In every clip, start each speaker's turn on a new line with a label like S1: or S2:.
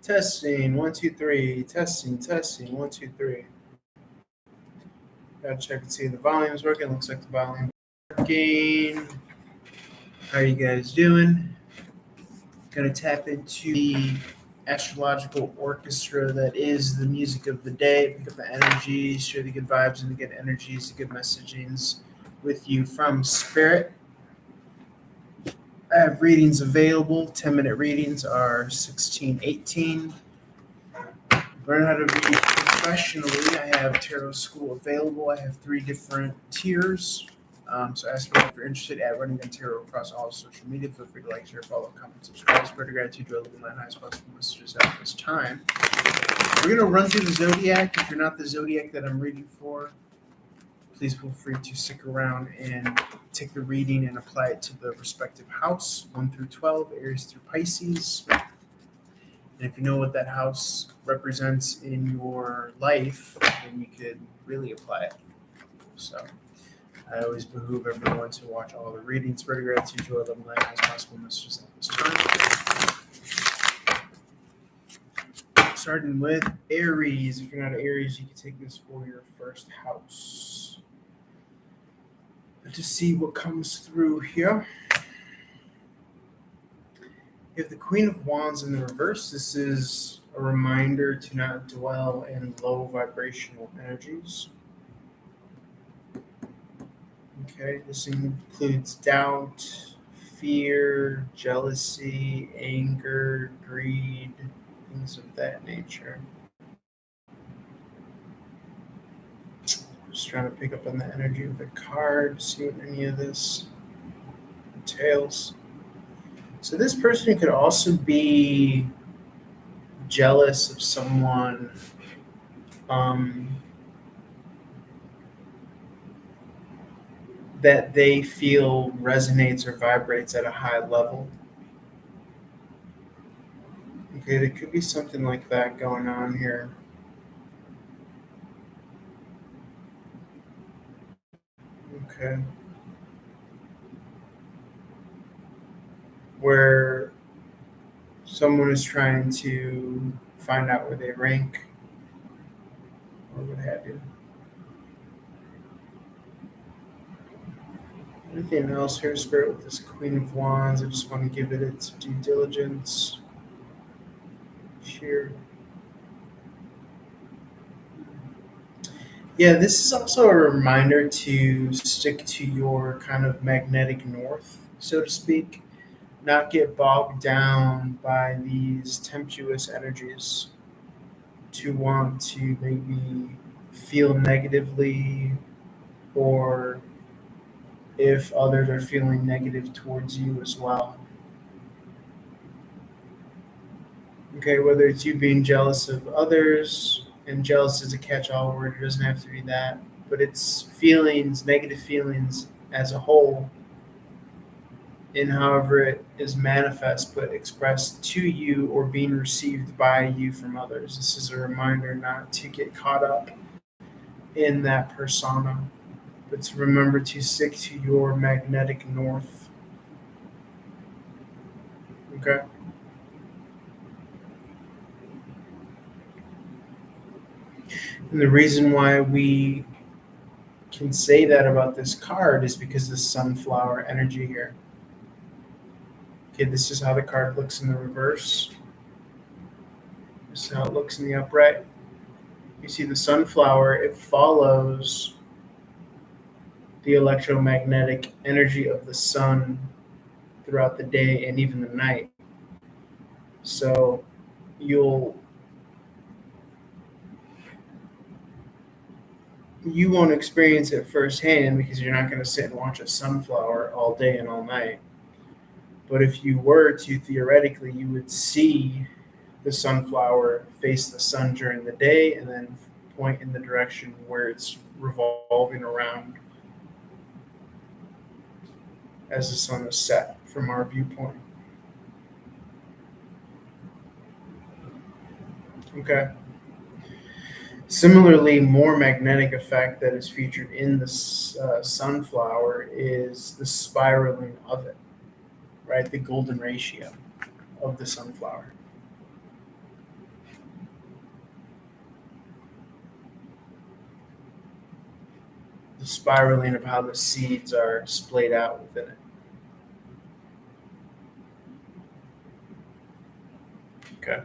S1: Testing, 1, 2, 3. Testing, 1, 2, 3. Gotta check and see if the volume's working. Looks like the volume's working. How are you guys doing? Gonna tap into the astrological orchestra that is the music of the day. Pick up the energies, share the good vibes and the good energies, the good messagings with you from Spirit. I have readings available. 10-minute readings are $16.18. Learn how to read professionally. I have Tarot School available. I have 3 different tiers. So ask me if you're interested at running a tarot across all social media. Feel free to like, share, follow, comment, subscribe. Spread of gratitude, dwell in my highest possible messages at this time. We're going to run through the zodiac. If you're not the zodiac that I'm reading for, please feel free to stick around and take the reading and apply it to the respective house, 1 through 12, Aries through Pisces. And if you know what that house represents in your life, then you could really apply it. So I always behoove everyone to watch all the readings. Spread of gratitude, joy, love, and light as possible messages at this time. Starting with Aries. If you're not Aries, you can take this for your first house. To see what comes through here. You have the Queen of Wands in the reverse. This is a reminder to not dwell in low vibrational energies. Okay, this includes doubt, fear, jealousy, anger, greed, things of that nature. Just trying to pick up on the energy of the card, see what any of this entails. So this person could also be jealous of someone that they feel resonates or vibrates at a high level. Okay, there could be something like that going on here. Okay. Where someone is trying to find out where they rank or what have you. Anything else here, Spirit, with this Queen of Wands? I just want to give it its due diligence. Here. Yeah, this is also a reminder to stick to your kind of magnetic north, so to speak. Not get bogged down by these tempestuous energies to want to maybe feel negatively, or if others are feeling negative towards you as well. Okay, whether it's you being jealous of others, and jealous is a catch-all word, it doesn't have to be that, but it's feelings, negative feelings as a whole, in however it is manifest but expressed to you or being received by you from others. This is a reminder not to get caught up in that persona, but to remember to stick to your magnetic north. Okay? And the reason why we can say that about this card is because the sunflower energy here. Okay, this is how the card looks in the reverse. This is how it looks in the upright. You see the sunflower, it follows the electromagnetic energy of the sun throughout the day and even the night. So you won't experience it firsthand because you're not going to sit and watch a sunflower all day and all night. But if you were to, theoretically, you would see the sunflower face the sun during the day and then point in the direction where it's revolving around as the sun is set from our viewpoint. Okay. Similarly, more magnetic effect that is featured in the sunflower is the spiraling of it, right? The golden ratio of the sunflower. the spiraling of how the seeds are splayed out within it. Okay.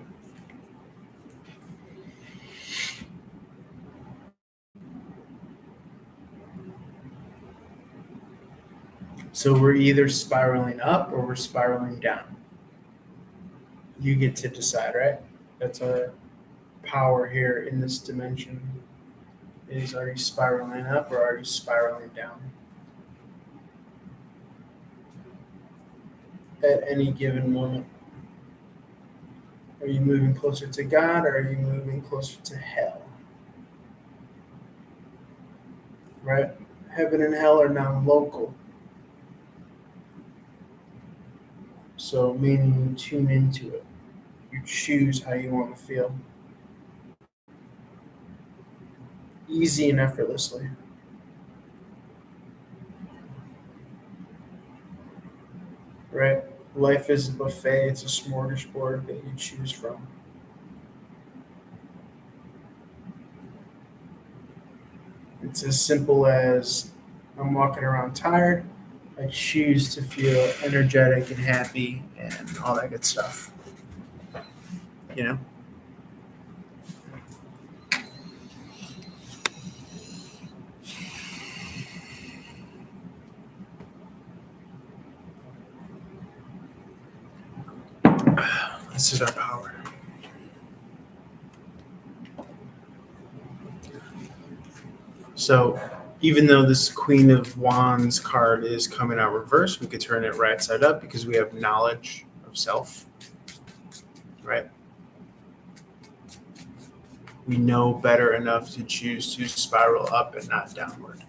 S1: So we're either spiraling up or we're spiraling down. You get to decide, right? That's our power here in this dimension. Is, are you spiraling up or are you spiraling down? At any given moment. Are you moving closer to God or are you moving closer to hell? Right? Heaven and hell are now local. So, meaning you tune into it. You choose how you want to feel. Easy and effortlessly. Right? Life is a buffet, it's a smorgasbord that you choose from. It's as simple as I'm walking around tired. I choose to feel energetic and happy and all that good stuff. You know? This is our power. So even though this Queen of Wands card is coming out reverse, we could turn it right side up because we have knowledge of self, right? We know better enough to choose to spiral up and not downward.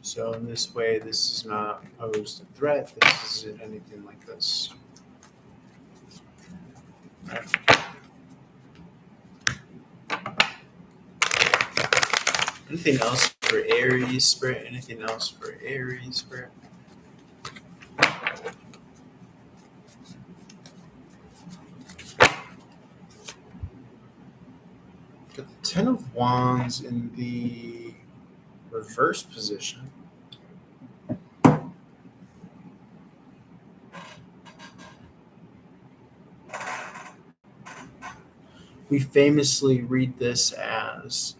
S1: So in this way, this is not posed a threat. This isn't anything like this. Right. Anything else for Aries, Spirit? Anything else for Aries, Spirit? Got the Ten of Wands in the reverse position. We famously read this as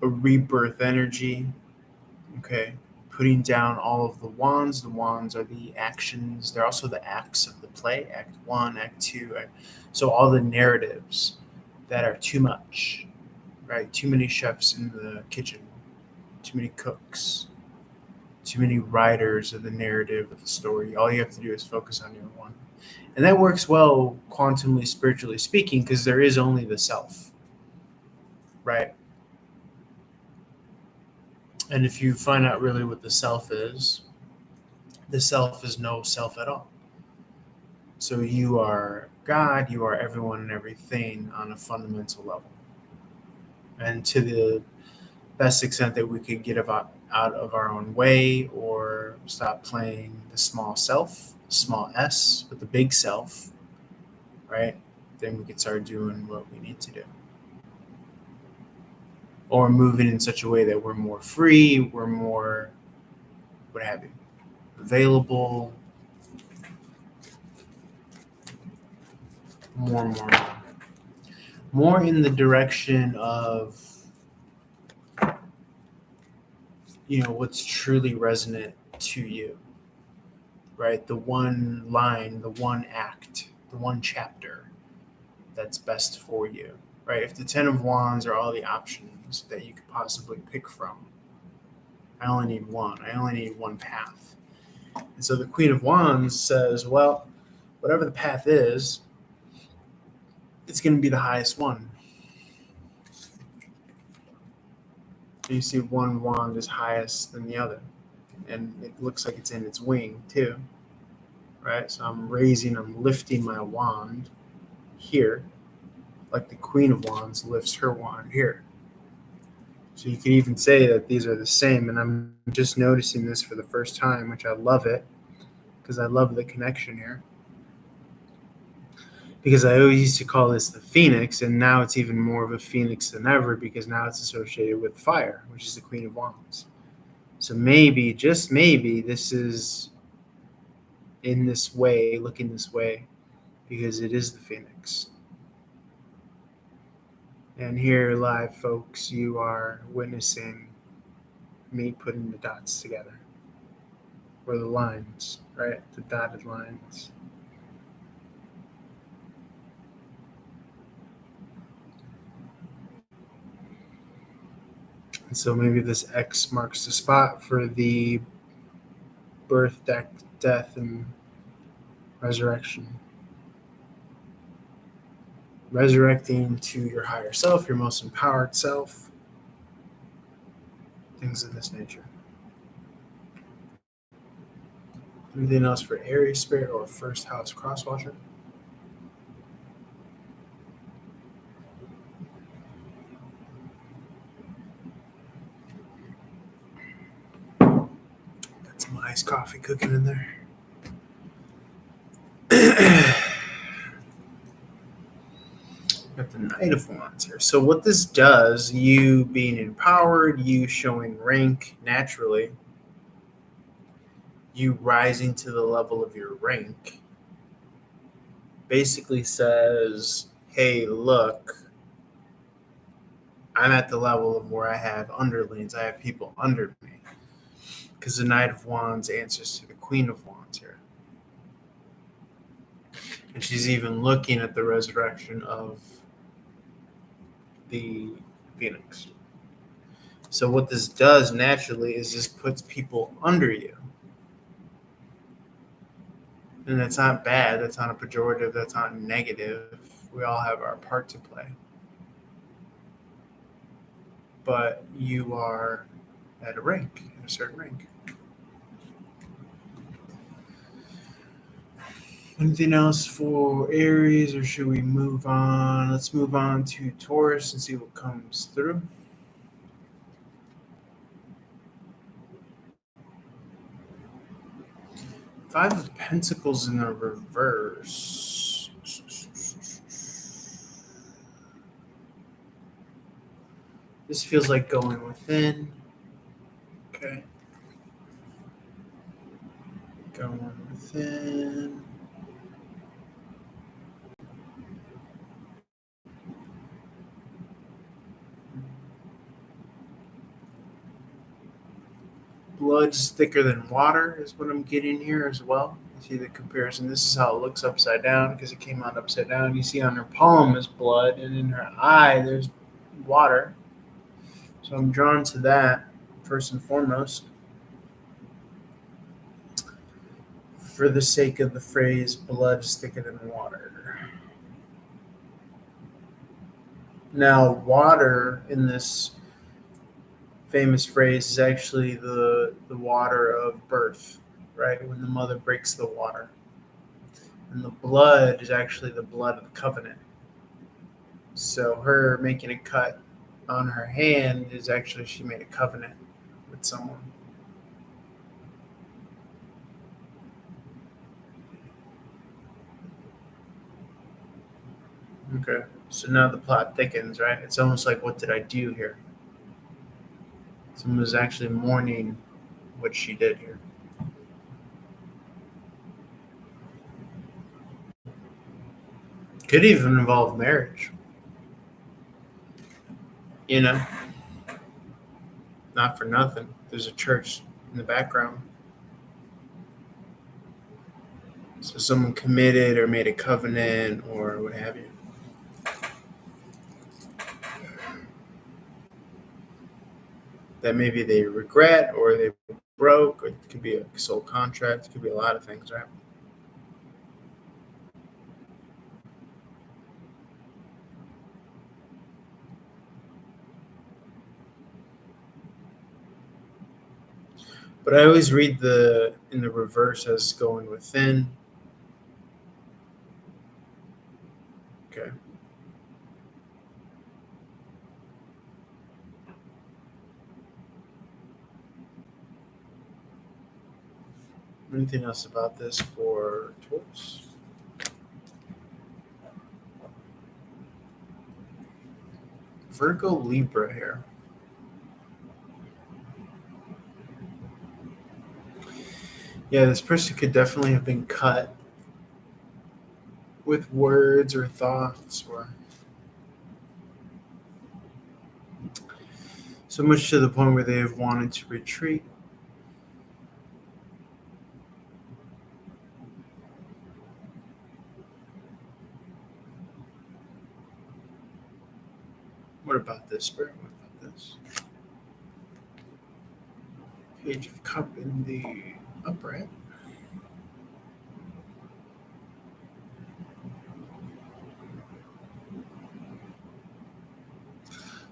S1: a rebirth energy, okay? Putting down all of the wands. The wands are the actions. They're also the acts of the play, Act 1, Act 2. So all the narratives that are too much, right? Too many chefs in the kitchen, too many cooks, too many writers of the narrative of the story. All you have to do is focus on your one. And that works well, quantumly, spiritually speaking, because there is only the self, right? And if you find out really what the self is no self at all. So you are God, you are everyone and everything on a fundamental level. And to the best extent that we could get out of our own way or stop playing the small self, small s, with the big self, right? Then we could start doing what we need to do. Or moving in such a way that we're more free, we're more, what have you, available, more in the direction of, what's truly resonant to you, right? The one line, the one act, the one chapter that's best for you, right? If the Ten of Wands are all the options that you could possibly pick from, I only need one. I only need one path. And so the Queen of Wands says, well, whatever the path is, it's going to be the highest one. You see one wand is highest than the other. And it looks like it's in its wing too, right? So I'm lifting my wand here, like the Queen of Wands lifts her wand here. So you could even say that these are the same. And I'm just noticing this for the first time, which I love it, because I love the connection here. because I always used to call this the Phoenix, and now it's even more of a Phoenix than ever because now it's associated with fire, which is the Queen of Wands. So maybe, just maybe, this is in this way, looking this way, because it is the Phoenix. And here, live, folks, you are witnessing me putting the dots together, or the lines, right? The dotted lines. And so maybe this X marks the spot for the birth, death, and resurrection. Resurrecting to your higher self, your most empowered self, things of this nature. Anything else for Aries spirit or first house crosswatcher? Got some iced coffee cooking in there. Got the Knight of Wands here. So what this does, you being empowered, you showing rank naturally, you rising to the level of your rank, basically says, hey, look, I'm at the level of where I have underlings, I have people under me. Because the Knight of Wands answers to the Queen of Wands here. And she's even looking at the resurrection of the Phoenix. So what this does naturally is this puts people under you. And that's not bad, that's not a pejorative, that's not negative. We all have our part to play. But you are at a rank, at a certain rank. Anything else for Aries, or should we move on? Let's move on to Taurus and see what comes through. Five of Pentacles in the reverse. This feels like going within. Okay. Going within. Blood's thicker than water is what I'm getting here as well. See the comparison. This is how it looks upside down because it came out upside down. You see on her palm is blood, and in her eye there's water. So I'm drawn to that first and foremost. For the sake of the phrase, blood is thicker than water. Now, water in this famous phrase is actually the water of birth, right? When the mother breaks the water. And the blood is actually the blood of the covenant. So her making a cut on her hand is actually she made a covenant with someone. Okay. So now the plot thickens, right? It's almost like, what did I do here? Someone was actually mourning what she did here. Could even involve marriage. You know, not for nothing. There's a church in the background. So someone committed or made a covenant or what have you. That maybe they regret or they broke, or it could be a soul contract, it could be a lot of things, right? But I always read in the reverse as going within. Okay. Anything else about this for Taurus? Virgo Libra here. Yeah, this person could definitely have been cut with words or thoughts, or so much to the point where they have wanted to retreat. What about this, Spirit? What about this? Page of Cup in the upright.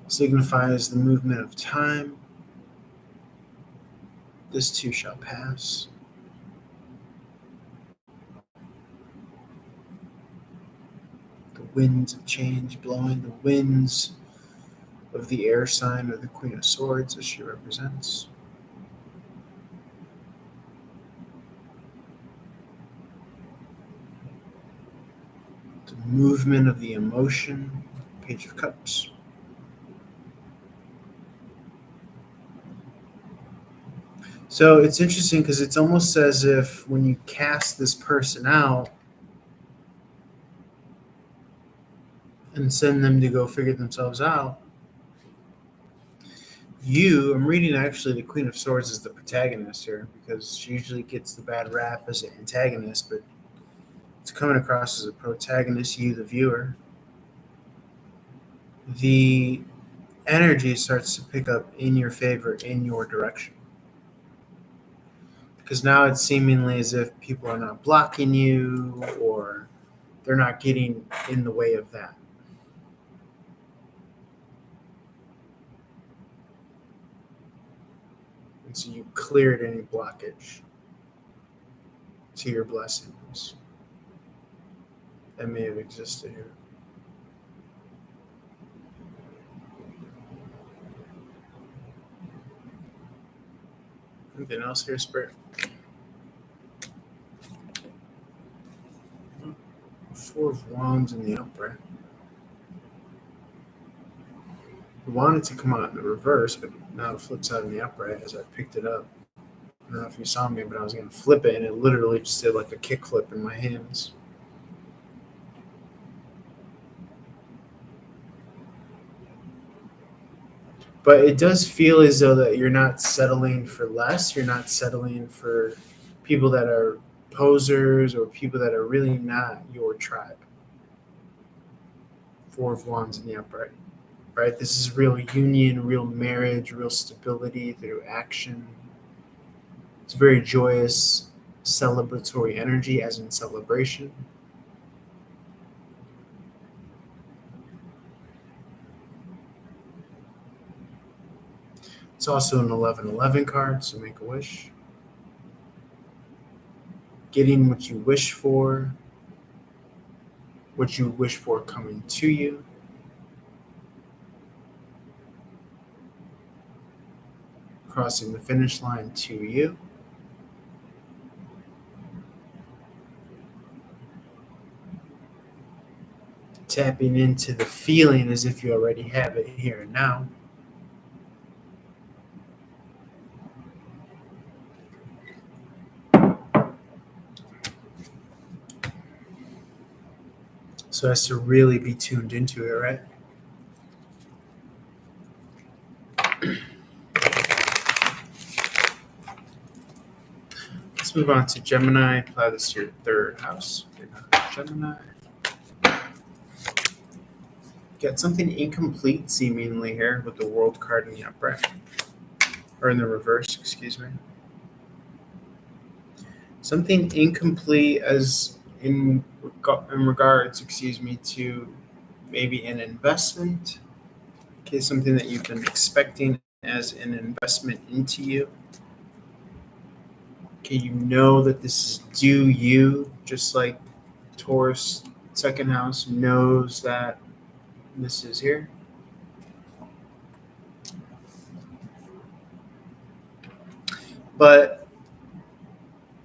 S1: Signifies the movement of time. This too shall pass. The winds of change blowing, the winds of the air sign of the Queen of Swords as she represents. The movement of the emotion, Page of Cups. So it's interesting because it's almost as if when you cast this person out and send them to go figure themselves out, I'm reading actually the Queen of Swords as the protagonist here because she usually gets the bad rap as an antagonist, but it's coming across as a protagonist, you, the viewer. The energy starts to pick up in your favor, in your direction. Because now it's seemingly as if people are not blocking you or they're not getting in the way of that. And so you cleared any blockage to your blessings that may have existed here. Anything else here, Spirit? Four of Wands in the upright. I wanted to come out in the reverse, but now it flips out in the upright as I picked it up. I don't know if you saw me, but I was going to flip it, and it literally just did like a kick flip in my hands. But it does feel as though that you're not settling for less. You're not settling for people that are posers or people that are really not your tribe. Four of Wands in the upright, right? This is real union, real marriage, real stability through action. It's very joyous, celebratory energy, as in celebration. It's also an 11-11 card, so make a wish. Getting what you wish for coming to you. Crossing the finish line to you. Tapping into the feeling as if you already have it here and now. So as to really be tuned into it, right? Let's move on to Gemini. Apply this to your third house. Gemini. Got something incomplete seemingly here with the World card in the upright. Or in the reverse, excuse me. Something incomplete as in regards, to maybe an investment. Okay, something that you've been expecting as an investment into you. Okay, you know that this is due you, just like Taurus second house knows that this is here. But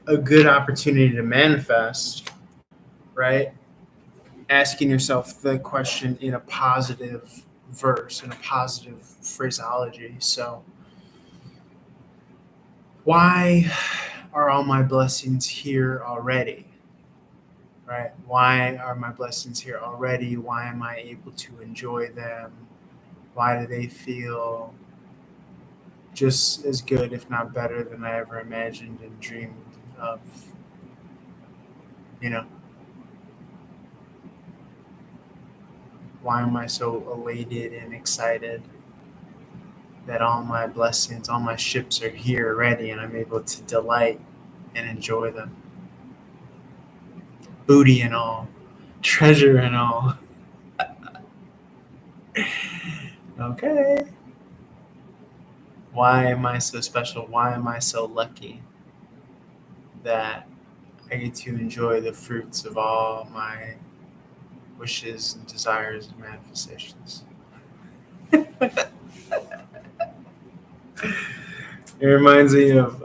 S1: a good opportunity to manifest, right? Asking yourself the question in a positive verse and a positive phraseology. So, why are all my blessings here already? Right? Why are my blessings here already? Why am I able to enjoy them? Why do they feel just as good, if not better, than I ever imagined and dreamed of? You know, why am I so elated and excited that all my blessings, all my ships are here already and I'm able to delight and enjoy them? Booty and all, treasure and all. Okay. Why am I so special? Why am I so lucky that I get to enjoy the fruits of all my wishes and desires and manifestations? It reminds me of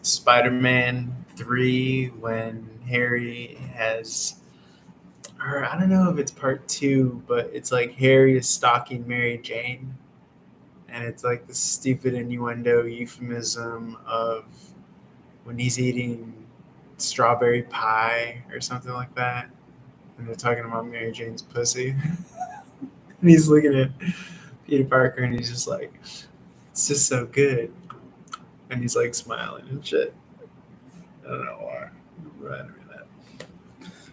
S1: Spider-Man 3 when Harry has, or I don't know if it's part 2, but it's like Harry is stalking Mary Jane. And it's like this stupid innuendo euphemism of when he's eating strawberry pie or something like that. And they're talking about Mary Jane's pussy. And he's looking at Peter Parker and he's just like, it's just so good. And he's like smiling and shit. I don't know why. Right over that.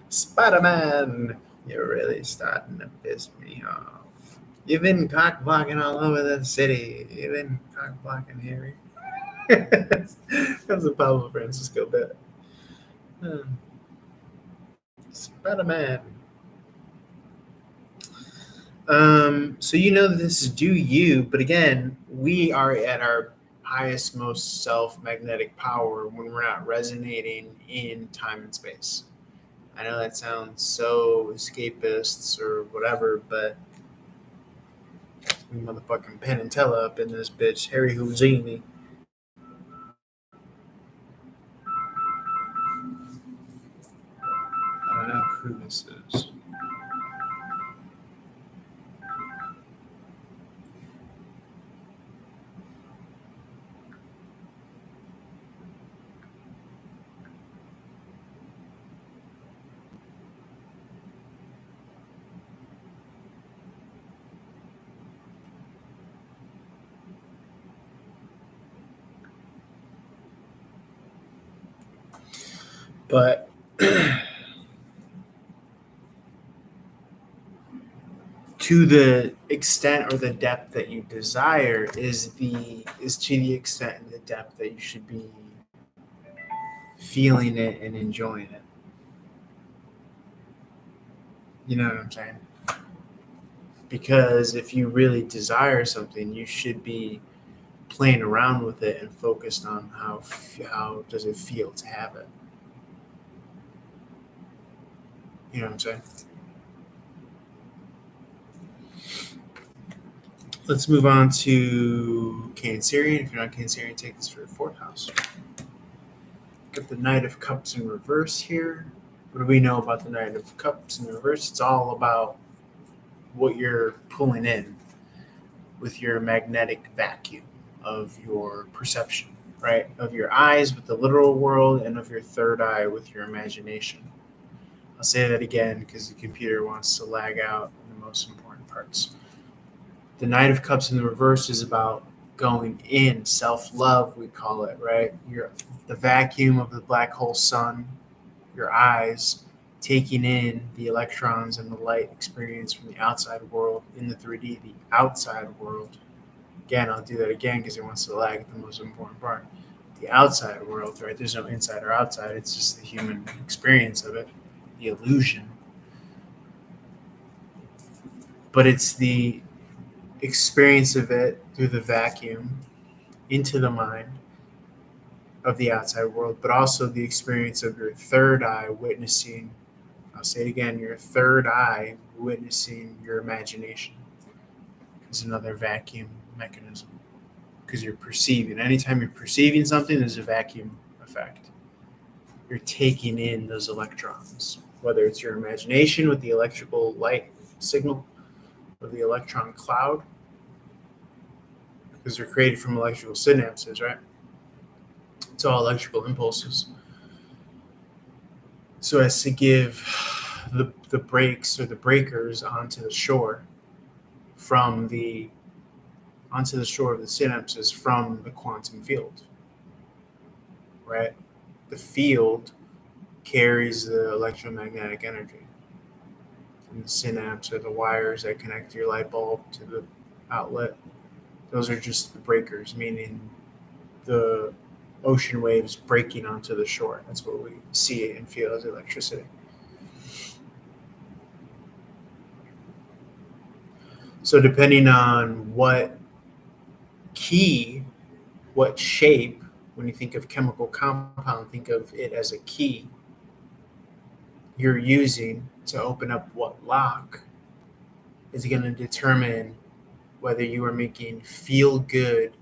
S1: Spider-Man, you're really starting to piss me off. You've been cock blocking all over the city. You've been cock blocking Harry. That's a Pablo Francisco bit. Spider-Man. So you know that this is do you, but again, we are at our highest, most self-magnetic power when we're not resonating in time and space. I know that sounds so escapists or whatever, but we motherfucking Penn and Teller up in this bitch, Harry Houdini. I don't know who this is. But to the extent or the depth that you desire is to the extent and the depth that you should be feeling it and enjoying it. You know what I'm saying? Because if you really desire something, you should be playing around with it and focused on how does it feel to have it. You know what I'm saying? Let's move on to Cancerian. If you're not Cancerian, take this for your fourth house. Got the Knight of Cups in reverse here. What do we know about the Knight of Cups in reverse? It's all about what you're pulling in with your magnetic vacuum of your perception, right? Of your eyes with the literal world and of your third eye with your imagination. I'll say that again because the computer wants to lag out the most important parts. The Knight of Cups in the reverse is about going in, self-love, we call it, right? The vacuum of the black hole sun, your eyes taking in the electrons and the light experience from the outside world in the 3D, the outside world. Again, I'll do that again because it wants to lag the most important part. The outside world, right? There's no inside or outside. It's just the human experience of it, the illusion. But it's the experience of it through the vacuum into the mind of the outside world, but also the experience of your third eye witnessing, I'll say it again, your third eye witnessing your imagination is another vacuum mechanism because you're perceiving. Anytime you're perceiving something, there's a vacuum effect. You're taking in those electrons, whether it's your imagination with the electrical light signal or the electron cloud, because they're created from electrical synapses, right? It's all electrical impulses. So as to give the breaks or the breakers onto the shore of the synapses from the quantum field, right? The field carries the electromagnetic energy. And the synapse, or the wires that connect your light bulb to the outlet, those are just the breakers, meaning the ocean waves breaking onto the shore. That's what we see and feel as electricity. So depending on what shape, when you think of chemical compound, think of it as a key you're using to open up what lock, is going to determine whether you are making feel good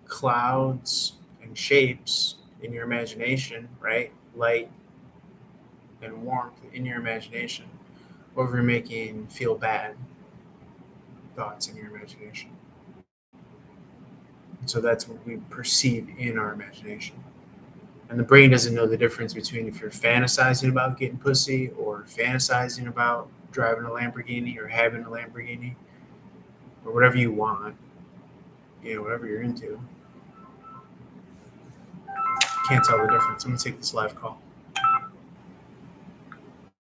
S1: clouds and shapes in your imagination, right? Light and warmth in your imagination, or if you're making feel bad thoughts in your imagination. So that's what we perceive in our imagination. And the brain doesn't know the difference between if you're fantasizing about getting pussy or fantasizing about driving a Lamborghini or having a Lamborghini or whatever you want, whatever you're into. Can't tell the difference. I'm going to take this live call.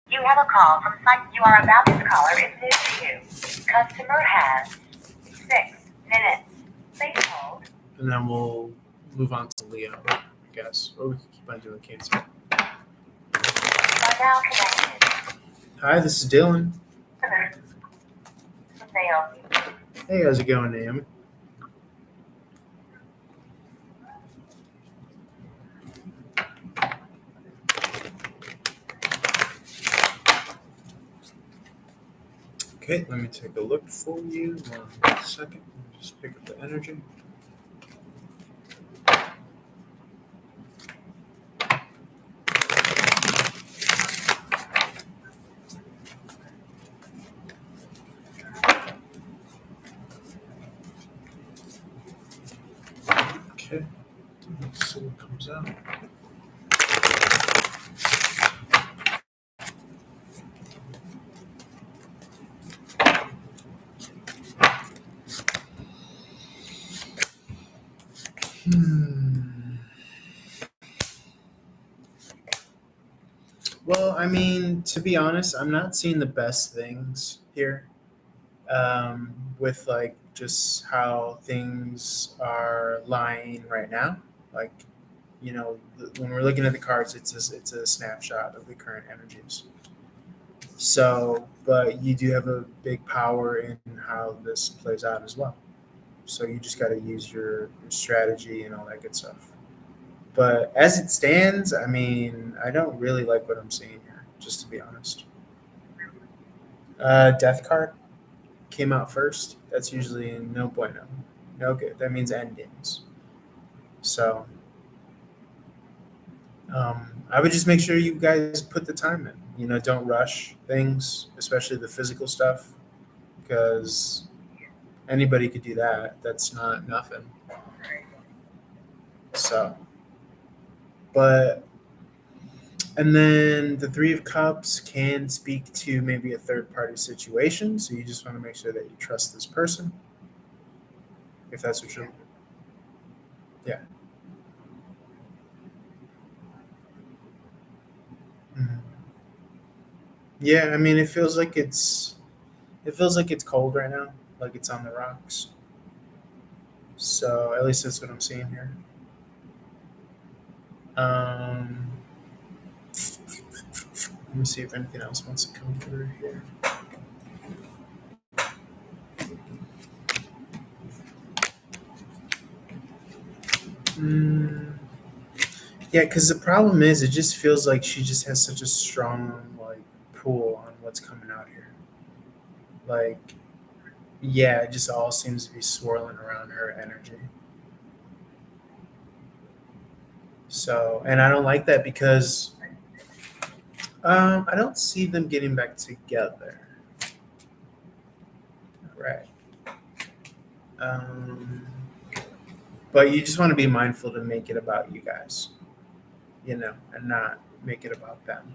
S2: You have a call from site. You are about this caller is new to you. Customer has 6 minutes. Please hold.
S1: And then we'll move on to Leo, I guess. Or we can keep on doing Cancer.
S2: You are now connected.
S1: Hi, this is Dylan.
S2: Sales.
S1: Hey, how's it going, Naomi? Okay, let me take a look for you. 1 second. Let me just pick up the energy. Okay, let's see what comes out. Well, I mean, to be honest, I'm not seeing the best things here with like just how things are lying right now. Like, when we're looking at the cards, it's a snapshot of the current energies. So, but you do have a big power in how this plays out as well. So you just got to use your strategy and all that good stuff. But as it stands, I mean, I don't really like what I'm seeing here, just to be honest. Death card came out first. That's usually no bueno, no good. That means endings. So I would just make sure you guys put the time in. Don't rush things, especially the physical stuff, because anybody could do that. That's not nothing. So, and then the Three of Cups can speak to maybe a third party situation. So you just want to make sure that you trust this person, if that's what you're. Yeah. Mhm. Yeah, I mean, it feels like it's cold right now, like it's on the rocks. So at least that's what I'm seeing here. Let me see if anything else wants to come through here. Yeah, because the problem is, it just feels like she just has such a strong pull on what's coming out here. Like, yeah, it just all seems to be swirling around her energy. So, and I don't like that because I don't see them getting back together. Right. But you just want to be mindful to make it about you guys, and not make it about them.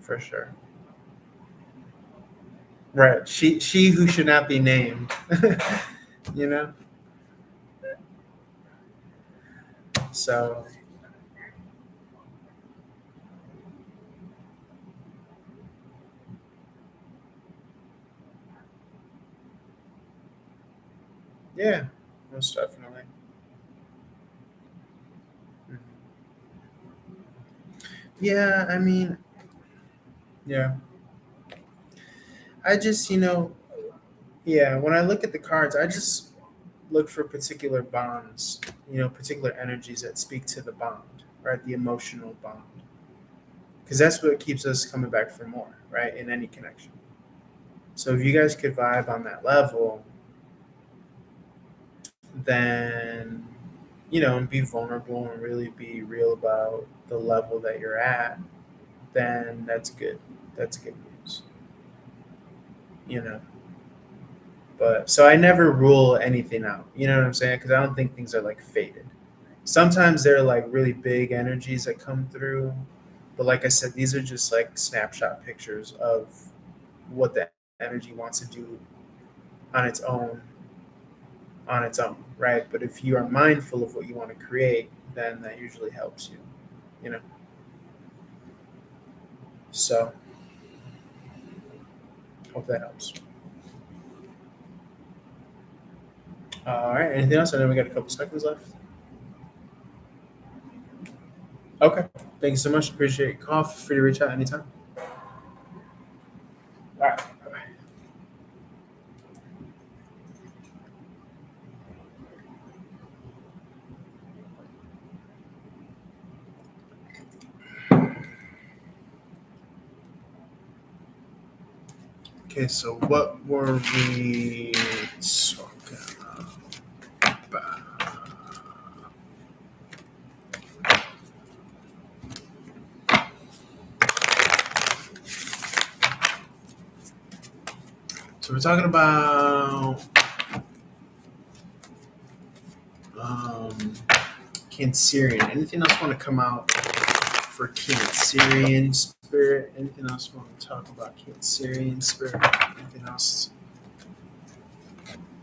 S1: For sure. Right. She who should not be named. you know? So yeah, most definitely. Mhm. Yeah, I mean, yeah. I just, yeah, when I look at the cards, I just look for particular bonds, particular energies that speak to the bond, right? The emotional bond. Because that's what keeps us coming back for more, right? In any connection. So if you guys could vibe on that level, then, and be vulnerable and really be real about the level that you're at, then that's good. That's good news, you know. But so I never rule anything out. You know what I'm saying? Because I don't think things are like fated. Sometimes they're like really big energies that come through, but like I said, these are just like snapshot pictures of what the energy wants to do on its own, right? But if you are mindful of what you want to create, then that usually helps you, you know. So hope that helps. All right. Anything else? I know we got a couple seconds left. Okay. Thank you so much. Appreciate your call. Feel free to reach out anytime. All right. Bye-bye. Okay. So what were we talking about? So we're talking about um, Cancerian. Anything else want to come out for Cancerian spirit? Anything else want to talk about Cancerian spirit? Anything else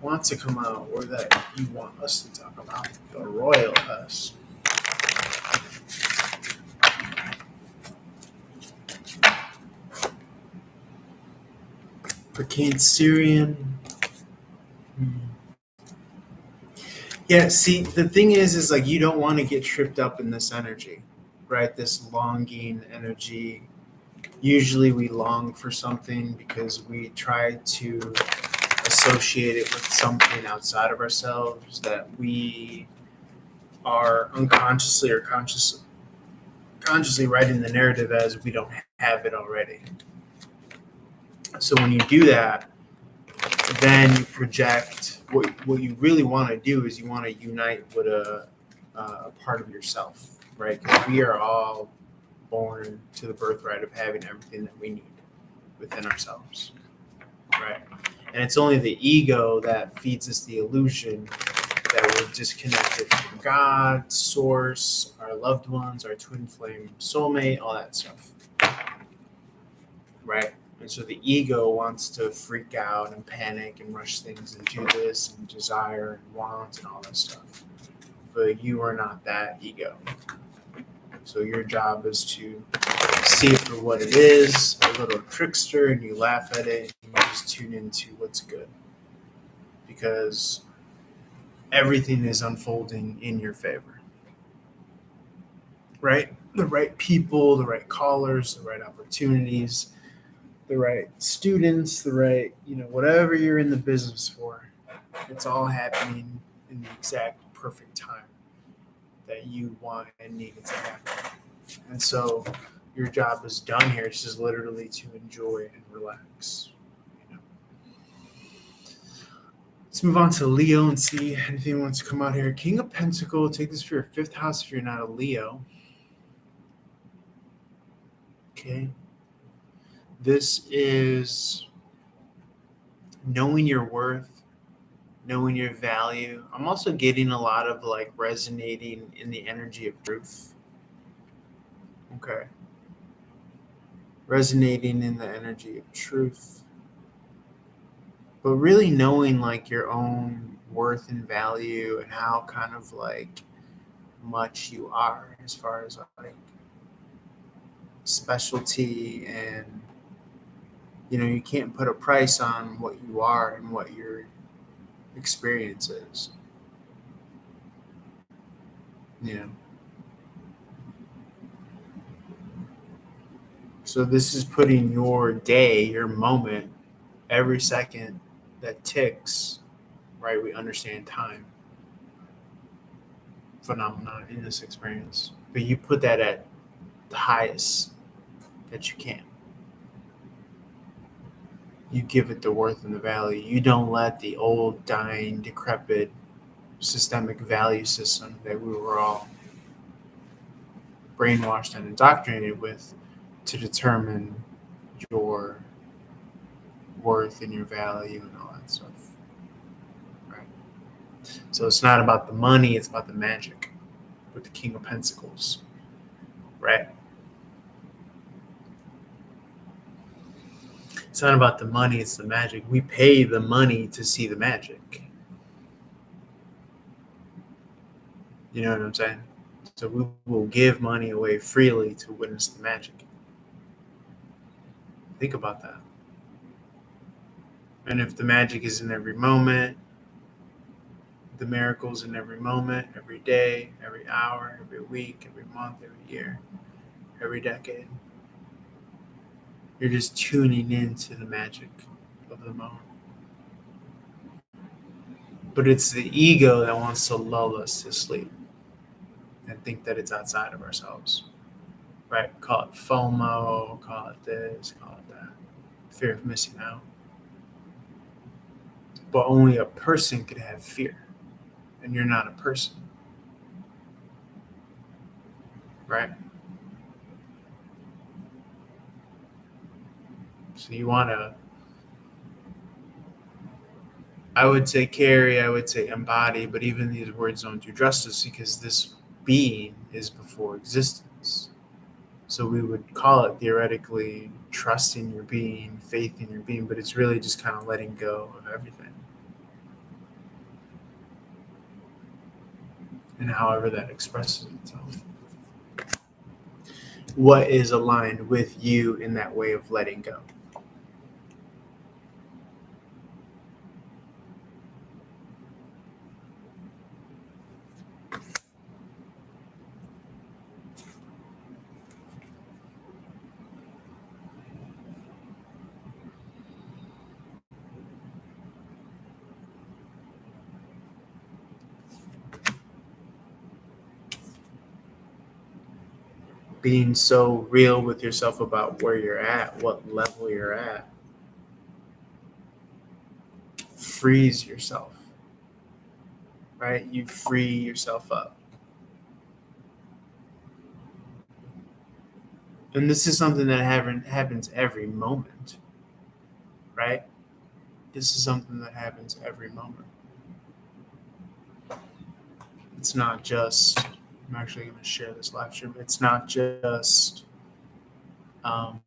S1: want to come out or that you want us to talk about? The royal us. For Cancerian. Yeah, see, the thing is like you don't want to get tripped up in this energy, right? This longing energy. Usually we long for something because we try to associate it with something outside of ourselves that we are unconsciously or consciously writing the narrative as we don't have it already. So when you do that, then you project what you really want to do is you want to unite with a part of yourself, right? Because we are all born to the birthright of having everything that we need within ourselves, right? And it's only the ego that feeds us the illusion that we're disconnected from God, source, our loved ones, our twin flame soulmate, all that stuff, right? And so the ego wants to freak out and panic and rush things and do this and desire and want and all that stuff. But you are not that ego. So your job is to see it for what it is, a little trickster, and you laugh at it and you just tune into what's good. Because everything is unfolding in your favor. Right? The right people, the right callers, the right opportunities, the right students, the right, whatever you're in the business for, it's all happening in the exact perfect time that you want and need it to happen. And so your job is done here. It's just literally to enjoy and relax. Let's move on to Leo and see if anything wants to come out here. King of Pentacles, take this for your fifth house if you're not a Leo. Okay. This is knowing your worth, knowing your value. I'm also getting a lot of like resonating in the energy of truth. Okay. Resonating in the energy of truth. But really knowing like your own worth and value and how kind of like much you are as far as like specialty, and you can't put a price on what you are and what your experience is. you know so this is putting your day, your moment, every second that ticks, right? We understand time phenomenon in this experience, but you put that at the highest that you can. You give it the worth and the value. You don't let the old, dying, decrepit systemic value system that we were all brainwashed and indoctrinated with to determine your worth and your value and all that stuff. Right? So it's not about the money, it's about the magic with the King of Pentacles. Right? It's not about the money, it's the magic. We pay the money to see the magic. You know what I'm saying? So we will give money away freely to witness the magic. Think about that. And if the magic is in every moment, the miracles in every moment, every day, every hour, every week, every month, every year, every decade, you're just tuning into the magic of the moment. But it's the ego that wants to lull us to sleep and think that it's outside of ourselves. Right? Call it FOMO, call it this, call it that. Fear of missing out. But only a person could have fear. And you're not a person. Right? So you want to, I would say carry, I would say embody, but even these words don't do justice because this being is before existence. So we would call it theoretically trust in your being, faith in your being, but it's really just kind of letting go of everything. And however that expresses itself. What is aligned with you in that way of letting go? Being so real with yourself about where you're at, what level you're at, frees yourself, right? You free yourself up. And this is something that happens every moment, right? This is something that happens every moment. It's not just, I'm actually going to share this live stream. It's not just I'm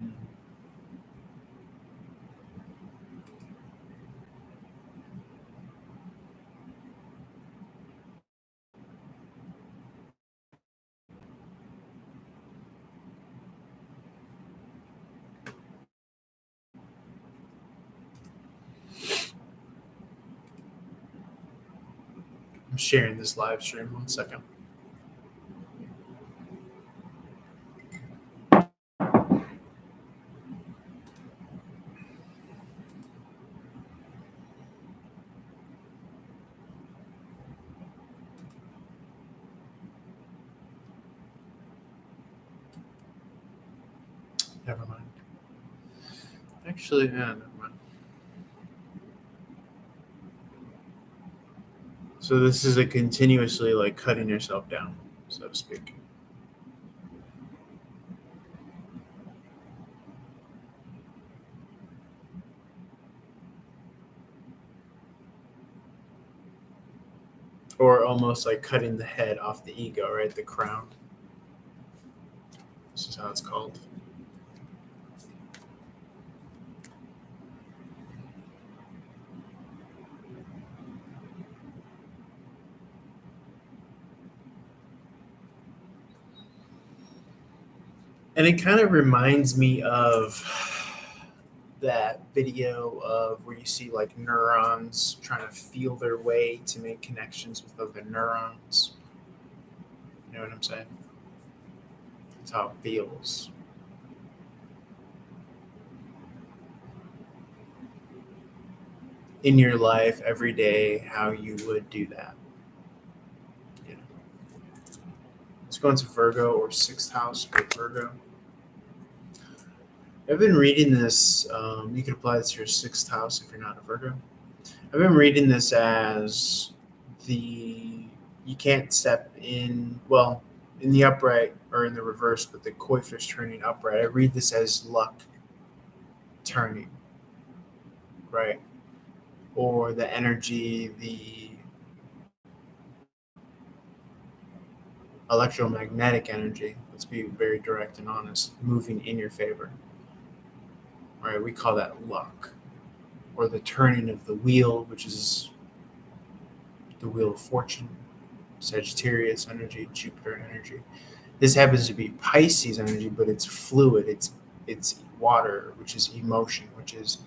S1: sharing this live stream. 1 second. Never mind. Actually, never mind. So this is a continuously like cutting yourself down, so to speak. or almost like cutting the head off the ego, right? The crown. This is how it's called. And it kind of reminds me of that video of where you see like neurons trying to feel their way to make connections with other neurons. You know what I'm saying? That's how it feels. In your life every day, how you would do that. You know. Let's go into Virgo or sixth house for Virgo. I've been reading this. You can apply this to your sixth house if you're not a Virgo. I've been reading this as you can't step in, well, in the upright or in the reverse, but the koi fish turning upright. I read this as luck turning, right? Or the energy, the electromagnetic energy, let's be very direct and honest, moving in your favor. Right? We call that luck. Or the turning of the wheel, which is the wheel of fortune, Sagittarius energy, Jupiter energy. This happens to be Pisces energy, but it's fluid. It's water, which is emotion, which is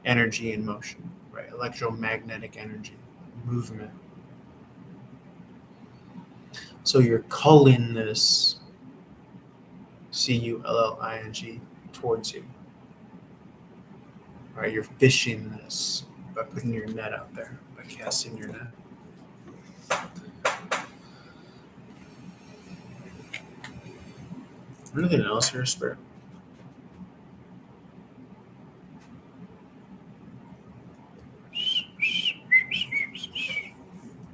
S1: energy in motion, right? Electromagnetic energy, movement. So you're culling this Culling towards you. Right? You're fishing this by putting your net out there, by casting your net. Anything else here, Spirit?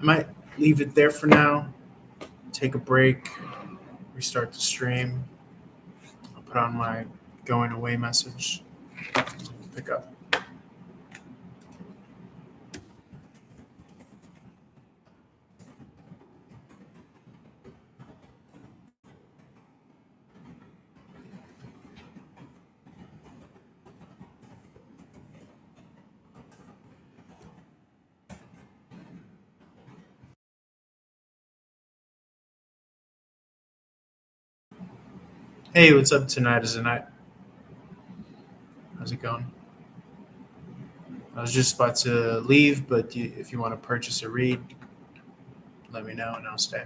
S1: I might leave it there for now. Take a break, restart the stream. I'll put on my going away message. Pick up. Hey, what's up tonight? Is it night? How's it going? I was just about to leave, but if you want to purchase a read, let me know and I'll stay.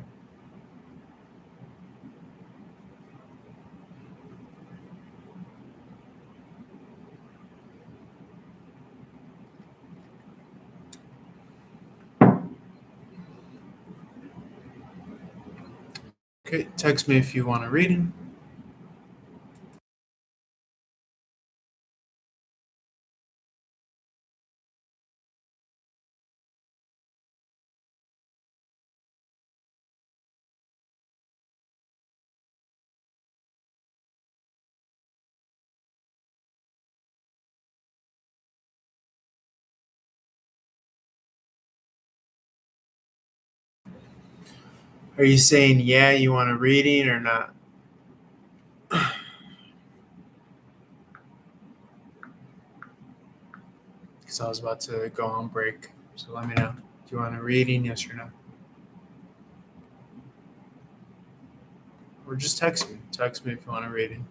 S1: Okay, text me if you want a reading. Are you saying, yeah, you want a reading or not? Because I was about to go on break. So let me know. Do you want a reading? Yes or no? Or just text me. Text me if you want a reading.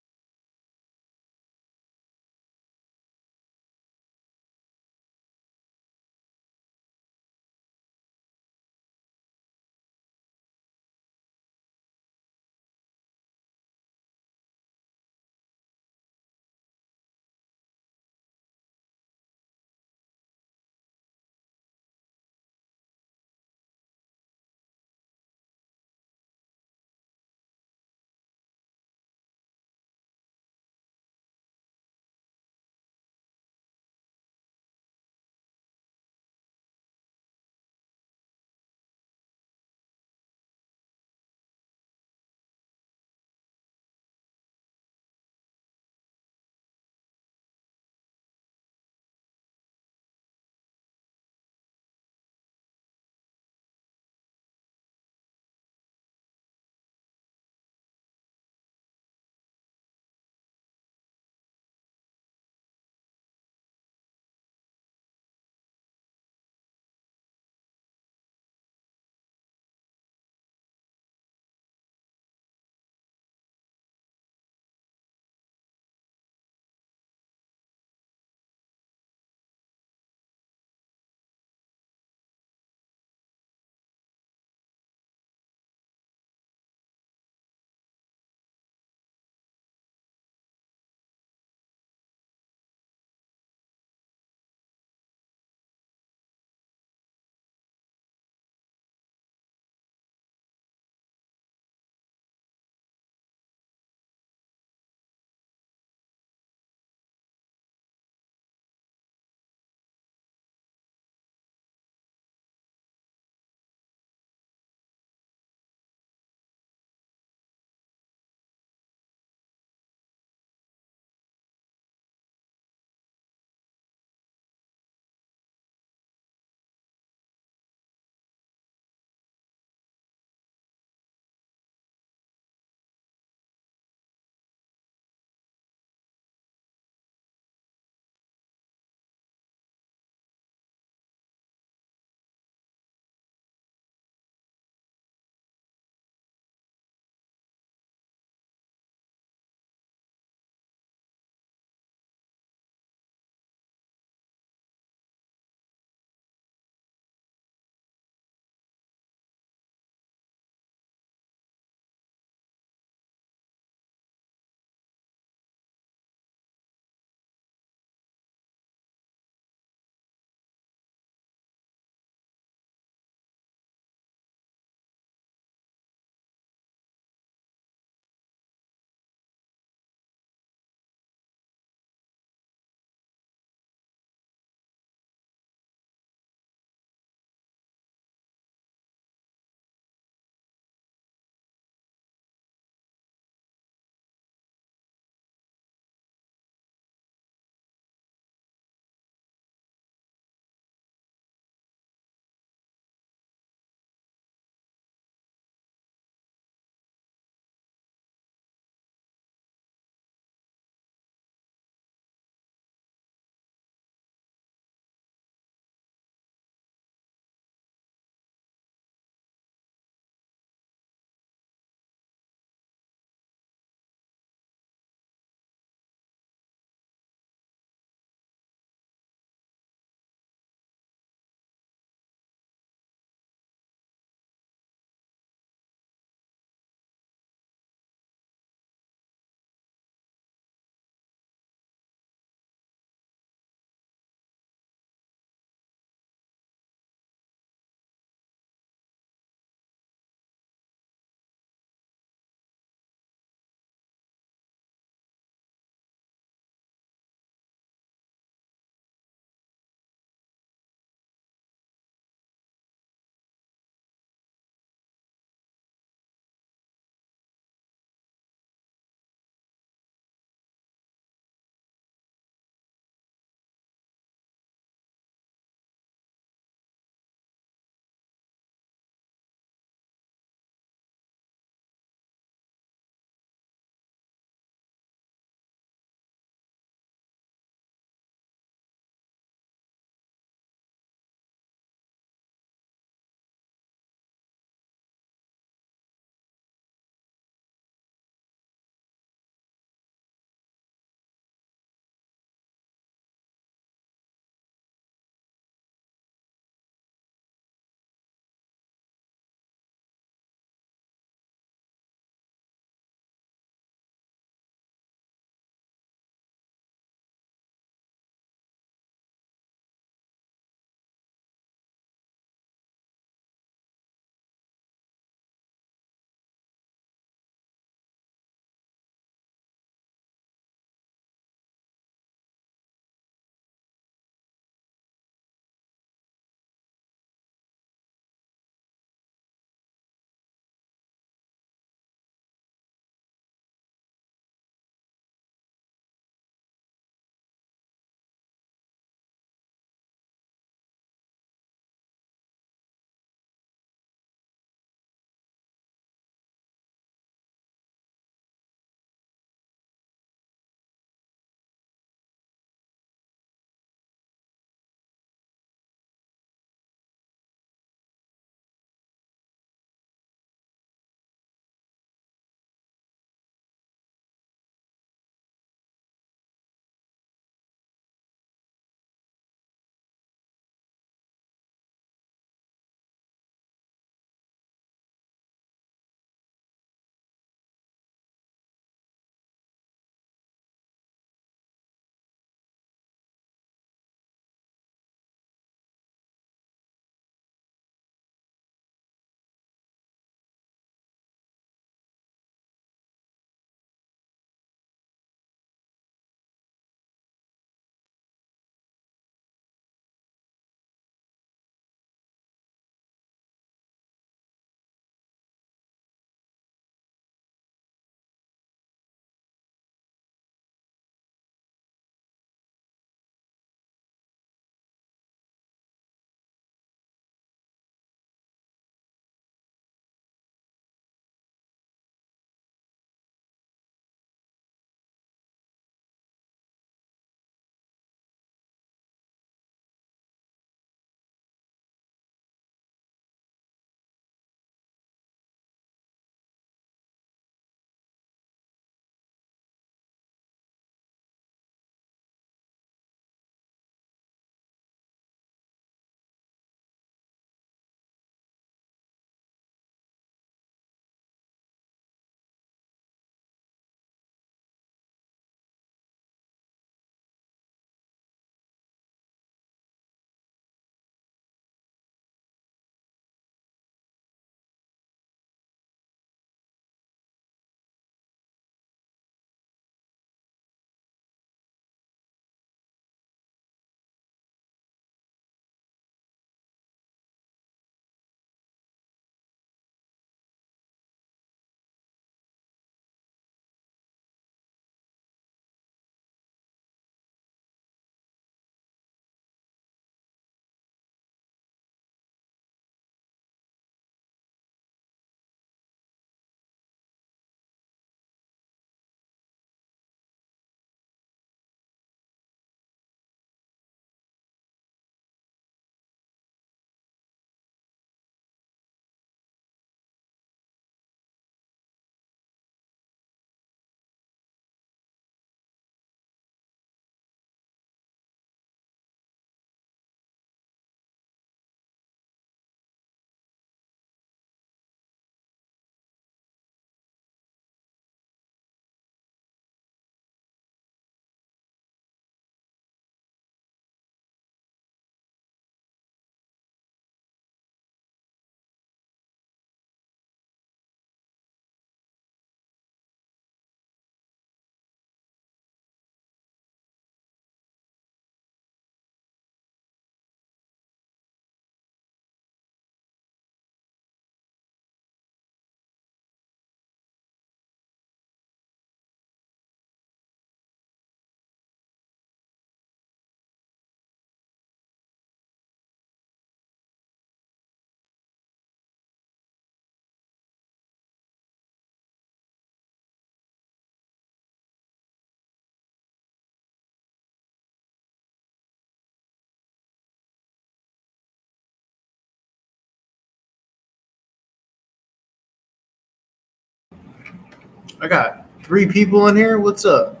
S1: I got 3 people in here. What's up?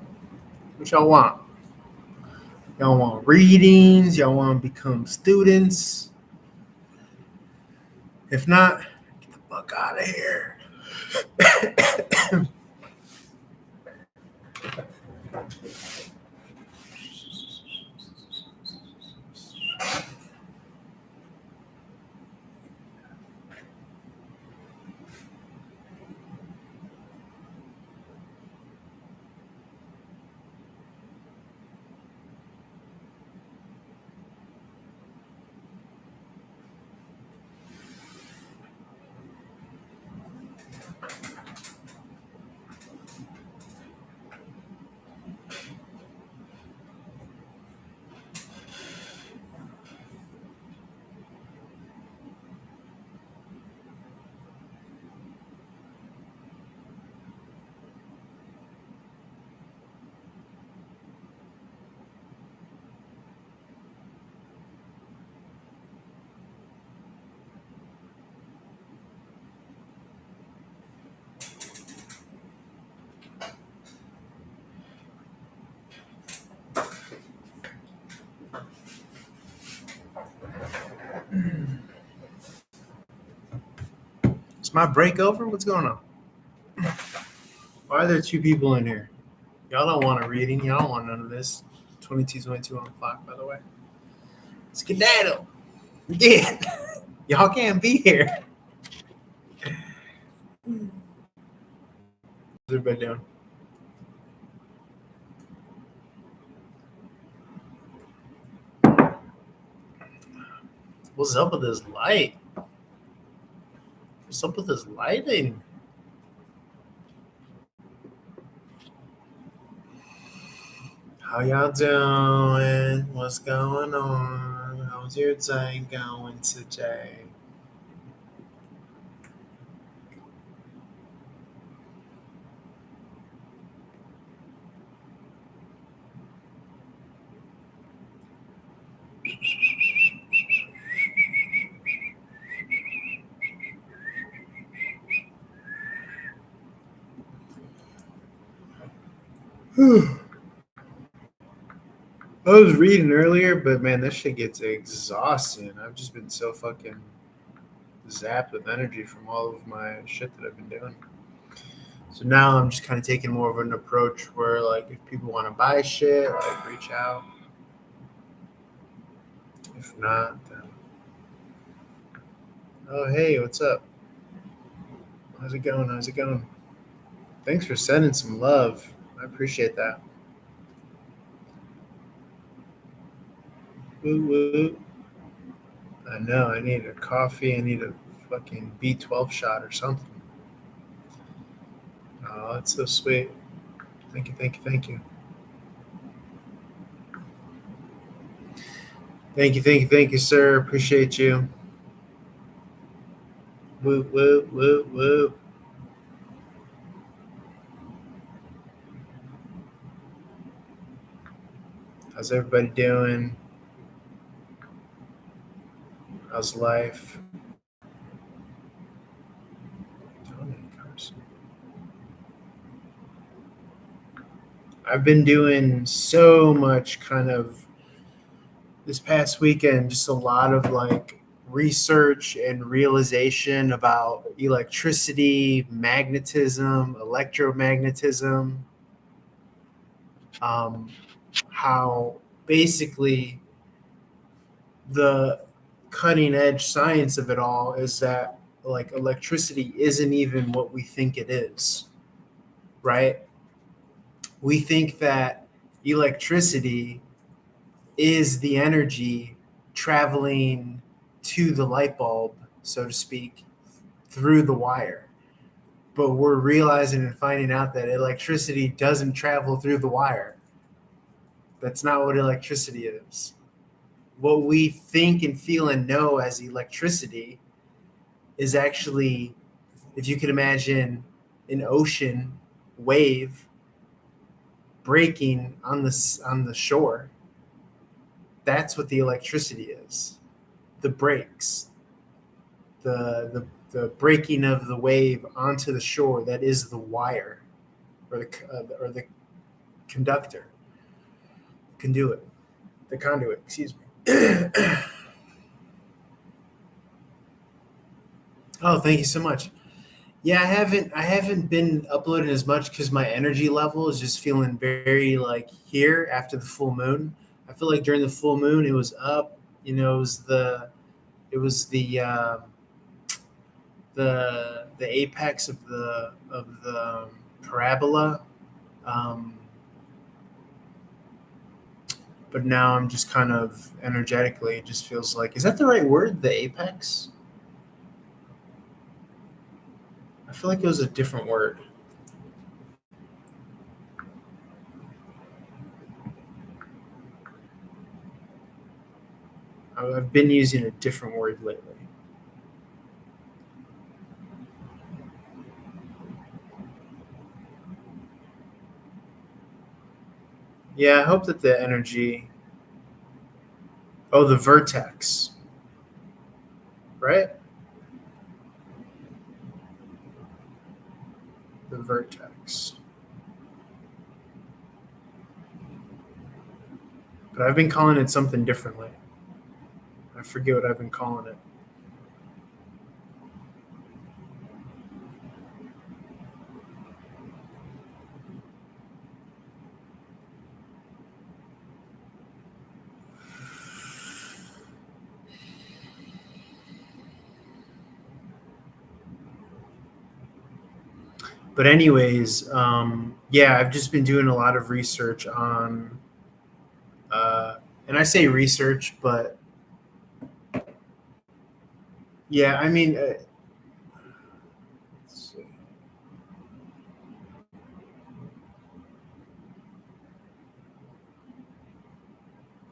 S1: What y'all want? Y'all want readings? Y'all want to become students? If not, get the fuck out of here. Is my break over? What's going on? Why are there 2 people in here? Y'all don't want a reading. Y'all don't want none of this. 22:22 on the clock, by the way. Skedaddle. Yeah. Y'all can't be here. What's everybody doing? What's up with this light? What's up with this lighting? How y'all doing? What's going on? How's your day going today? I was reading earlier, but man, this shit gets exhausting. I've just been so fucking zapped with energy from all of my shit that I've been doing. So now I'm just kind of taking more of an approach where, like, if people want to buy shit, like, reach out. If not, then oh hey, what's up? How's it going? How's it going? Thanks for sending some love. I appreciate that. Woo woo. I know. I need a coffee. I need a fucking B12 shot or something. Oh, that's so sweet. Thank you, thank you, thank you. Thank you, thank you, thank you, sir. Appreciate you. Woo woo woo woo. How's everybody doing? How's life? I've been doing so much kind of this past weekend, just a lot of like research and realization about electricity, magnetism, electromagnetism, how basically the cutting edge science of it all is that like electricity isn't even what we think it is, right? We think that electricity is the energy traveling to the light bulb, so to speak, through the wire. But we're realizing and finding out that electricity doesn't travel through the wire. That's not what electricity is. What we think and feel and know as electricity is actually, if you could imagine an ocean wave breaking on the shore, that's what the electricity is. The breaks, the breaking of the wave onto the shore, that is the wire. or the conductor, conduit, the conduit. Excuse me. Oh, thank you so much. Yeah, I haven't been uploading as much because my energy level is just feeling very like here after the full moon. I feel like during the full moon it was up. It was the apex of the parabola. Um, but now I'm just kind of energetically. It just feels like, is that the right word? The apex? I feel like it was a different word. I've been using a different word lately. Yeah, I hope that the energy. Oh, the vertex, right? The vertex. But I've been calling it something differently. I forget what I've been calling it. But anyways, yeah, I've just been doing a lot of research on, and I say research, but yeah, I mean, let's see.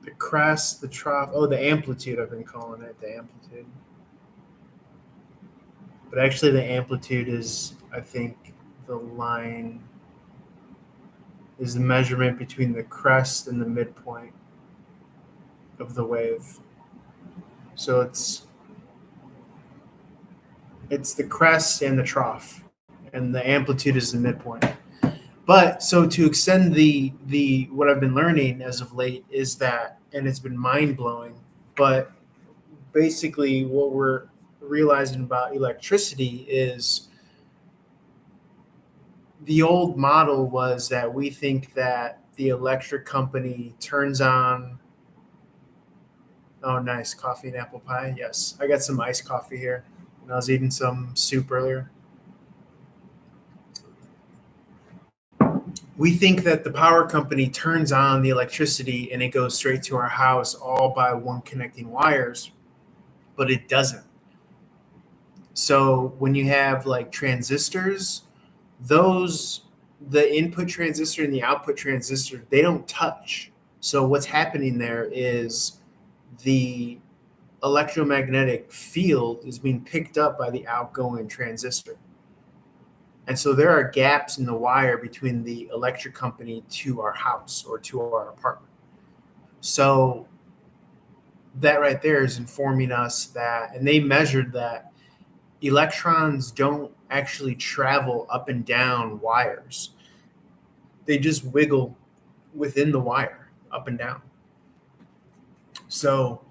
S1: The crest, the trough. Oh, the amplitude. I've been calling it the amplitude, but actually, the amplitude is, I think, the line is the measurement between the crest and the midpoint of the wave. So it's the crest and the trough, and the amplitude is the midpoint. But so to extend the what I've been learning as of late is that, and it's been mind blowing. But basically, what we're realizing about electricity is the old model was that we think that the electric company turns on. Oh, nice coffee and apple pie. Yes, I got some iced coffee here, and I was eating some soup earlier. We think that the power company turns on the electricity and it goes straight to our house all by one connecting wires, but it doesn't. So when you have like transistors, those the input transistor and the output transistor, they don't touch. So what's happening there is the electromagnetic field is being picked up by the outgoing transistor. And so there are gaps in the wire between the electric company to our house or to our apartment. So that right there is informing us that, and they measured that electrons don't actually travel up and down wires. They just wiggle within the wire up and down. So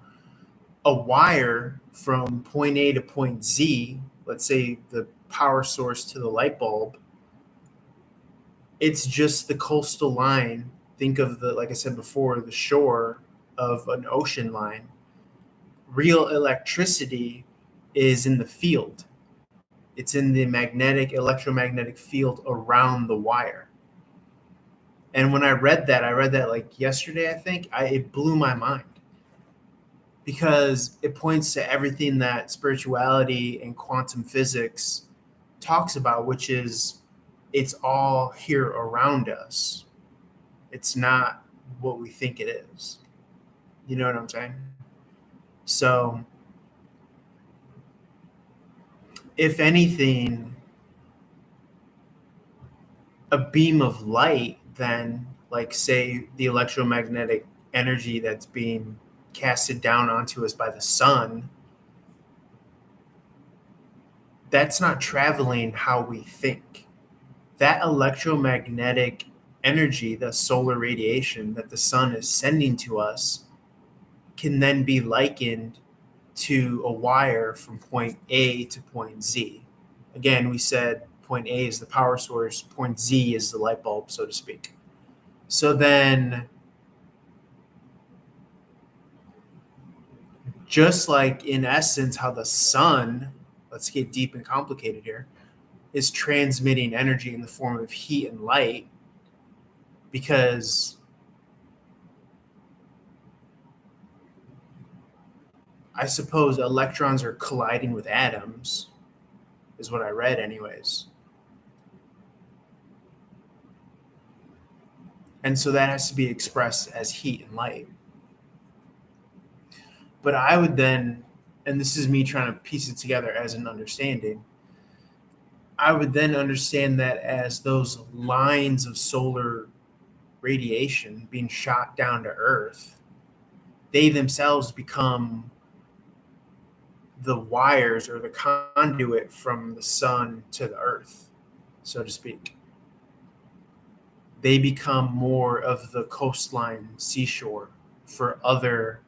S1: a wire from point A to point Z, let's say the power source to the light bulb, it's just the coastal line. Think of the, like I said before, the shore of an ocean line. Real electricity is in the field. It's in the electromagnetic field around the wire. And when I read that like yesterday, I think, it blew my mind because it points to everything that spirituality and quantum physics talks about, which is it's all here around us. It's not what we think it is. You know what I'm saying? So, if anything, a beam of light, then, like, say, the electromagnetic energy that's being casted down onto us by the sun, that's not traveling how we think. that electromagnetic energy, the solar radiation that the sun is sending to us, can then be likened to a wire from point A to point Z. Again, we said point A is the power source, point Z is the light bulb, so to speak. So then, just like in essence, how the sun, let's get deep and complicated here, is transmitting energy in the form of heat and light, because I suppose electrons are colliding with atoms, is what I read, anyways. And so that has to be expressed as heat and light. But I would then, and this is me trying to piece it together as an understanding, I would then understand that as those lines of solar radiation being shot down to Earth, they themselves become the wires or the conduit from the sun to the Earth, so to speak. They become more of the coastline seashore for other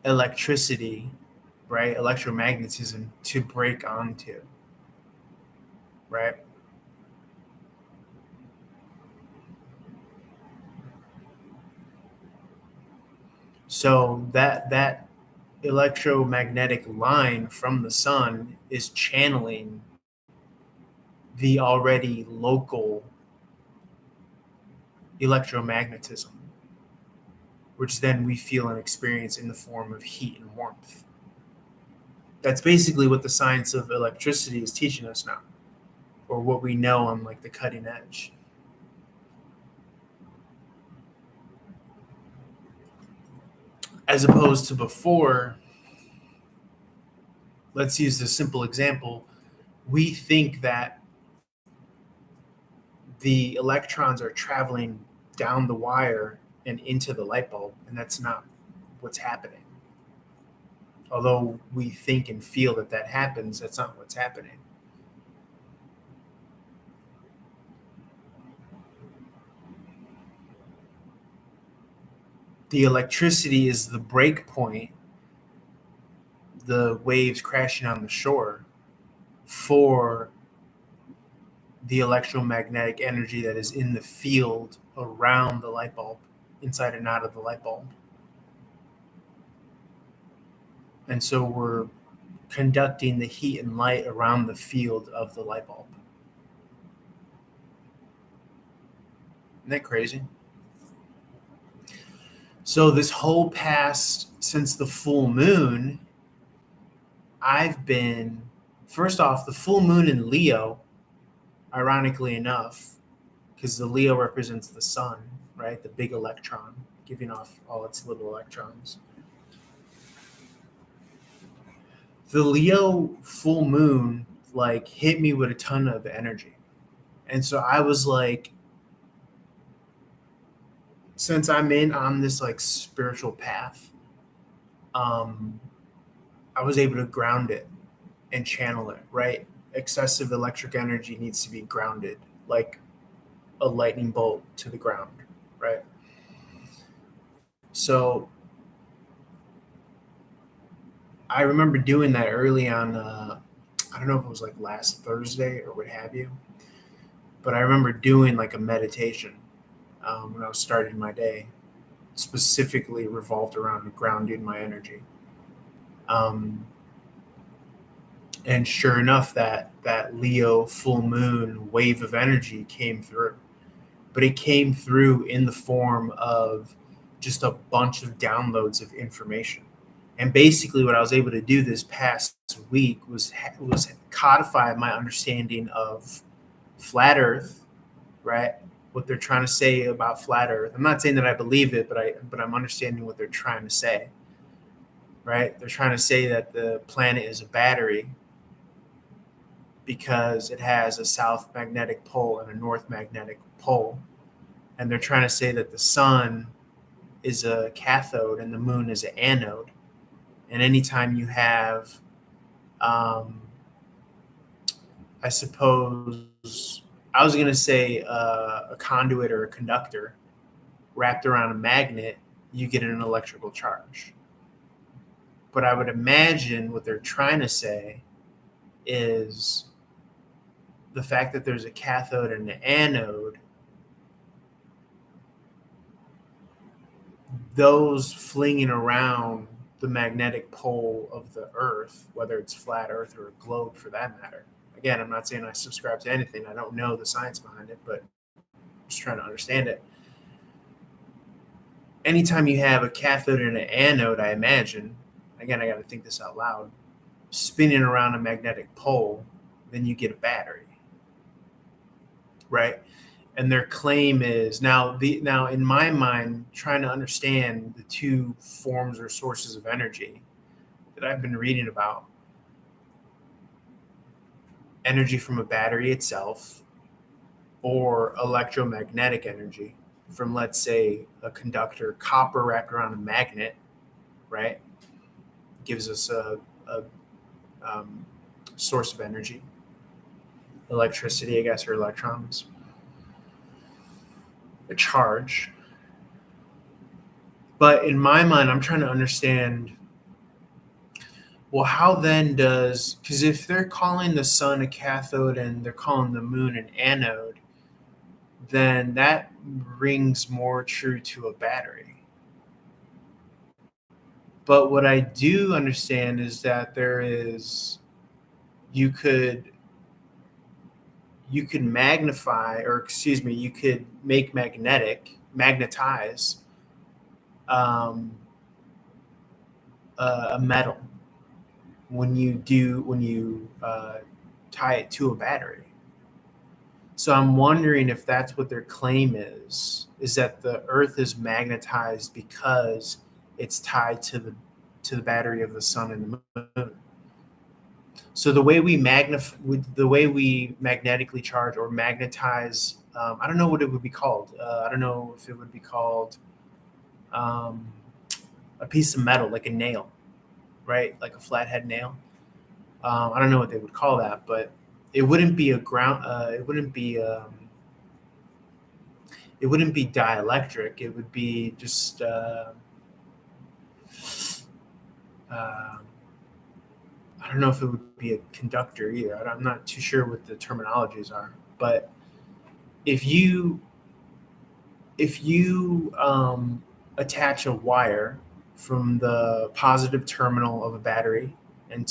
S1: electricity, right? Electromagnetism to break onto, right? So that electromagnetic line from the sun is channeling the already local electromagnetism, which then we feel and experience in the form of heat and warmth. That's basically what the science of electricity is teaching us now, or what we know on like the cutting edge. As opposed to before, let's use this simple example. We think that the electrons are traveling down the wire and into the light bulb, and that's not what's happening. Although we think and feel that that happens, that's not what's happening. The electricity is the break point, the waves crashing on the shore, for the electromagnetic energy that is in the field around the light bulb, inside and out of the light bulb. And so we're conducting the heat and light around the field of the light bulb. Isn't that crazy? So this whole past, since the full moon, I've been, first off, the full moon in Leo, ironically enough, because the Leo represents the sun, right? The big electron giving off all its little electrons. The Leo full moon like hit me with a ton of energy. And so I was like, since I'm in on this like spiritual path, I was able to ground it and channel it, right? Excessive electric energy needs to be grounded, like a lightning bolt to the ground, right? So I remember doing that early on. I don't know if it was like last Thursday or what have you, but I remember doing like a meditation when I was starting my day, specifically revolved around grounding my energy. And sure enough, that Leo full moon wave of energy came through, but it came through in the form of just a bunch of downloads of information. And basically, what I was able to do this past week was codify my understanding of flat Earth, right? What they're trying to say about flat Earth. I'm not saying that I believe it, but I'm understanding what they're trying to say, right? They're trying to say that the planet is a battery because it has a south magnetic pole and a north magnetic pole. And they're trying to say that the sun is a cathode and the moon is an anode. And anytime you have I suppose I was going to say a conduit or a conductor wrapped around a magnet, you get an electrical charge. But I would imagine what they're trying to say is the fact that there's a cathode and an anode, those flinging around the magnetic pole of the Earth, whether it's flat Earth or a globe for that matter. Again, I'm not saying I subscribe to anything. I don't know the science behind it, but I'm just trying to understand it. Anytime you have a cathode and an anode, I imagine, again, I got to think this out loud, spinning around a magnetic pole, then you get a battery, right? And their claim is now in my mind, trying to understand the two forms or sources of energy that I've been reading about. Energy from a battery itself, or electromagnetic energy from, let's say, a conductor, copper wrapped around a magnet, right? Gives us a source of energy, electricity, I guess, or electrons, a charge. But in my mind, I'm trying to understand, well, how then does, because if they're calling the sun a cathode and they're calling the moon an anode, then that rings more true to a battery. But what I do understand is that you could magnify, or excuse me, you could magnetize a metal when you tie it to a battery. So I'm wondering if that's what their claim is that the Earth is magnetized because it's tied to the battery of the sun and the moon. So the way we magnetically charge or magnetize, I don't know what it would be called. I don't know if it would be called a piece of metal, like a nail, right? Like a flathead nail. I don't know what they would call that, but it wouldn't be a ground. It wouldn't be dielectric. It would be just. I don't know if it would be a conductor either. I'm not too sure what the terminologies are, but if you attach a wire from the positive terminal of a battery and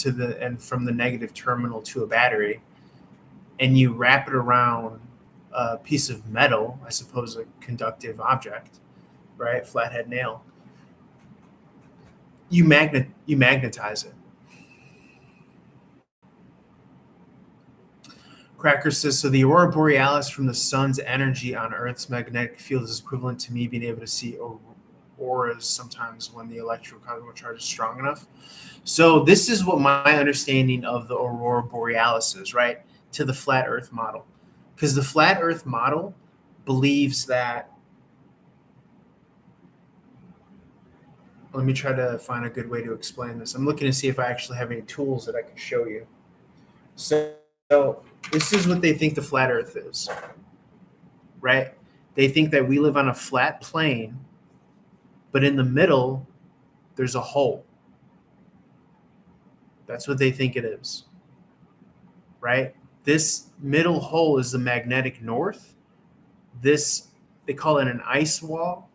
S1: from the negative terminal to a battery, and you wrap it around a piece of metal, I suppose a conductive object, right? Flathead nail. You magnetize it. Cracker says, so the aurora borealis from the sun's energy on Earth's magnetic field is equivalent to me being able to see auroras sometimes when the electrocosmic charge is strong enough. So this is what my understanding of the aurora borealis is, right? To the flat Earth model. Because the flat Earth model believes that, let me try to find a good way to explain this. I'm looking to see if I actually have any tools that I can show you. So this is what they think the flat Earth is, right? They think that we live on a flat plane, but in the middle, there's a hole. That's what they think it is, right? This middle hole is the magnetic north. This, they call it an ice wall.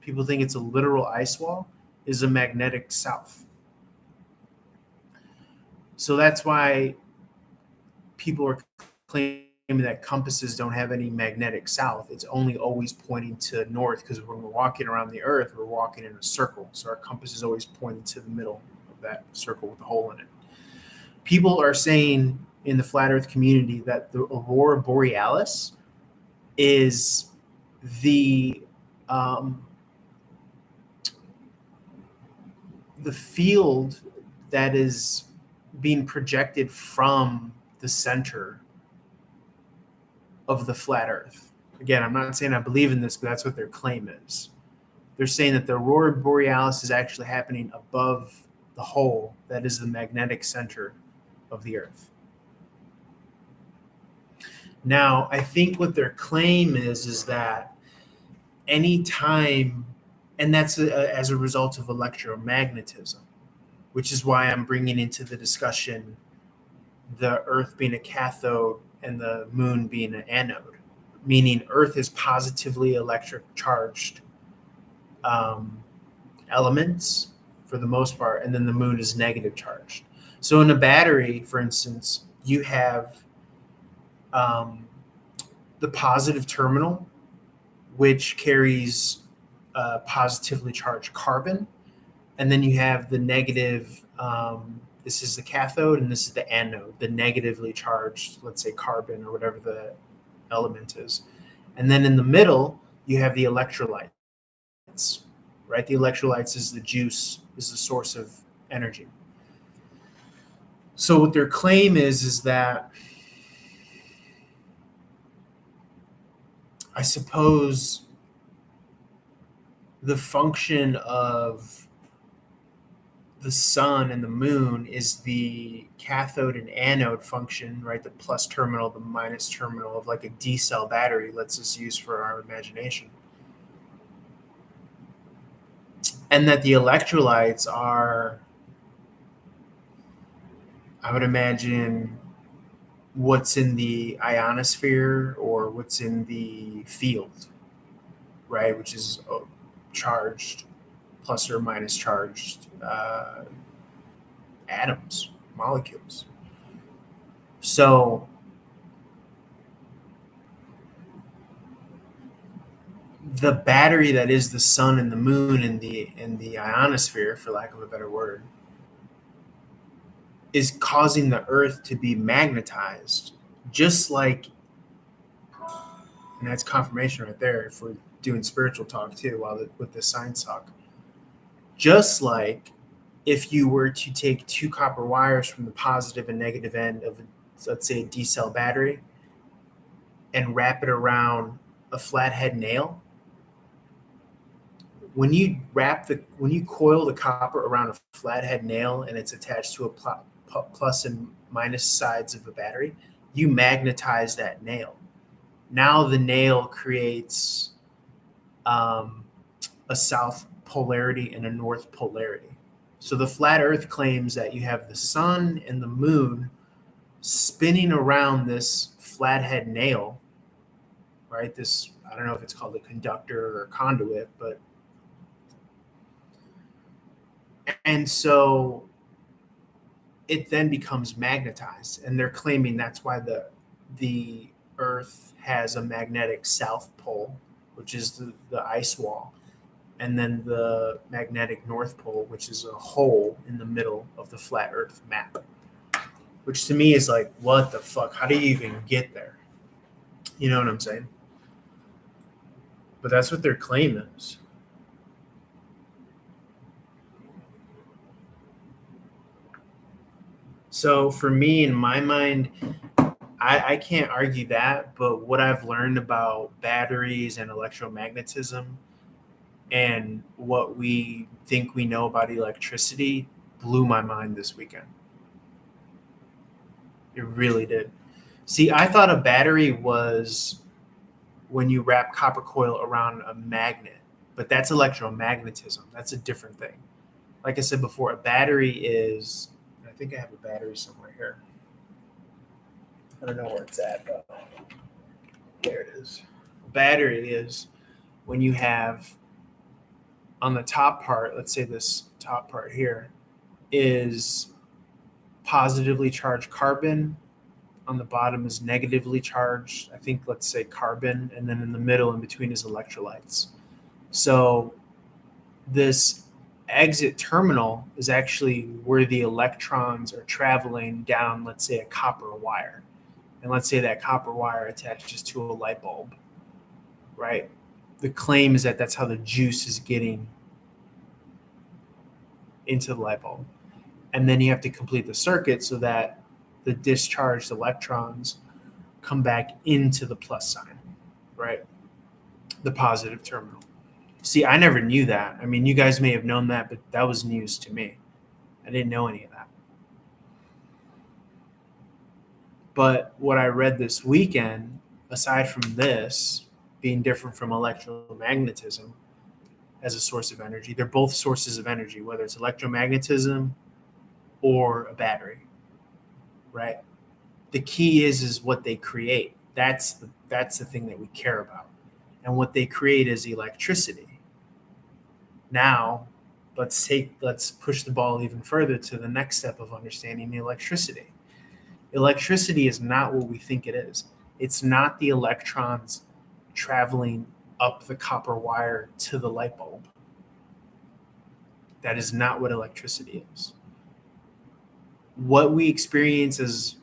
S1: People think it's a literal ice wall, is a magnetic south. So that's why people are claiming that compasses don't have any magnetic south. It's only always pointing to north, because when we're walking around the Earth, we're walking in a circle. So our compass is always pointing to the middle of that circle with a hole in it. People are saying in the flat Earth community that the aurora borealis is the field that is being projected from the center of the flat Earth. Again, I'm not saying I believe in this, but that's what their claim is. They're saying that the aurora borealis is actually happening above the hole that is the magnetic center of the Earth. Now, I think what their claim is that any time, and that's as a result of electromagnetism, which is why I'm bringing into the discussion the Earth being a cathode and the moon being an anode, meaning Earth is positively electric charged elements for the most part, and then the moon is negative charged. So in a battery, for instance, you have the positive terminal, which carries positively charged carbon, and then you have the negative. This is the cathode, and this is the anode, the negatively charged, let's say carbon or whatever the element is. And then in the middle, you have the electrolytes, right? The electrolytes is the juice, is the source of energy. So what their claim is that I suppose the function of the sun and the moon is the cathode and anode function, right? The plus terminal, the minus terminal of like a D cell battery. Let's just use for our imagination. And that the electrolytes are, I would imagine, what's in the ionosphere or what's in the field, right? Which is charged, plus or minus charged atoms, molecules. So the battery that is the sun and the moon and the ionosphere, for lack of a better word, is causing the Earth to be magnetized, just like, and that's confirmation right there if we're doing spiritual talk too, with the science talk. Just like if you were to take two copper wires from the positive and negative end of, let's say, a D cell battery and wrap it around a flathead nail, when you coil the copper around a flathead nail and it's attached to a plus and minus sides of a battery, you magnetize that nail. Now the nail creates a south polarity and a north polarity. So the flat Earth claims that you have the sun and the moon spinning around this flathead nail, right? This, I don't know if it's called a conductor or a conduit, but and so it then becomes magnetized, and they're claiming that's why the Earth has a magnetic south pole, which is the ice wall, and then the magnetic north pole, which is a hole in the middle of the flat Earth map. Which to me is like, what the fuck? How do you even get there? You know what I'm saying? But that's what their claim is. So for me, in my mind, I can't argue that, but what I've learned about batteries and electromagnetism and what we think we know about electricity blew my mind this weekend. It really did. See, I thought a battery was when you wrap copper coil around a magnet, but that's electromagnetism. That's a different thing. Like I said before, a battery is, I think I have a battery somewhere here. I don't know where it's at, but there it is. A battery is when you have on the top part, let's say this top part here is positively charged carbon. On the bottom is negatively charged, I think, let's say carbon, and then in the middle in between is electrolytes. So this exit terminal is actually where the electrons are traveling down, let's say, a copper wire. And let's say that copper wire attaches to a light bulb, right? The claim is that that's how the juice is getting into the light bulb. And then you have to complete the circuit so that the discharged electrons come back into the plus sign, right? The positive terminal. See, I never knew that. I mean, you guys may have known that, but that was news to me. I didn't know any of that. But what I read this weekend aside from this being different from electromagnetism as a source of energy, they're both sources of energy, whether it's electromagnetism or a battery, right? The key is what they create. That's the thing that we care about. And what they create is electricity. Now, let's push the ball even further to the next step of understanding the electricity. Electricity is not what we think it is. It's not the electrons traveling up the copper wire to the light bulb. That is not what electricity is. What we experience as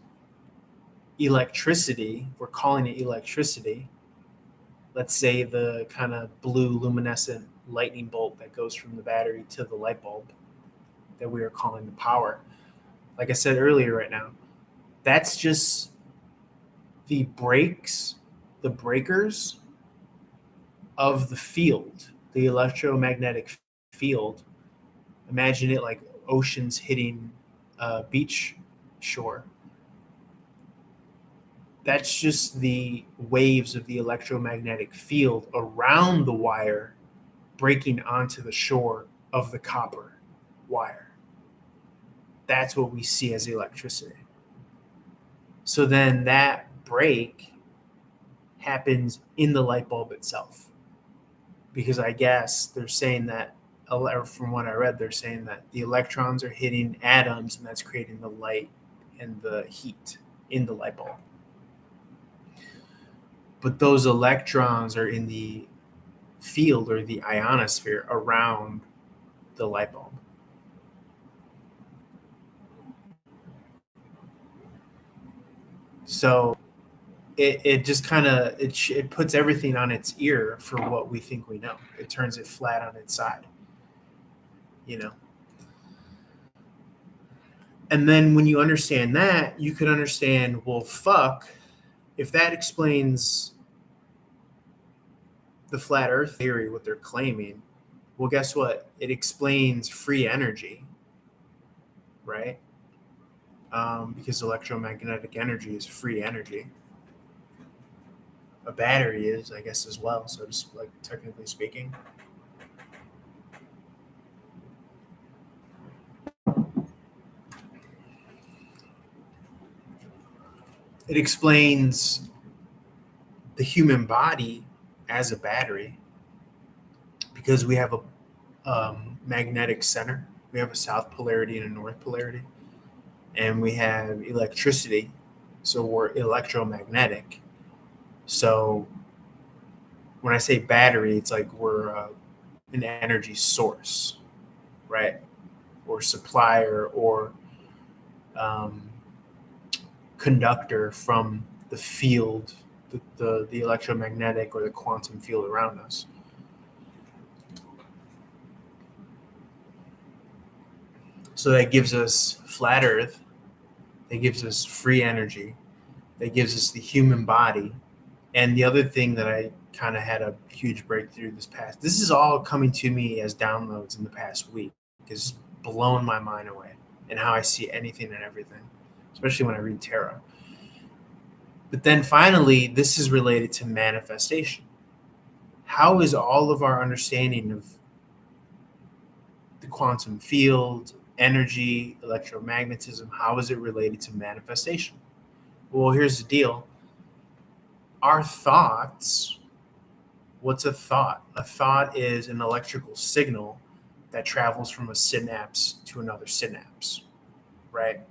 S1: electricity, we're calling it electricity. Let's say the kind of blue luminescent lightning bolt that goes from the battery to the light bulb that we are calling the power. Like I said earlier, right now, that's just the breakers of the field, the electromagnetic field. Imagine it like oceans hitting a beach shore. That's just the waves of the electromagnetic field around the wire breaking onto the shore of the copper wire. That's what we see as electricity. So then that break happens in the light bulb itself. Because I guess they're saying that, or from what I read, they're saying that the electrons are hitting atoms and that's creating the light and the heat in the light bulb. But those electrons are in the field or the ionosphere around the light bulb. So it just kind of it puts everything on its ear for what we think we know. It turns it flat on its side, you know. And then when you understand that, you can understand, well, fuck, if that explains the flat earth theory, what they're claiming, well, guess what? It explains free energy, right? Because electromagnetic energy is free energy. A battery is, I guess, as well. So just like technically speaking. It explains the human body as a battery because we have a magnetic center. We have a south polarity and a north polarity. And we have electricity. So we're electromagnetic. So when I say battery, it's like we're an energy source, right? Or supplier or conductor from the field, the electromagnetic or the quantum field around us. So that gives us flat earth, that gives us free energy, that gives us the human body. And the other thing that I kind of had a huge breakthrough this is all coming to me as downloads in the past week. It's blown my mind away and how I see anything and everything, especially when I read tarot. But then finally, this is related to manifestation. How is all of our understanding of the quantum field, energy, electromagnetism, how is it related to manifestation? Well, here's the deal. Our thoughts, what's a thought? A thought is an electrical signal that travels from a synapse to another synapse, right?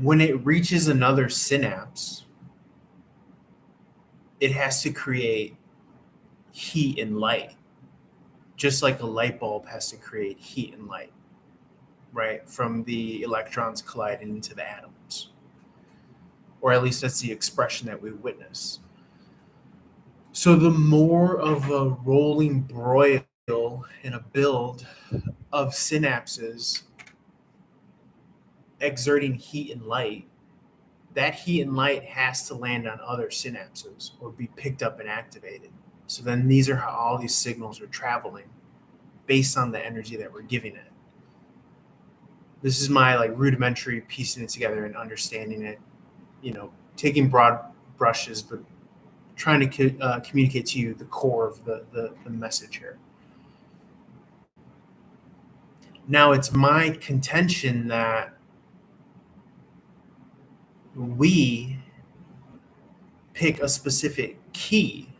S1: When it reaches another synapse, it has to create heat and light, just like a light bulb has to create heat and light, right? From the electrons colliding into the atoms. Or at least that's the expression that we witness. So the more of a rolling broil and a build of synapses exerting heat and light, that heat and light has to land on other synapses or be picked up and activated. So then these are how all these signals are traveling based on the energy that we're giving it. This is my like rudimentary piecing it together and understanding it, taking broad brushes, but trying to communicate to you the core of the message here. Now, it's my contention that we pick a specific key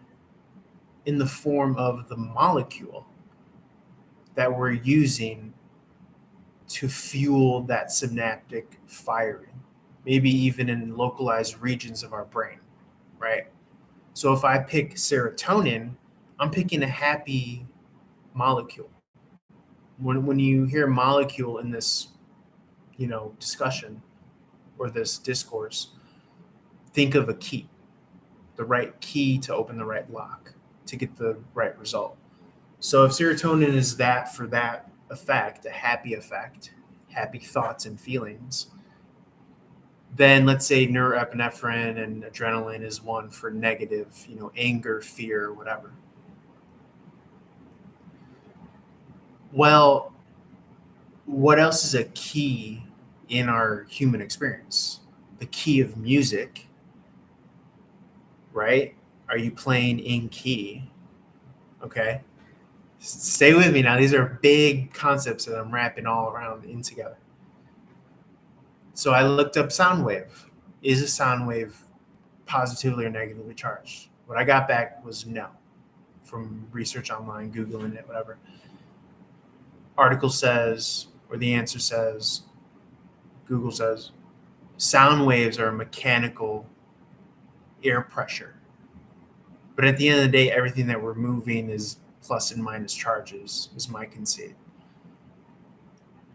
S1: in the form of the molecule that we're using to fuel that synaptic firing, maybe even in localized regions of our brain, right? So if I pick serotonin, I'm picking a happy molecule. When you hear molecule in this, discussion or this discourse, think of a key, the right key to open the right lock, to get the right result. So if serotonin is that for that effect, a happy thoughts and feelings, then let's say norepinephrine and adrenaline is one for negative, anger, fear, whatever. Well, what else is a key in our human experience? The key of music, right? Are you playing in key? Okay. Stay with me now. These are big concepts that I'm wrapping all around in together. So I looked up sound wave. Is a sound wave positively or negatively charged? What I got back was no, from research online, Googling it, whatever. Article says, or the answer says, Google says, sound waves are mechanical air pressure. But at the end of the day, everything that we're moving is plus and minus charges, is my conceit.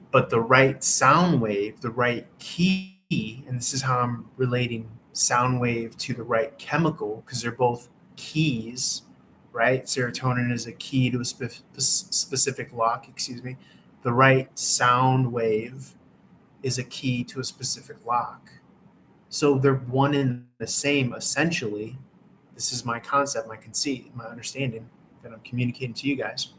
S1: But the right sound wave, the right key, and this is how I'm relating sound wave to the right chemical, because they're both keys, right? Serotonin is a key to a specific lock, The right sound wave is a key to a specific lock. So they're one and the same, essentially. This is my concept, my conceit, my understanding that I'm communicating to you guys.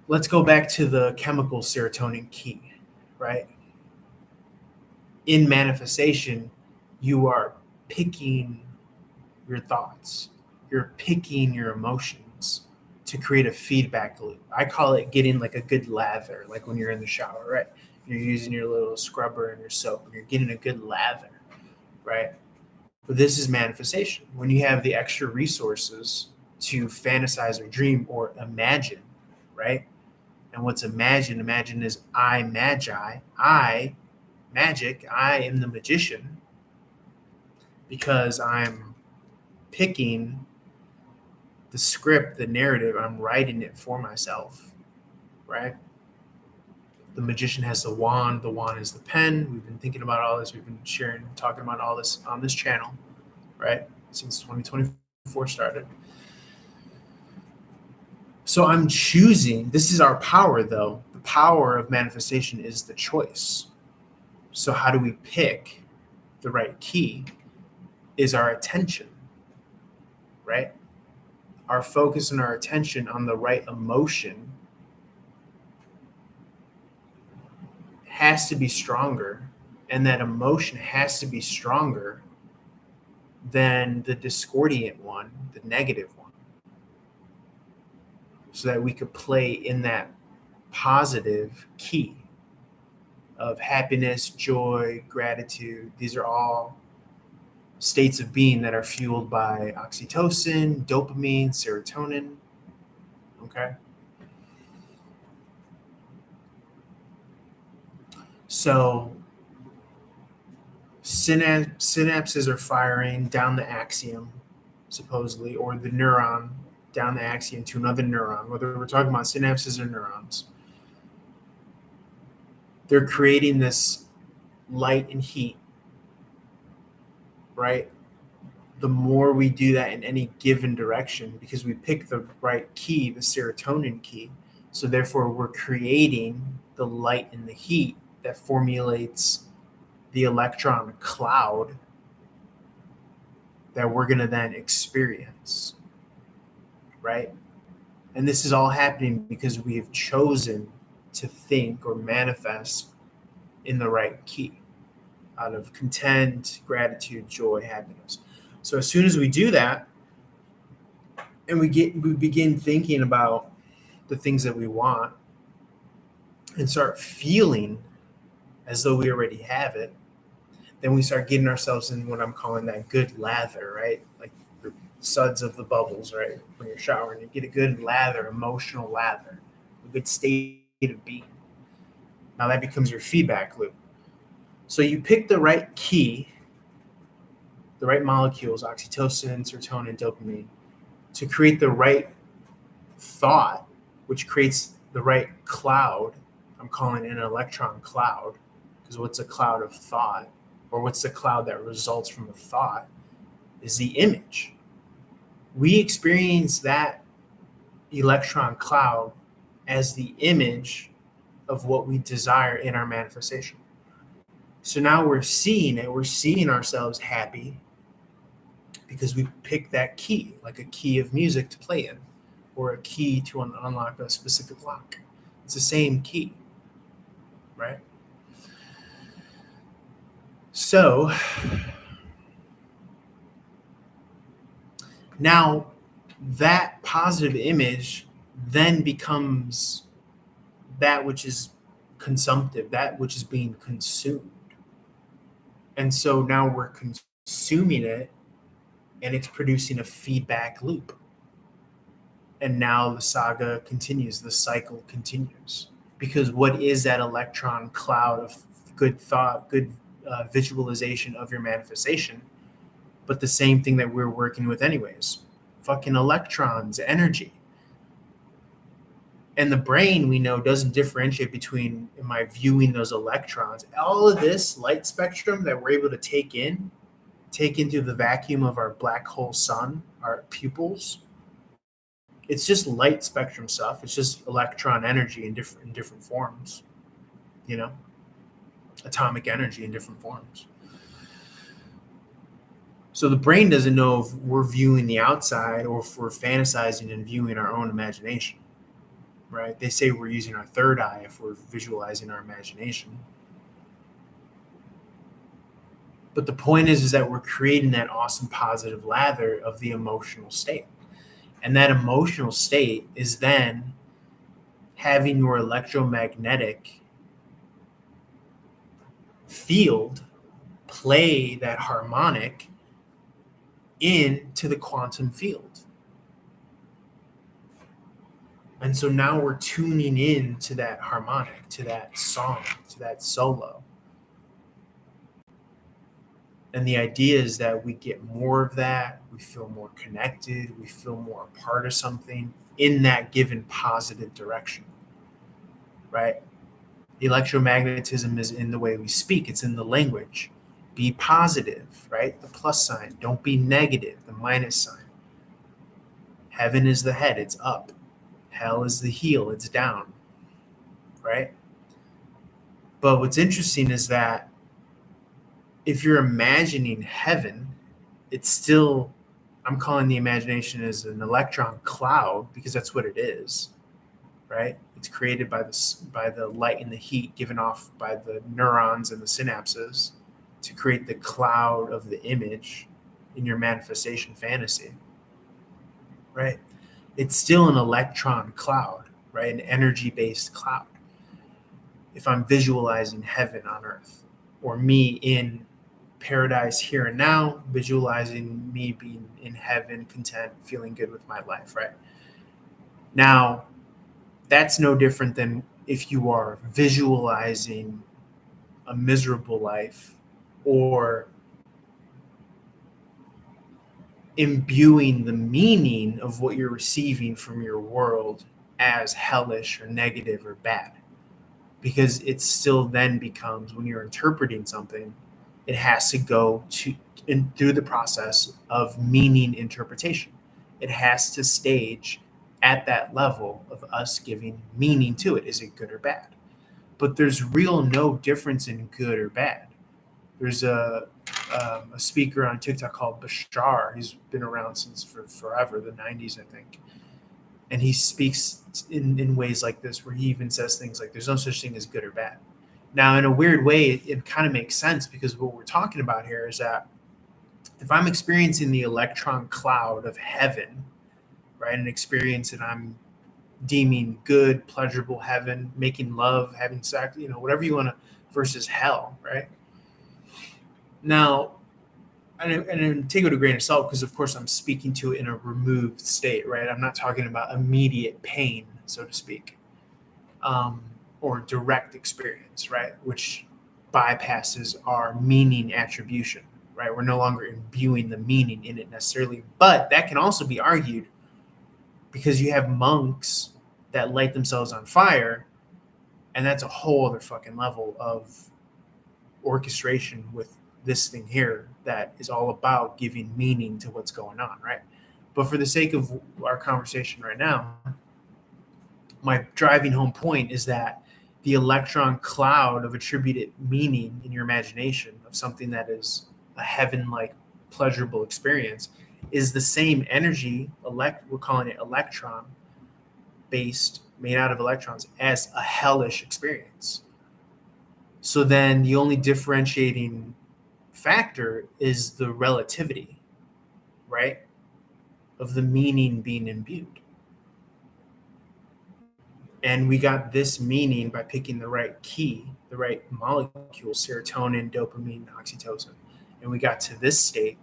S1: Let's go back to the chemical serotonin key, right? In manifestation, you are picking your thoughts. You're picking your emotions to create a feedback loop. I call it getting like a good lather, like when you're in the shower, right? You're using your little scrubber and your soap, and you're getting a good lather, right? But this is manifestation. When you have the extra resources to fantasize or dream or imagine, right? And what's imagine? Imagine is I magi, I magic, I am the magician, because I'm picking the script, the narrative, I'm writing it for myself, right? The magician has the wand is the pen. We've been thinking about all this. We've been talking about all this on this channel, right? Since 2024 started. So I'm choosing, this is our power though. The power of manifestation is the choice. So how do we pick the right key? Is our attention, right? Our focus and our attention on the right emotion has to be stronger, and that emotion has to be stronger than the discordant one, the negative one, so that we could play in that positive key of happiness, joy, gratitude. These are all states of being that are fueled by oxytocin, dopamine, serotonin. Okay. So synapses are firing down the axiom, supposedly, or the neuron down the axiom to another neuron, whether we're talking about synapses or neurons. They're creating this light and heat, right? The more we do that in any given direction, because we pick the right key, the serotonin key, so therefore we're creating the light and the heat that formulates the electron cloud that we're going to then experience, right? And this is all happening because we have chosen to think or manifest in the right key out of content, gratitude, joy, happiness. So as soon as we do that and we begin thinking about the things that we want and start feeling as though we already have it, then we start getting ourselves in what I'm calling that good lather, right? Like the suds of the bubbles, right? When you're showering, you get a good lather, emotional lather, a good state of being. Now that becomes your feedback loop. So you pick the right key, the right molecules, oxytocin, serotonin, dopamine, to create the right thought, which creates the right cloud. I'm calling it an electron cloud, because what's a cloud of thought, or what's the cloud that results from a thought, is the image. We experience that electron cloud as the image of what we desire in our manifestation. So now we're seeing it, we're seeing ourselves happy because we picked that key, like a key of music to play in, or a key to unlock a specific lock. It's the same key, right? So now that positive image then becomes that which is consumptive, that which is being consumed. And so now we're consuming it and it's producing a feedback loop. And now the saga continues, the cycle continues. Because what is that electron cloud of good thought, good visualization of your manifestation, but the same thing that we're working with anyways? Fucking electrons, energy. And the brain, we know, doesn't differentiate between, am I viewing those electrons? All of this light spectrum that we're able to take into the vacuum of our black hole sun, our pupils, it's just light spectrum stuff. It's just electron energy in different forms, atomic energy in different forms. So the brain doesn't know if we're viewing the outside or if we're fantasizing and viewing our own imagination, right? They say we're using our third eye if we're visualizing our imagination. But the point is that we're creating that awesome positive lather of the emotional state. And that emotional state is then having your electromagnetic field play that harmonic into the quantum field. And so now we're tuning in to that harmonic, to that song, to that solo. And the idea is that we get more of that, we feel more connected, we feel more a part of something in that given positive direction, right? Electromagnetism is in the way we speak, it's in the language. Be positive, right? The plus sign. Don't be negative, the minus sign. Heaven is the head, it's up. Hell is the heel, it's down, right? But what's interesting is that if you're imagining heaven, it's still, I'm calling the imagination as an electron cloud because that's what it is, right? It's created by the light and the heat given off by the neurons and the synapses to create the cloud of the image in your manifestation fantasy, right? It's still an electron cloud, right? An energy-based cloud. If I'm visualizing heaven on earth, or me in paradise here and now, visualizing me being in heaven, content, feeling good with my life, right? Now, that's no different than if you are visualizing a miserable life or imbuing the meaning of what you're receiving from your world as hellish or negative or bad. Because it still then becomes, when you're interpreting something, it has to go through the process of meaning interpretation. It has to stage at that level of us giving meaning to it. Is it good or bad? But there's no difference in good or bad. There's a speaker on TikTok called Bashar. He's been around since forever, the 90s, I think. And he speaks in ways like this, where he even says things like, there's no such thing as good or bad. Now, in a weird way, it kind of makes sense, because what we're talking about here is that if I'm experiencing the electron cloud of heaven, right, an experience that I'm deeming good, pleasurable heaven, making love, having sex, whatever you want to, versus hell, right? Now, and take it with a grain of salt, because of course I'm speaking to it in a removed state, right? I'm not talking about immediate pain, so to speak, or direct experience, right? Which bypasses our meaning attribution, right? We're no longer imbuing the meaning in it necessarily. But that can also be argued, because you have monks that light themselves on fire, and that's a whole other fucking level of orchestration with this thing here that is all about giving meaning to what's going on, right? But for the sake of our conversation right now, my driving home point is that the electron cloud of attributed meaning in your imagination of something that is a heaven-like pleasurable experience is the same energy, we're calling it electron based, made out of electrons, as a hellish experience. So then the only differentiating factor is the relativity, right, of the meaning being imbued. And we got this meaning by picking the right key, the right molecule, serotonin, dopamine, oxytocin. And we got to this state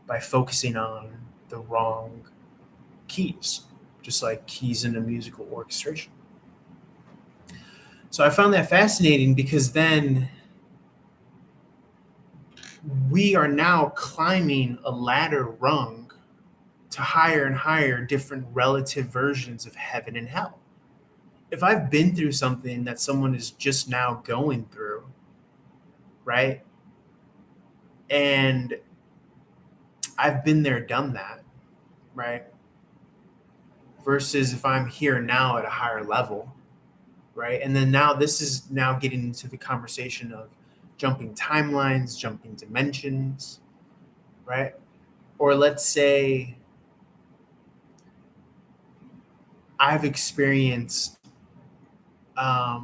S1: by focusing on the wrong keys, just like keys in a musical orchestration. So I found that fascinating, because then we are now climbing a ladder rung to higher and higher different relative versions of heaven and hell. If I've been through something that someone is just now going through, right? And I've been there, done that, right? Versus if I'm here now at a higher level, right? And then now this is now getting into the conversation of jumping timelines, jumping dimensions, right? Or let's say I've experienced, a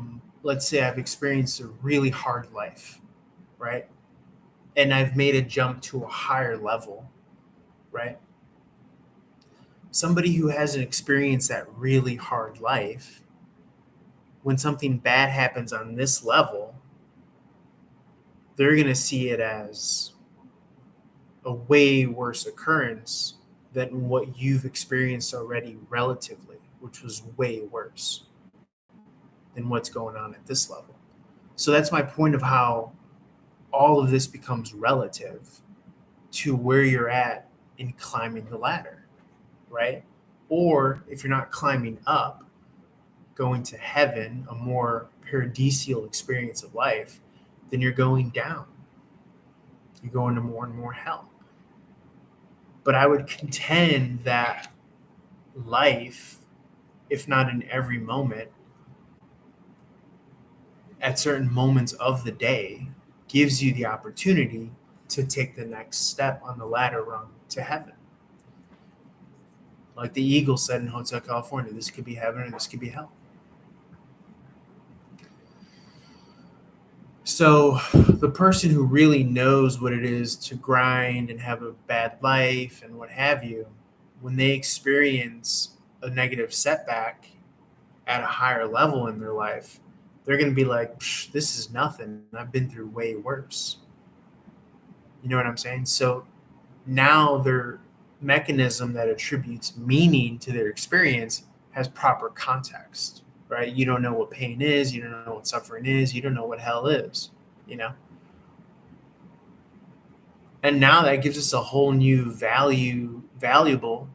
S1: really hard life, right? And I've made a jump to a higher level, right? Somebody who hasn't experienced that really hard life, when something bad happens on this level, they're going to see it as a way worse occurrence than what you've experienced already relatively, which was way worse than what's going on at this level. So that's my point of how all of this becomes relative to where you're at in climbing the ladder, right? Or if you're not climbing up, going to heaven, a more paradisial experience of life, then you're going down. You're going to more and more hell. But I would contend that life, if not in every moment, at certain moments of the day, gives you the opportunity to take the next step on the ladder rung to heaven. Like the Eagle said in Hotel California, this could be heaven or this could be hell. So the person who really knows what it is to grind and have a bad life and what have you, when they experience a negative setback at a higher level in their life, they're going to be like, this is nothing. I've been through way worse. You know what I'm saying? So now their mechanism that attributes meaning to their experience has proper context, right? You don't know what pain is. You don't know what suffering is. You don't know what hell is, And now that gives us a whole new valuable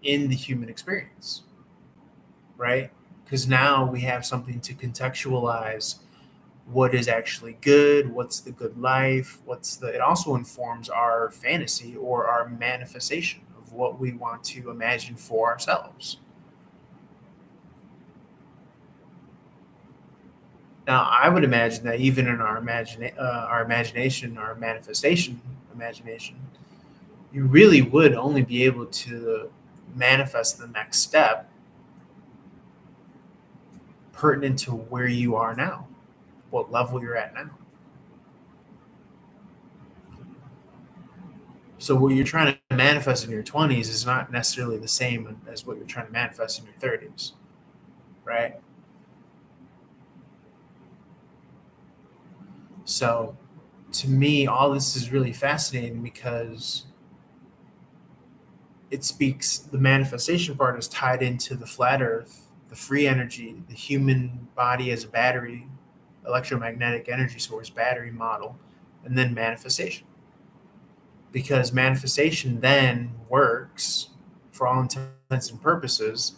S1: in the human experience, right? Because now we have something to contextualize what is actually good, what's the good life, it also informs our fantasy or our manifestation of what we want to imagine for ourselves. Now, I would imagine that even in our imagination, our manifestation imagination, you really would only be able to manifest the next step pertinent to where you are now, what level you're at now. So what you're trying to manifest in your 20s is not necessarily the same as what you're trying to manifest in your 30s, right? So to me, all this is really fascinating because it speaks, the manifestation part is tied into the flat earth, the free energy, the human body as a battery, electromagnetic energy source, battery model, and then manifestation. Because manifestation then works, for all intents and purposes,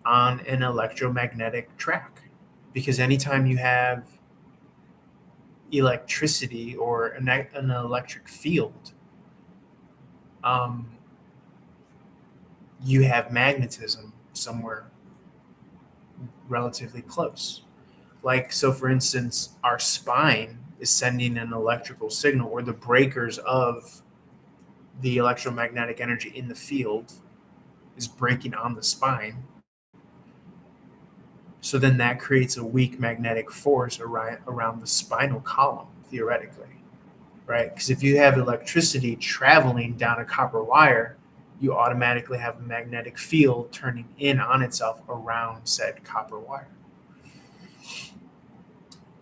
S1: on an electromagnetic track. Because anytime you have electricity or an electric field, you have magnetism somewhere relatively close. Like, so for instance, our spine is sending an electrical signal, or the breakers of the electromagnetic energy in the field is breaking on the spine. So then that creates a weak magnetic force around the spinal column, theoretically, right? Because if you have electricity traveling down a copper wire, you automatically have a magnetic field turning in on itself around said copper wire.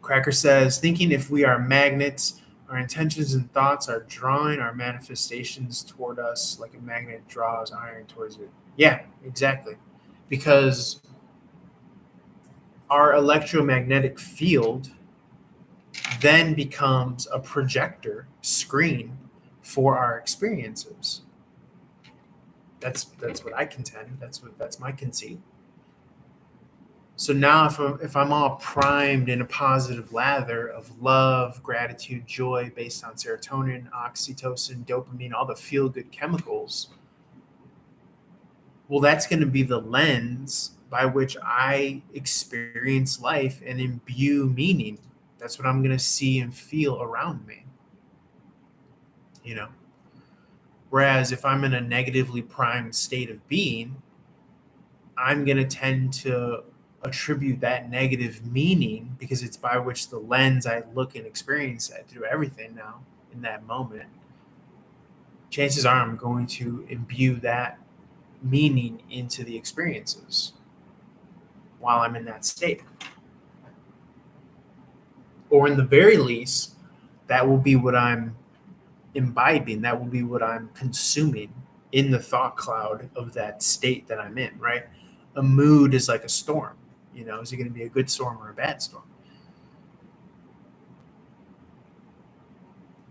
S1: Cracker says, thinking if we are magnets, our intentions and thoughts are drawing our manifestations toward us like a magnet draws iron towards it. Yeah, exactly. Because our electromagnetic field then becomes a projector screen for our experiences. That's what I contend. That's my conceit. So now if I'm all primed in a positive lather of love, gratitude, joy based on serotonin, oxytocin, dopamine, all the feel-good chemicals, well, that's going to be the lens by which I experience life and imbue meaning. That's what I'm going to see and feel around me. You know? Whereas if I'm in a negatively primed state of being, I'm going to tend to attribute that negative meaning because it's by which the lens I look and experience at through everything now in that moment. Chances are I'm going to imbue that meaning into the experiences while I'm in that state. Or in the very least, that will be what I'm imbibing. That will be what I'm consuming in the thought cloud of that state that I'm in, right? A mood is like a storm. You know, is it going to be a good storm or a bad storm?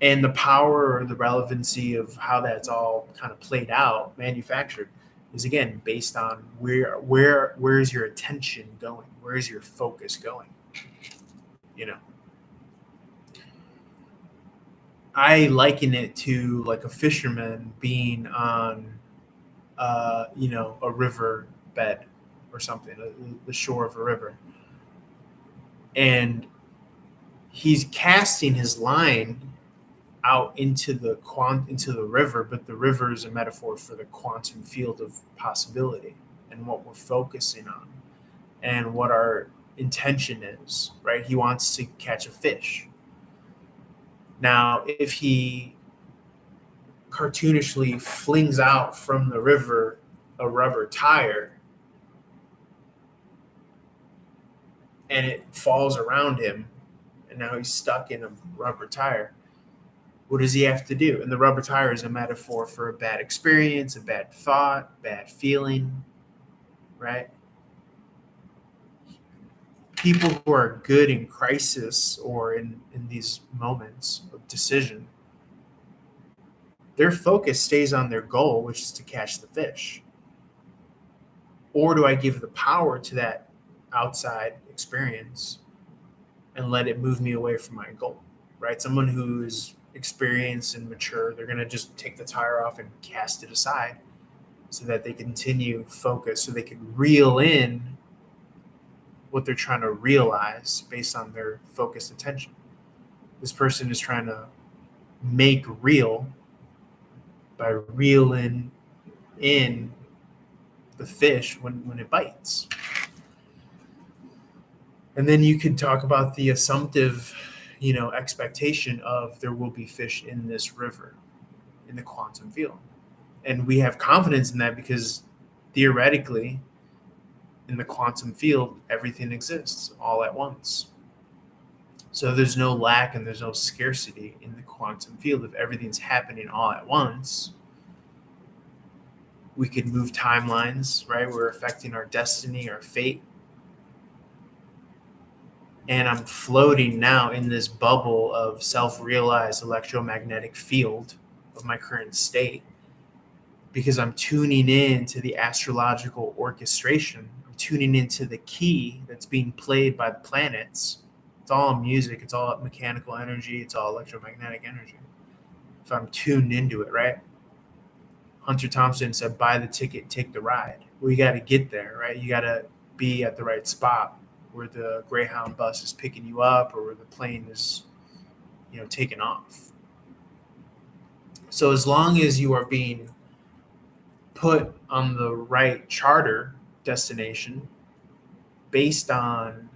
S1: And the power or the relevancy of how that's all kind of played out, manufactured, is again based on where is your attention going? Where is your focus going? You know, I liken it to like a fisherman being on, a river bed or something, the shore of a river, and he's casting his line out into the river, but the river is a metaphor for the quantum field of possibility and what we're focusing on and what our intention is, right? He wants to catch a fish. Now, if he cartoonishly flings out from the river a rubber tire and it falls around him and now he's stuck in a rubber tire, what does he have to do? And the rubber tire is a metaphor for a bad experience, a bad thought, bad feeling, right? People who are good in crisis or in these moments of decision, their focus stays on their goal, which is to catch the fish. Or do I give the power to that outside experience and let it move me away from my goal, right? Someone who is experienced and mature, they're going to just take the tire off and cast it aside so that they continue focus, so they can reel in what they're trying to realize based on their focused attention. This person is trying to make real by reeling in the fish when it bites. And then you could talk about the assumptive, expectation of there will be fish in this river in the quantum field. And we have confidence in that because theoretically, in the quantum field, everything exists all at once. So there's no lack and there's no scarcity in the quantum field. If everything's happening all at once, we could move timelines, right? We're affecting our destiny, our fate. And I'm floating now in this bubble of self-realized electromagnetic field of my current state because I'm tuning in to the astrological orchestration. I'm tuning into the key that's being played by the planets. It's all music. It's all mechanical energy. It's all electromagnetic energy. So I'm tuned into it, right? Hunter Thompson said, buy the ticket, take the ride. Well, you got to get there, right? You got to be at the right spot where the Greyhound bus is picking you up or where the plane is, taking off. So as long as you are being put on the right charter destination based on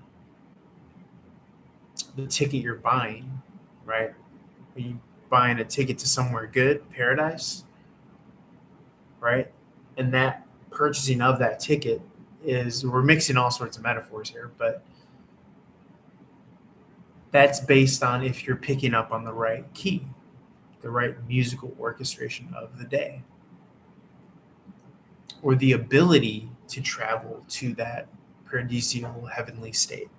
S1: the ticket you're buying, right? Are you buying a ticket to somewhere good, paradise, right? And that purchasing of that ticket is, we're mixing all sorts of metaphors here, but that's based on if you're picking up on the right key, the right musical orchestration of the day, or the ability to travel to that paradisial heavenly state.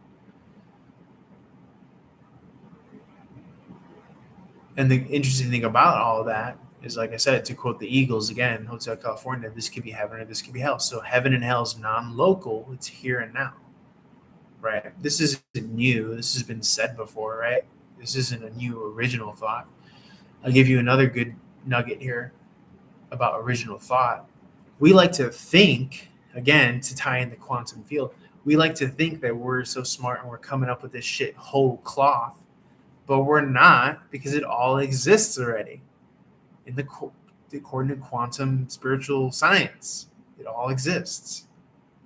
S1: And the interesting thing about all of that is, like I said, to quote the Eagles again, Hotel California, this could be heaven or this could be hell. So heaven and hell is non-local. It's here and now, right? This isn't new. This has been said before, right? This isn't a new original thought. I'll give you another good nugget here about original thought. We like to think, again, to tie in the quantum field, we like to think that we're so smart and we're coming up with this shit whole cloth, but we're not, because it all exists already. According to quantum spiritual science, it all exists.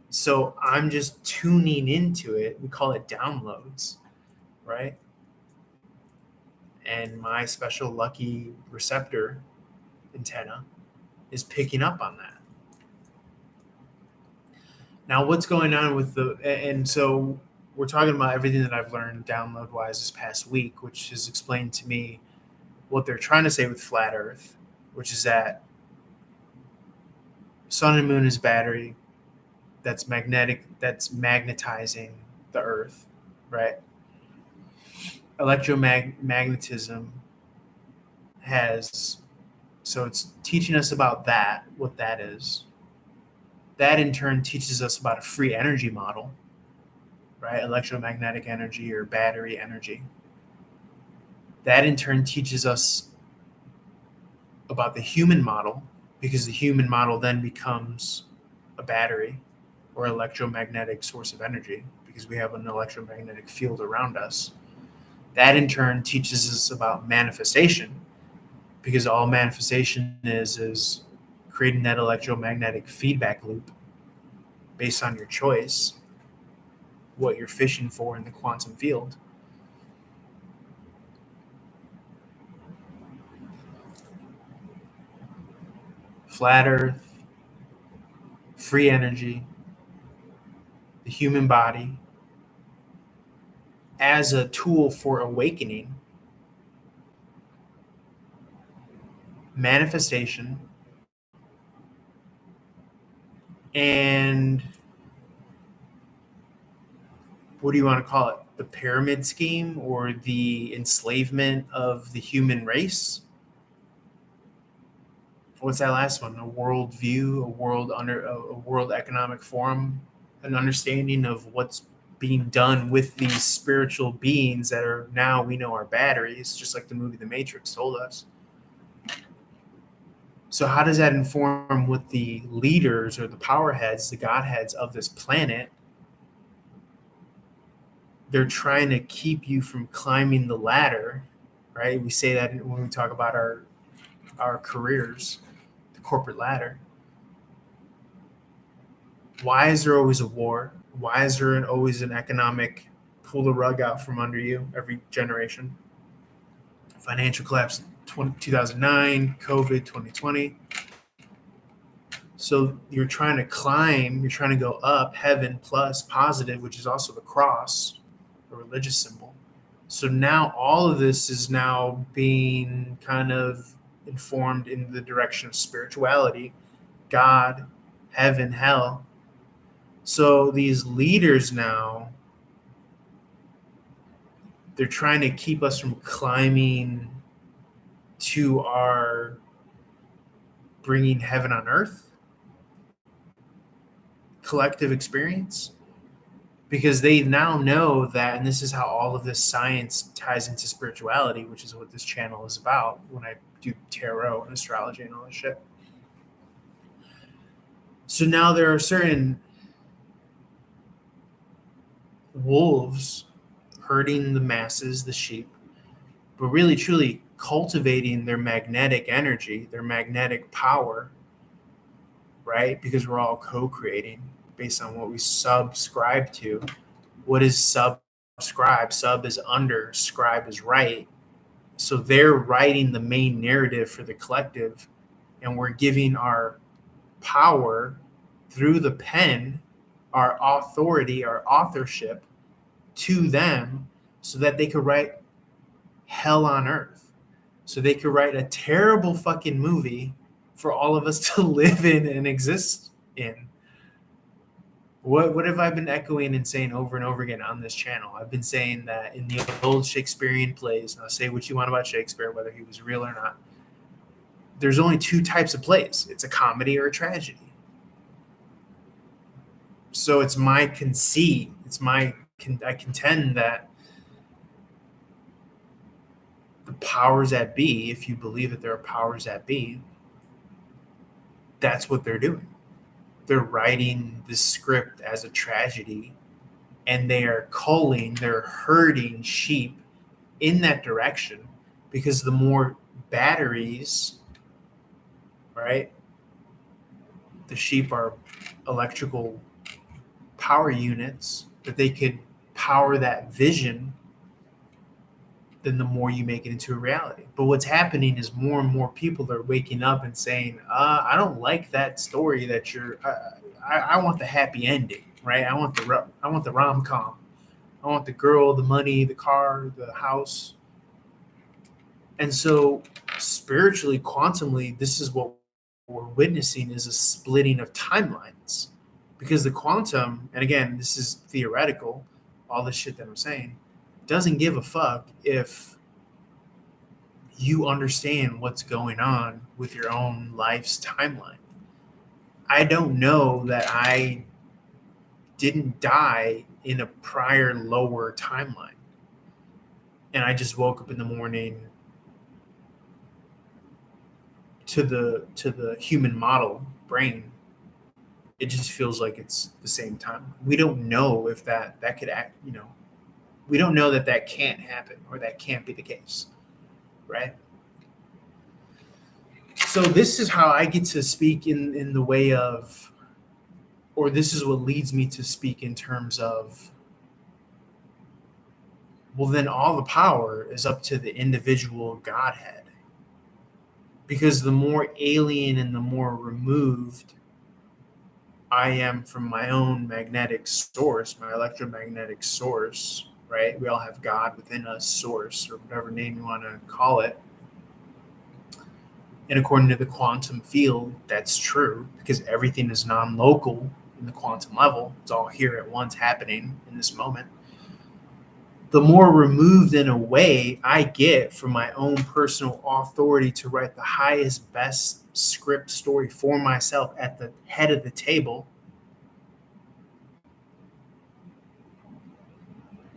S1: So I'm just tuning into it. We call it downloads, right? And my special lucky receptor antenna is picking up on that. Now, what's going on with and so we're talking about everything that I've learned download wise this past week, which has explained to me what they're trying to say with flat Earth, which is that sun and moon is battery that's magnetic, that's magnetizing the Earth, right? Electromagnetism so it's teaching us about that, what that is. That in turn teaches us about a free energy model, right? Electromagnetic energy or battery energy. That in turn teaches us about the human model, because the human model then becomes a battery or electromagnetic source of energy, because we have an electromagnetic field around us. That in turn teaches us about manifestation, because all manifestation is creating that electromagnetic feedback loop based on your choice, what you're fishing for in the quantum field. Flat Earth, free energy, the human body as a tool for awakening, manifestation, and what do you want to call it? The pyramid scheme or the enslavement of the human race? What's that last one? A world view, a world economic forum, an understanding of what's being done with these spiritual beings that are now we know are batteries, just like the movie The Matrix told us. So how does that inform what the leaders or the power heads, the godheads of this planet, they're trying to keep you from climbing the ladder, right? We say that when we talk about our careers, the corporate ladder. Why is there always a war? Why is there always an economic pull the rug out from under you every generation. Financial collapse 2009, COVID 2020. So you're trying to climb, you're trying to go up, heaven plus positive, which is also the cross, a religious symbol. So now all of this is now being kind of informed in the direction of spirituality, God, heaven, hell. So these leaders now, they're trying to keep us from climbing to our bringing heaven on earth collective experience, because they now know that, and this is how all of this science ties into spirituality, which is what this channel is about when I do tarot and astrology and all this shit. So now there are certain wolves herding the masses, the sheep, but really truly cultivating their magnetic energy, their magnetic power, right? Because we're all co-creating based on what we subscribe to. What is subscribe? Sub is under, scribe is write. So they're writing the main narrative for the collective, and we're giving our power through the pen, our authority, our authorship to them so that they could write hell on earth. So they could write a terrible fucking movie for all of us to live in and exist in. What have I been echoing and saying over and over again on this channel? I've been saying that in the old Shakespearean plays, and I'll say what you want about Shakespeare, whether he was real or not, there's only two types of plays. It's a comedy or a tragedy. So it's my conceit, I contend that the powers that be, if you believe that there are powers that be, that's what they're doing. They're writing the script as a tragedy, and they are they're herding sheep in that direction, because the more batteries, right? The sheep are electrical power units that they could power that vision, then the more you make it into a reality. But what's happening is more and more people are waking up and saying, I don't like that story that I want the happy ending, right? I want the rom-com. I want the girl, the money, the car, the house. And so spiritually, quantumly, this is what we're witnessing, is a splitting of timelines. Because the quantum, and again, this is theoretical, all this shit that I'm saying, doesn't give a fuck if you understand what's going on with your own life's timeline. I don't know that I didn't die in a prior lower timeline, and I just woke up in the morning to the human model brain. It just feels like it's the same time. We don't know if that could act, we don't know that can't happen or that can't be the case, right? So this is how I get to speak in the way of, or this is what leads me to speak in terms of, well, then all the power is up to the individual Godhead. Because the more alien and the more removed I am from my own magnetic source, my electromagnetic source, right? We all have God within us, source, or whatever name you want to call it. And according to the quantum field, that's true, because everything is non-local in the quantum level. It's all here at once happening in this moment. The more removed and away I get from my own personal authority to write the highest, best script story for myself at the head of the table.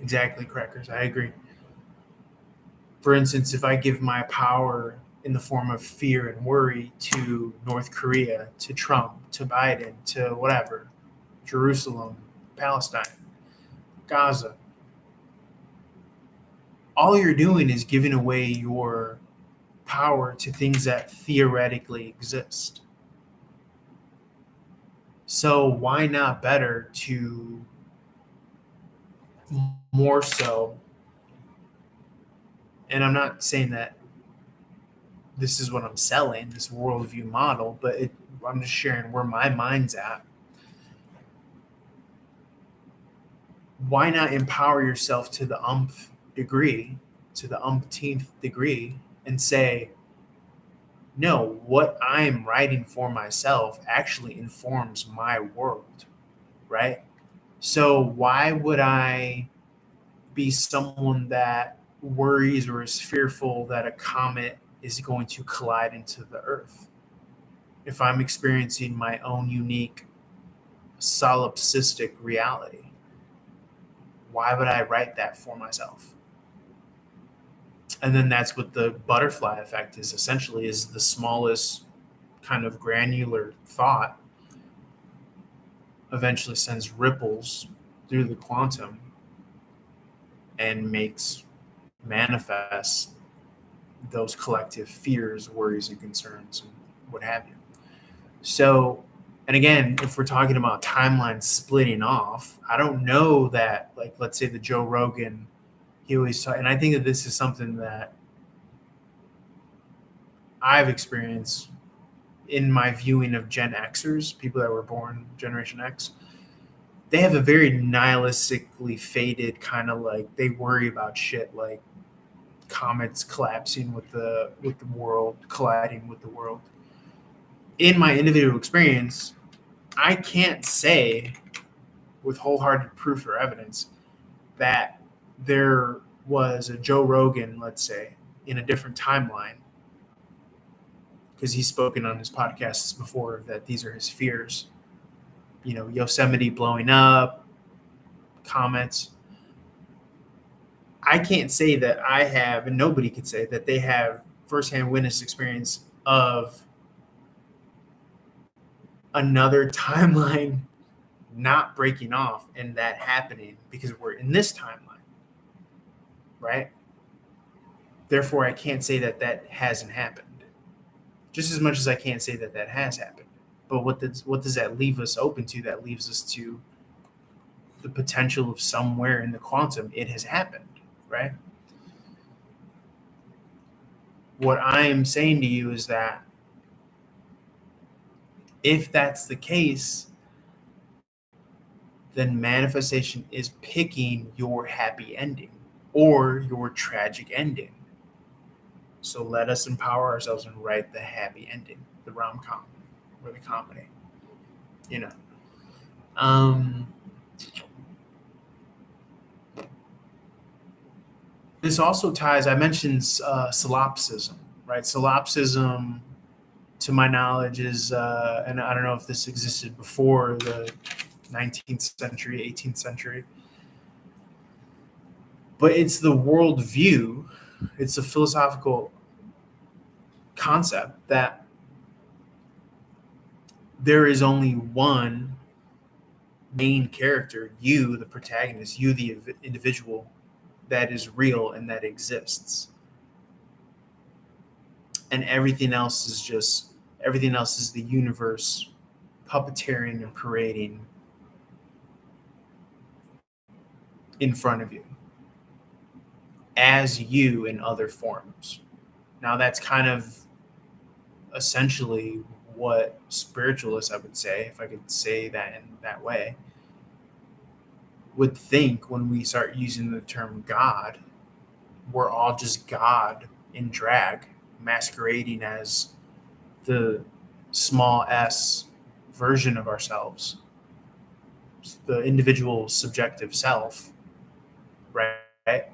S1: Exactly, crackers. I agree. For instance, if I give my power in the form of fear and worry to North Korea, to Trump, to Biden, to whatever, Jerusalem, Palestine, Gaza, all you're doing is giving away your power to things that theoretically exist. So why not better to more so, and I'm not saying that this is what I'm selling, this worldview model, but I'm just sharing where my mind's at. Why not empower yourself to the degree, to the umpteenth degree, and say, no, what I'm writing for myself actually informs my world, right? So why would I be someone that worries or is fearful that a comet is going to collide into the earth if I'm experiencing my own unique solipsistic reality? Why would I write that for myself? And then that's what the butterfly effect is, essentially, is the smallest kind of granular thought eventually sends ripples through the quantum and makes manifest those collective fears, worries, and concerns, and what have you. So, and again, if we're talking about timelines splitting off, I don't know that, like, let's say the Joe Rogan, he always talk, and I think that this is something that I've experienced in my viewing of Gen Xers, people that were born Generation X. They have a very nihilistically faded kind of, like, they worry about shit like comets collapsing with the world, colliding with the world. In my individual experience, I can't say with wholehearted proof or evidence that there was a Joe Rogan, let's say, in a different timeline, because he's spoken on his podcasts before that these are his fears. You know, Yosemite blowing up, comets. I can't say that I have, and nobody could say that they have firsthand witness experience of another timeline not breaking off and that happening because we're in this timeline, right? Therefore, I can't say that that hasn't happened. Just as much as I can't say that that has happened. But what does that leave us open to? That leaves us to the potential of somewhere in the quantum it has happened, right? What I am saying to you is that if that's the case, then manifestation is picking your happy ending or your tragic ending. So let us empower ourselves and write the happy ending, the rom-com or the comedy, you know. This also ties, I mentioned solipsism, right? Solipsism, to my knowledge, is, and I don't know if this existed before the 19th century, 18th century, but it's the worldview, it's a philosophical concept that there is only one main character, you, the protagonist, you, the individual, that is real and that exists. And everything else is the universe puppeteering and parading in front of you as you in other forms. Now, that's kind of essentially what spiritualists, I would say, if I could say that in that way, would think when we start using the term God. We're all just God in drag, masquerading as the small s version of ourselves, the individual subjective self, right?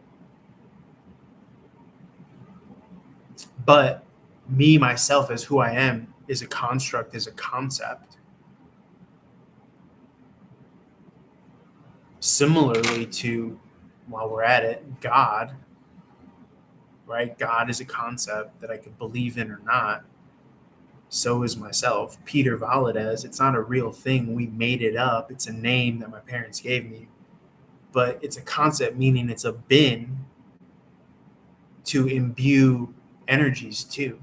S1: But me, myself, as who I am, is a construct, is a concept. Similarly to, while we're at it, God, right? God is a concept that I could believe in or not. So is myself. Peter Valadez, it's not a real thing. We made it up. It's a name that my parents gave me. But it's a concept, meaning it's a bin to imbue energies too,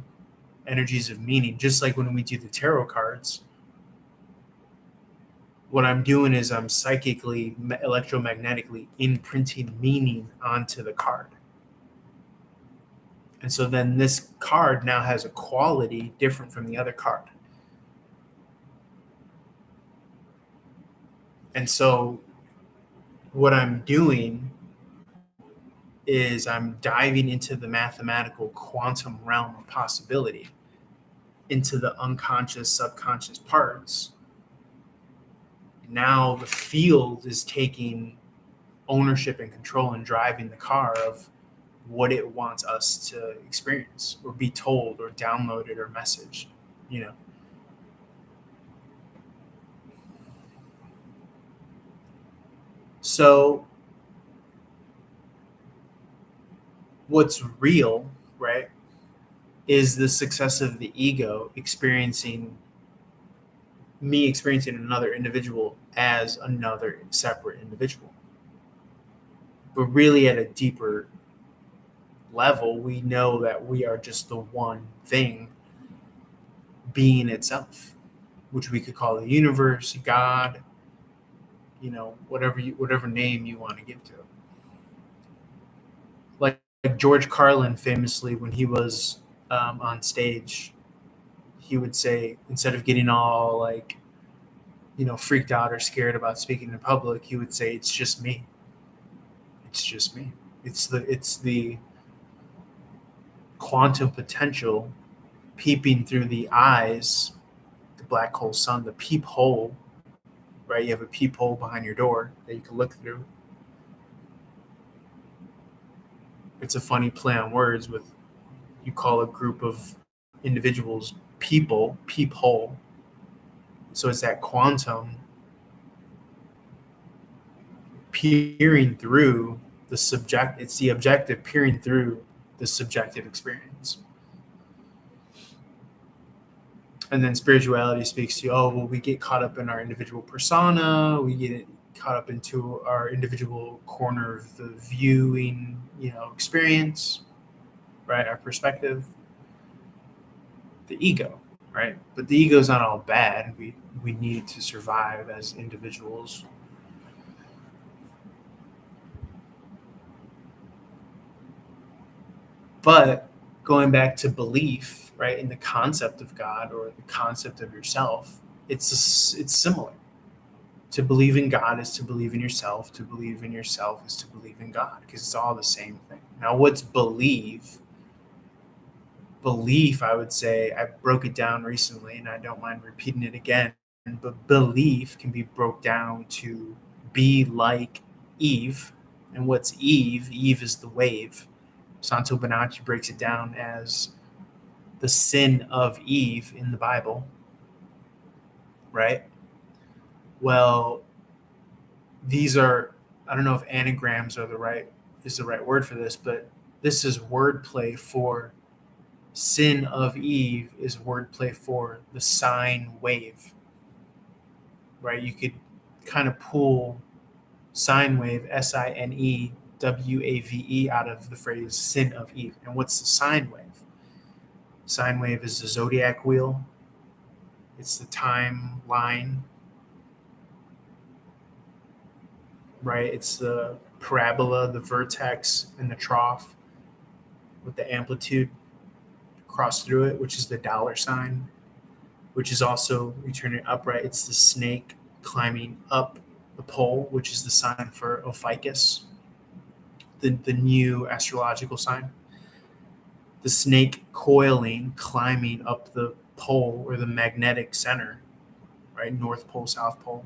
S1: energies of meaning. Just like when we do the tarot cards, what I'm doing is I'm psychically, electromagnetically imprinting meaning onto the card. And so then this card now has a quality different from the other card. And so what I'm doing is I'm diving into the mathematical quantum realm of possibility, into the unconscious, subconscious parts. Now the field is taking ownership and control and driving the car of what it wants us to experience or be told or downloaded or messaged, you know. So what's real, right, is the success of the ego experiencing another individual as another separate individual. But really at a deeper level, we know that we are just the one thing, being itself, which we could call the universe, God, you know, whatever name you want to give to it. Like George Carlin famously, when he was on stage, he would say, instead of getting all like, you know, freaked out or scared about speaking in public, he would say, "It's just me. It's just me. It's the quantum potential peeping through the eyes, the black hole sun, the peephole, right? You have a peephole behind your door that you can look through." It's a funny play on words with, you call a group of individuals people, peephole. So it's that quantum peering through the subject. It's the objective peering through the subjective experience. And then spirituality speaks to, oh, well, we get caught up in our individual persona. We get caught up into our individual corner of the viewing, you know, experience, right? Our perspective, the ego, right? But the ego is not all bad. We need to survive as individuals. But going back to belief, right, in the concept of God or the concept of yourself, it's similar. To believe in God is to believe in yourself. To believe in yourself is to believe in God, because it's all the same thing. Now, what's believe? Belief, I would say, I broke it down recently, and I don't mind repeating it again. But belief can be broke down to be like Eve. And what's Eve? Eve is the wave. Santo Bonacci breaks it down as the sin of Eve in the Bible, right? Well, these are, I don't know if anagrams are the right word for this, but this is wordplay for sin of Eve is wordplay for the sine wave, right? You could kind of pull sine wave, SINEWAVE, out of the phrase sin of Eve. And what's the sine wave? Sine wave is the zodiac wheel. It's the timeline, right? It's the parabola, the vertex, and the trough with the amplitude cross through it, which is the dollar sign, which is also, you turn it upright, it's the snake climbing up the pole, which is the sign for Ophiuchus, the new astrological sign. The snake coiling, climbing up the pole or the magnetic center, right? North pole, south pole,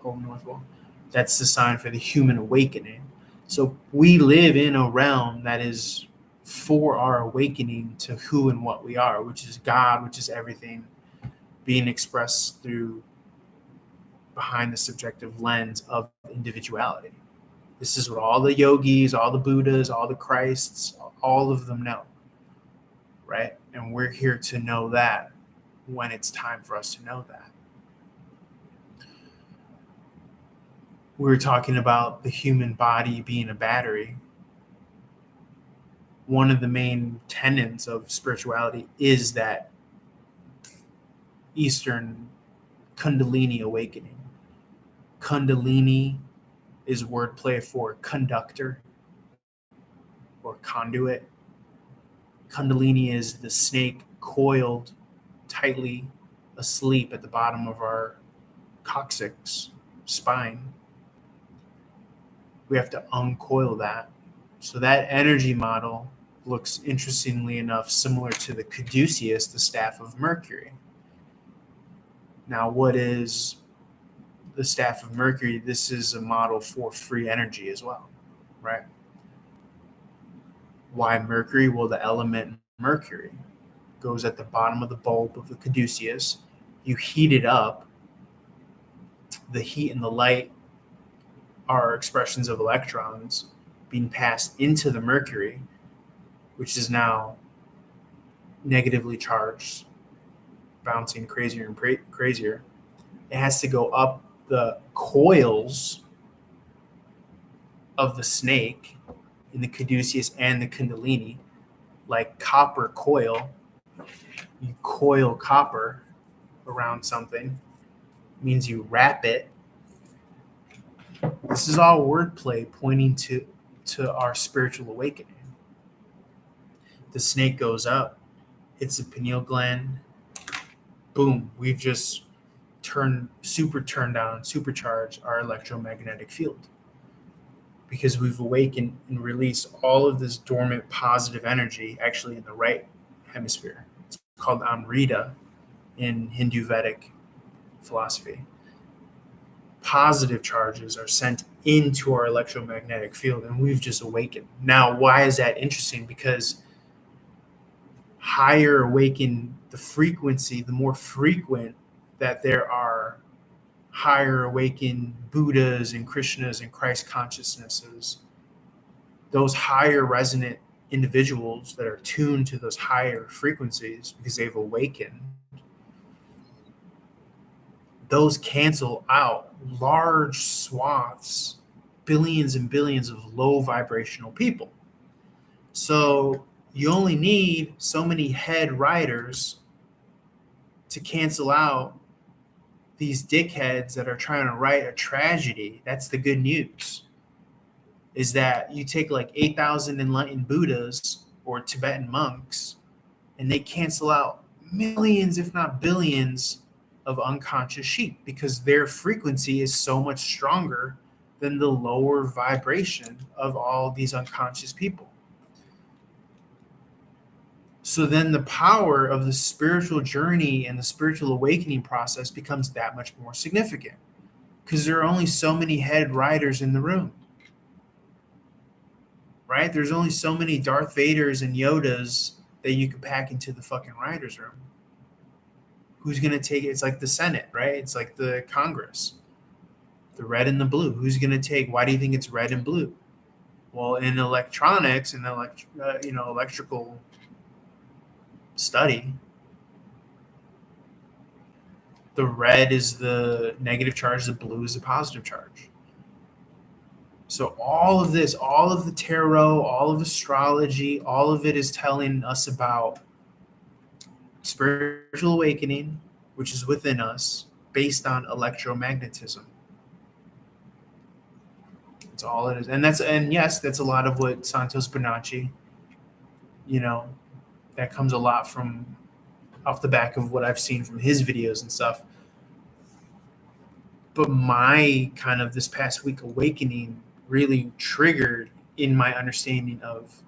S1: north pole. That's the sign for the human awakening. So we live in a realm that is for our awakening to who and what we are, which is God, which is everything being expressed through behind the subjective lens of individuality. This is what all the yogis, all the Buddhas, all the Christs, all of them know, right? And we're here to know that when it's time for us to know that. We were talking about the human body being a battery. One of the main tenets of spirituality is that Eastern Kundalini awakening, Kundalini is wordplay for conductor or conduit. Kundalini is the snake coiled tightly asleep at the bottom of our coccyx spine. We have to uncoil that. So that energy model looks, interestingly enough, similar to the caduceus, the staff of Mercury. Now, what is the staff of Mercury? This is a model for free energy as well, right? Why Mercury? Well, the element Mercury goes at the bottom of the bulb of the caduceus. You heat it up. The heat and the light are expressions of electrons being passed into the mercury, which is now negatively charged, bouncing crazier and crazier. It has to go up the coils of the snake in the caduceus and the kundalini, like copper coil. You coil copper around something, means you wrap it. This is all wordplay pointing to our spiritual awakening. The snake goes up, hits the pineal gland. Boom, we've just turned on, supercharged our electromagnetic field because we've awakened and released all of this dormant positive energy actually in the right hemisphere. It's called Amrita in Hindu Vedic philosophy. Positive charges are sent into our electromagnetic field and we've just awakened. Now, why is that interesting? Because higher awaken the frequency, the more frequent that there are higher awakened Buddhas and Krishnas and Christ consciousnesses, those higher resonant individuals that are tuned to those higher frequencies because they've awakened, those cancel out large swaths, billions and billions of low vibrational people. So you only need so many head riders to cancel out these dickheads that are trying to write a tragedy. That's the good news, is that you take like 8,000 enlightened Buddhas or Tibetan monks and they cancel out millions, if not billions, of unconscious sheep because their frequency is so much stronger than the lower vibration of all these unconscious people. So then the power of the spiritual journey and the spiritual awakening process becomes that much more significant because there are only so many head riders in the room, right? There's only so many Darth Vaders and Yodas that you could pack into the fucking writer's room. Who's going to take it? It's like the Senate, right? It's like the Congress, the red and the blue. Who's going to take? Why do you think it's red and blue? Well, in electronics and electrical study, the red is the negative charge, the blue is the positive charge. So all of this, all of the tarot, all of astrology, all of it is telling us about spiritual awakening, which is within us, based on electromagnetism. That's all it is. And yes, that's a lot of what Santos Bonacci, that comes a lot from off the back of what I've seen from his videos and stuff. But my kind of this past week awakening really triggered in my understanding of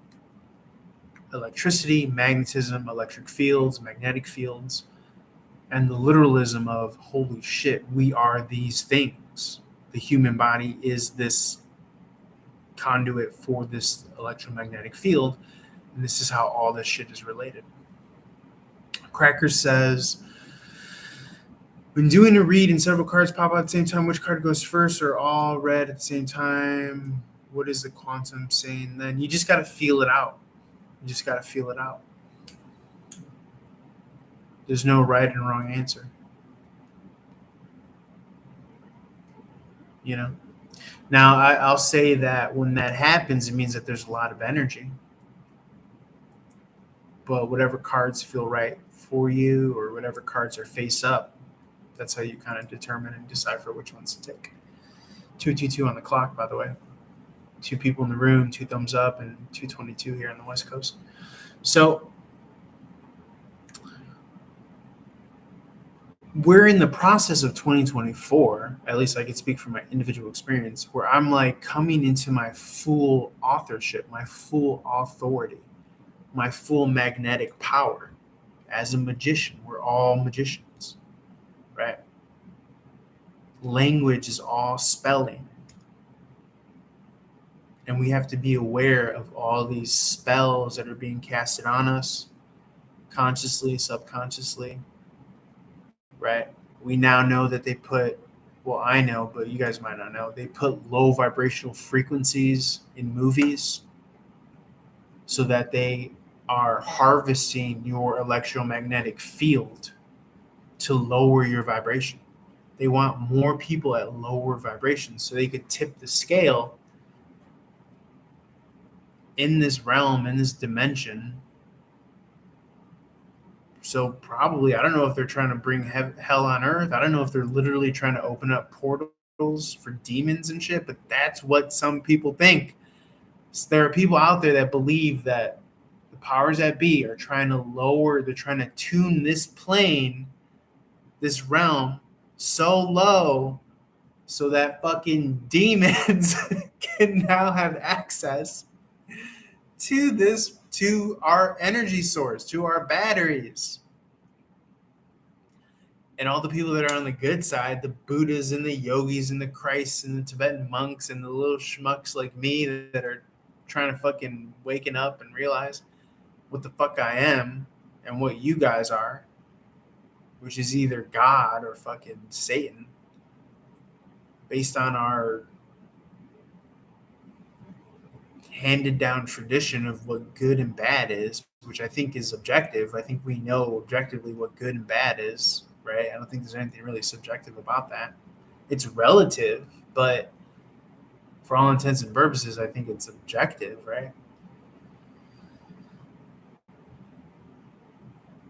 S1: electricity, magnetism, electric fields, magnetic fields, and the literalism of holy shit, we are these things. The human body is this conduit for this electromagnetic field, and this is how all this shit is related. Cracker says, when doing a read and several cards pop out at the same time, which card goes first or all read at the same time? What is the quantum saying then? You just got to feel it out. There's no right and wrong answer. Now, I'll say that when that happens, it means that there's a lot of energy. But whatever cards feel right for you or whatever cards are face up, that's how you kind of determine and decipher which ones to take. 222 on the clock, by the way. 2 people in the room, 2 thumbs up, and 222 here on the West Coast. So we're in the process of 2024, at least I can speak from my individual experience, where I'm like coming into my full authorship, my full authority, my full magnetic power as a magician. We're all magicians, right? Language is all spelling. And we have to be aware of all these spells that are being casted on us, consciously, subconsciously, right? We now know that they put, well, I know, but you guys might not know, they put low vibrational frequencies in movies so that they are harvesting your electromagnetic field to lower your vibration. They want more people at lower vibrations so they could tip the scale in this realm, in this dimension. So probably, I don't know if they're trying to bring hell on earth. I don't know if they're literally trying to open up portals for demons and shit, but that's what some people think. So there are people out there that believe that the powers that be are trying to lower, they're trying to tune this plane, this realm so low so that fucking demons can now have access to this, to our energy source, to our batteries. And all the people that are on the good side, the Buddhas and the yogis and the Christs and the Tibetan monks and the little schmucks like me that are trying to fucking waking up and realize what the fuck I am and what you guys are, which is either God or fucking Satan, based on our handed down tradition of what good and bad is, which I think is objective. I think we know objectively what good and bad is, right? I don't think there's anything really subjective about that. It's relative, but for all intents and purposes, I think it's objective, right?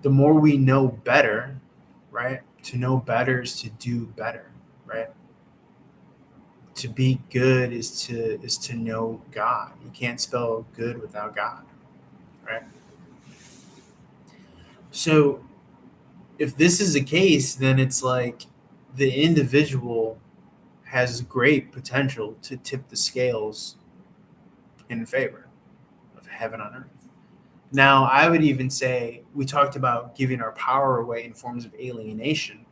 S1: The more we know better, right? To know better is to do better, right? To be good is to know God. You can't spell good without God, right? So if this is the case, then it's like the individual has great potential to tip the scales in favor of heaven on earth. Now, I would even say we talked about giving our power away in forms of alienation.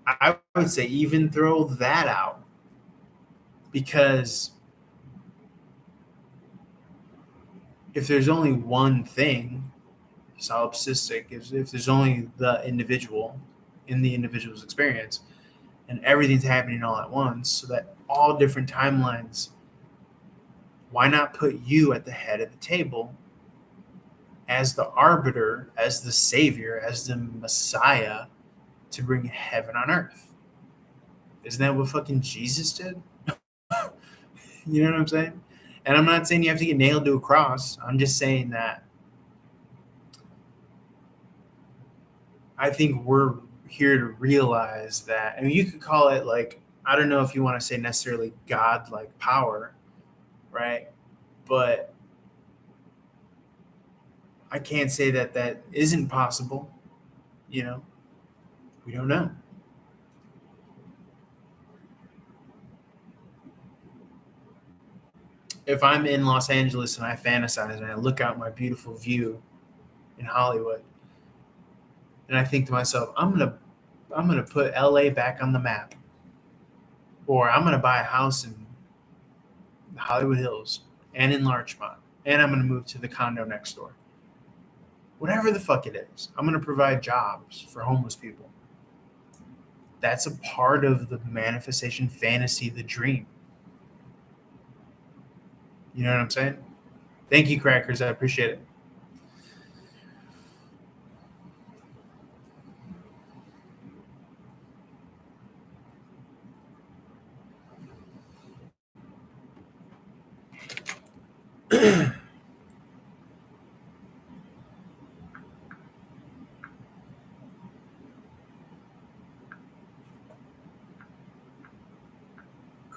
S1: I would say even throw that out, because if there's only one thing, solipsistic, if there's only the individual in the individual's experience and everything's happening all at once, so that all different timelines, why not put you at the head of the table as the arbiter, as the savior, as the Messiah to bring heaven on earth? Isn't that what fucking Jesus did? You know what I'm saying? And I'm not saying you have to get nailed to a cross. I'm just saying that I think we're here to realize that. I mean, you could call it like, I don't know if you want to say necessarily God-like power, right? But I can't say that that isn't possible. You know, we don't know. If I'm in Los Angeles and I fantasize and I look out my beautiful view in Hollywood, and I think to myself, I'm gonna put LA back on the map, or I'm gonna buy a house in the Hollywood Hills and in Larchmont, and I'm gonna move to the condo next door. Whatever the fuck it is, I'm gonna provide jobs for homeless people. That's a part of the manifestation fantasy, the dream. You know what I'm saying? Thank you, Crackers. I appreciate it.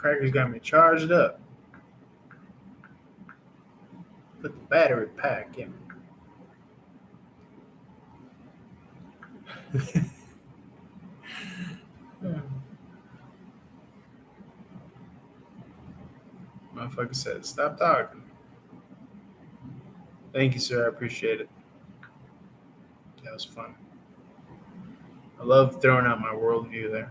S1: Cracker's got me charged up. Put the battery pack in. Motherfucker said, stop talking. Thank you, sir. I appreciate it. That was fun. I love throwing out my worldview there.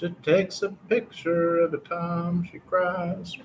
S1: She takes a picture every time she cries.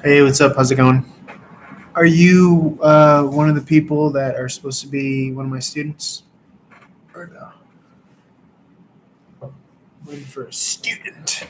S1: Hey, what's up? How's it going? Are you one of the people that are supposed to be one of my students? Or no? Waiting for a student.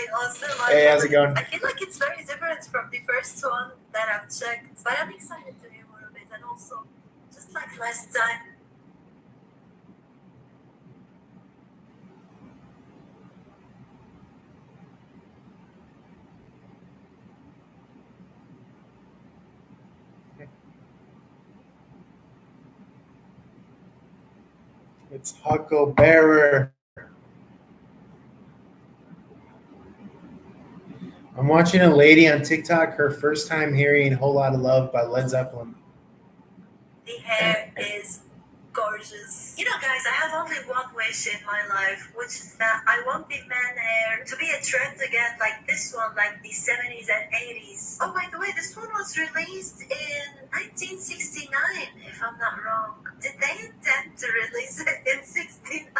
S3: awesome.
S1: Hey, how's it going?
S3: I feel like it's very different from the first one that I've checked, but I'm excited to hear more of it, and also, just like last time.
S1: It's Hucklebearer. I'm watching a lady on TikTok, her first time hearing Whole Lotta Love by Led Zeppelin.
S3: The hair is gorgeous. You know, guys, I have only one wish in my life, which is that I want the man hair to be a trend again, like this one, like the 70s and 80s. Oh, by the way, this one was released in 1969, if I'm not wrong. Did they intend to release it in 69?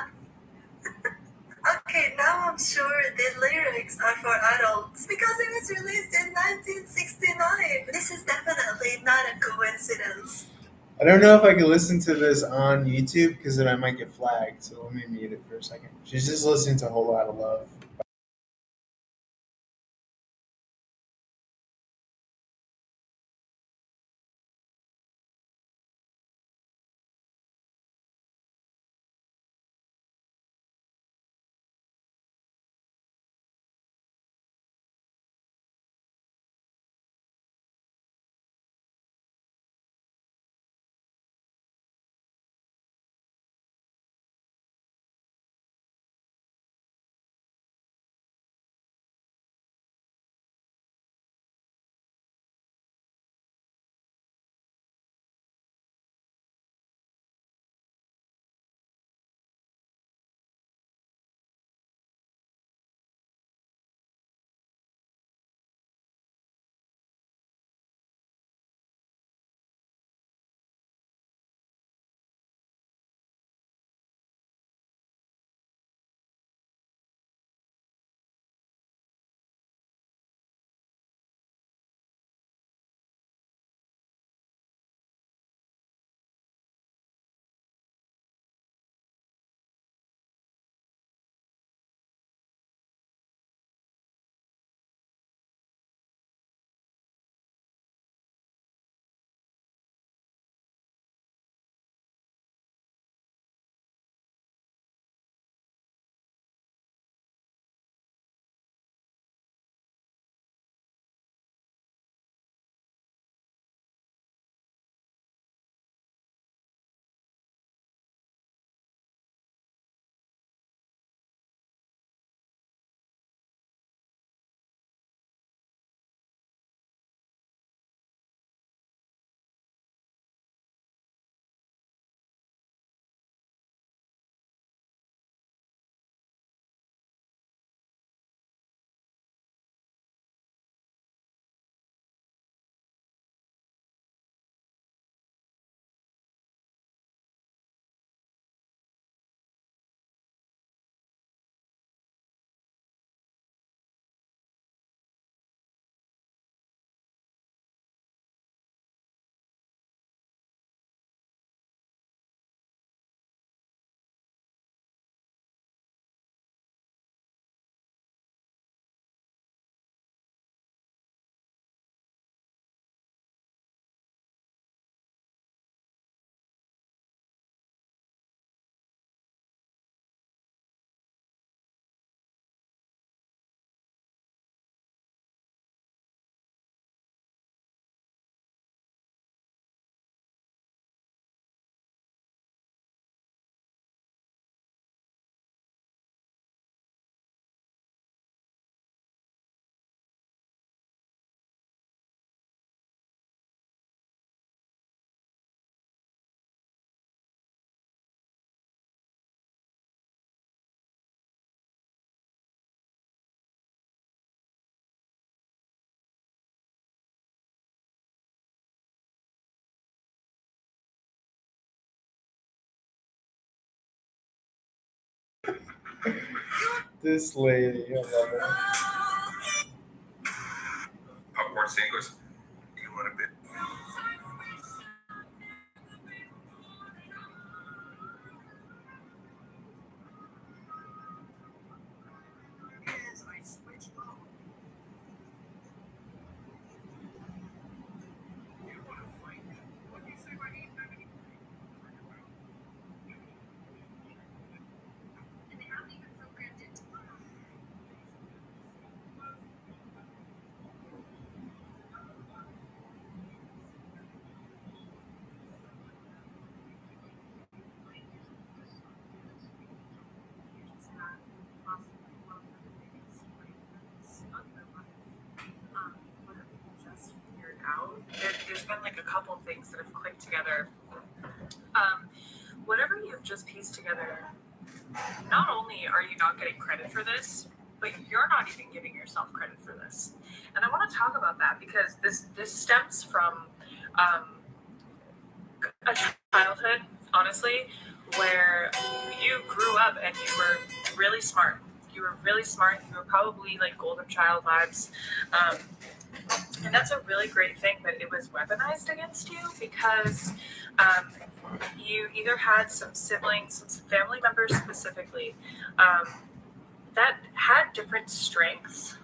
S3: Okay, now I'm sure the lyrics are for adults because it was released in 1969. This is definitely not a coincidence.
S1: I don't know if I can listen to this on YouTube because then I might get flagged. So let me mute it for a second. She's just listening to a Whole Lotta Love. This lady, I love her.
S4: Popcorn singles. You want a bit?
S5: there's been like a couple things that have clicked together. Whatever you've just pieced together, not only are you not getting credit for this, but you're not even giving yourself credit for this. And I want to talk about that because this stems from a childhood, honestly, where you grew up and you were really smart. You were really smart. You were probably like golden child vibes. And that's a really great thing, but it was weaponized against you because you either had some siblings, some family members specifically, that had different strengths,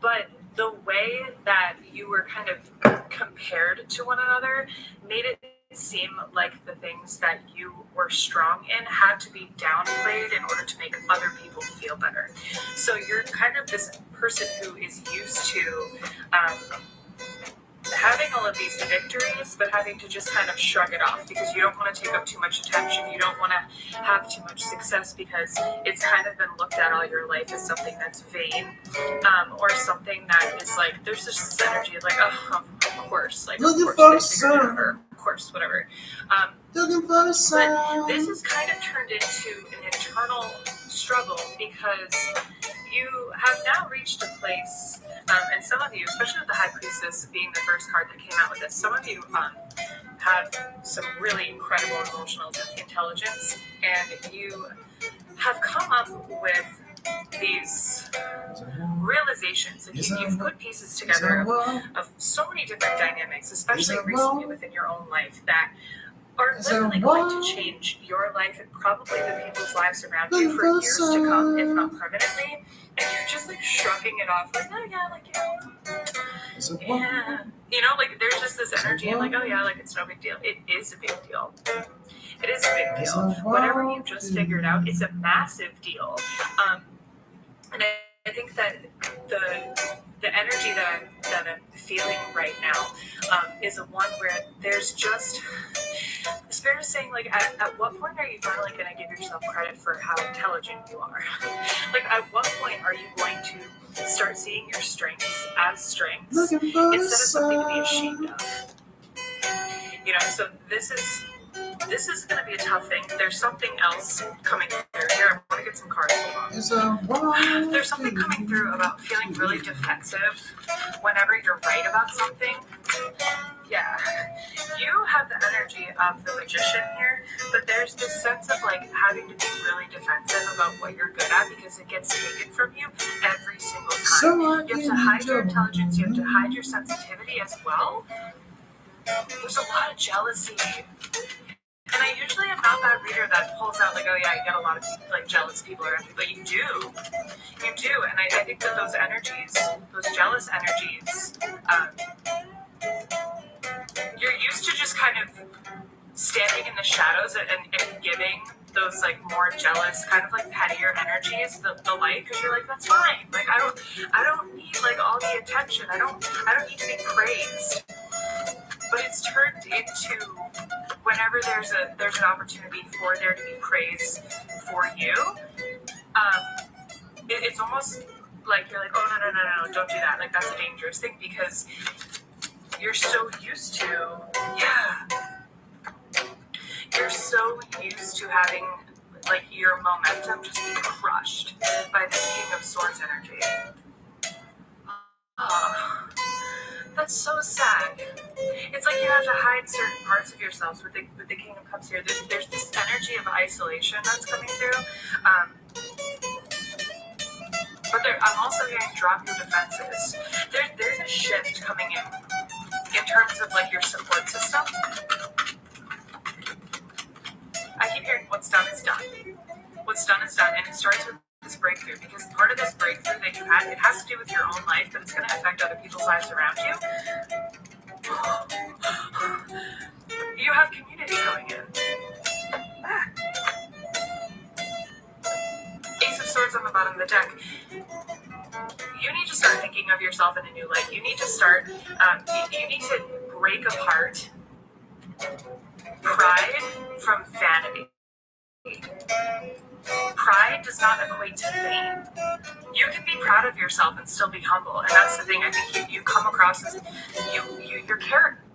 S5: but the way that you were kind of compared to one another made it seem like the things that you were strong in had to be downplayed in order to make other people feel better. So you're kind of this person who is used to having all of these victories, but having to just kind of shrug it off because you don't want to take up too much attention. You don't want to have too much success because it's kind of been looked at all your life as something that's vain, or something that is like, there's just this energy of like, oh, of course, like, of course, they figured it out, or of course, whatever. But this has kind of turned into an internal struggle because you have now reached a place, and some of you, especially with the High Priestess being the first card that came out with this, some of you have some really incredible emotional intelligence, and you have come up with these realizations, and you've put pieces together of so many different dynamics, especially recently within your own life, that are literally going to change your life and probably the people's lives around you for years to come, if not permanently. And you're just like shrugging it off, like, oh yeah, like, yeah, you know, like there's just this energy of like, oh yeah, like it's no big deal. It is a big deal. It is a big deal. Whatever you just figured out is a massive deal. And I think that the energy that I'm feeling right now is a one where there's just, Spirit is saying, like, at what point are you finally going to give yourself credit for how intelligent you are? Like, at what point are you going to start seeing your strengths as strengths instead of something to be ashamed of? You know, so this is going to be a tough thing. There's something else coming through here. I want to get some cards. Hold on. There's something coming through about feeling really defensive whenever you're right about something. Yeah, you have the energy of the Magician here, but there's this sense of like having to be really defensive about what you're good at because it gets taken from you every single time. You have to hide your intelligence, you have to hide your sensitivity as well. There's a lot of jealousy. And I usually am not that reader that pulls out like, oh yeah, you get a lot of like jealous people around you, but you do. And I think that those energies, those jealous energies, you're used to just kind of standing in the shadows and giving those like more jealous, kind of like pettier energies the light, because you're like, that's fine. Like I don't need like all the attention. I don't need to be praised. But it's turned into whenever there's an opportunity for there to be praise for you, it's almost like you're like, oh no, don't do that. Like that's a dangerous thing because you're so used to, you're so used to having like your momentum just be crushed by this King of Swords energy. Oh, that's so sad. It's like you have to hide certain parts of yourselves with the King of Cups here. There's this energy of isolation that's coming through. But I'm also hearing drop your defenses. There's a shift coming in terms of like your support system. I keep hearing what's done is done. What's done is done, and it starts with this breakthrough, because part of this breakthrough that you had, it has to do with your own life, but it's going to affect other people's lives around you. You have community going in. Ace of Swords on the bottom of the deck. You need to start thinking of yourself in a new light. You need to start, you need to break apart pride from vanity. Pride does not equate to vain. You can be proud of yourself and still be humble, and that's the thing. I think you come across across is your character.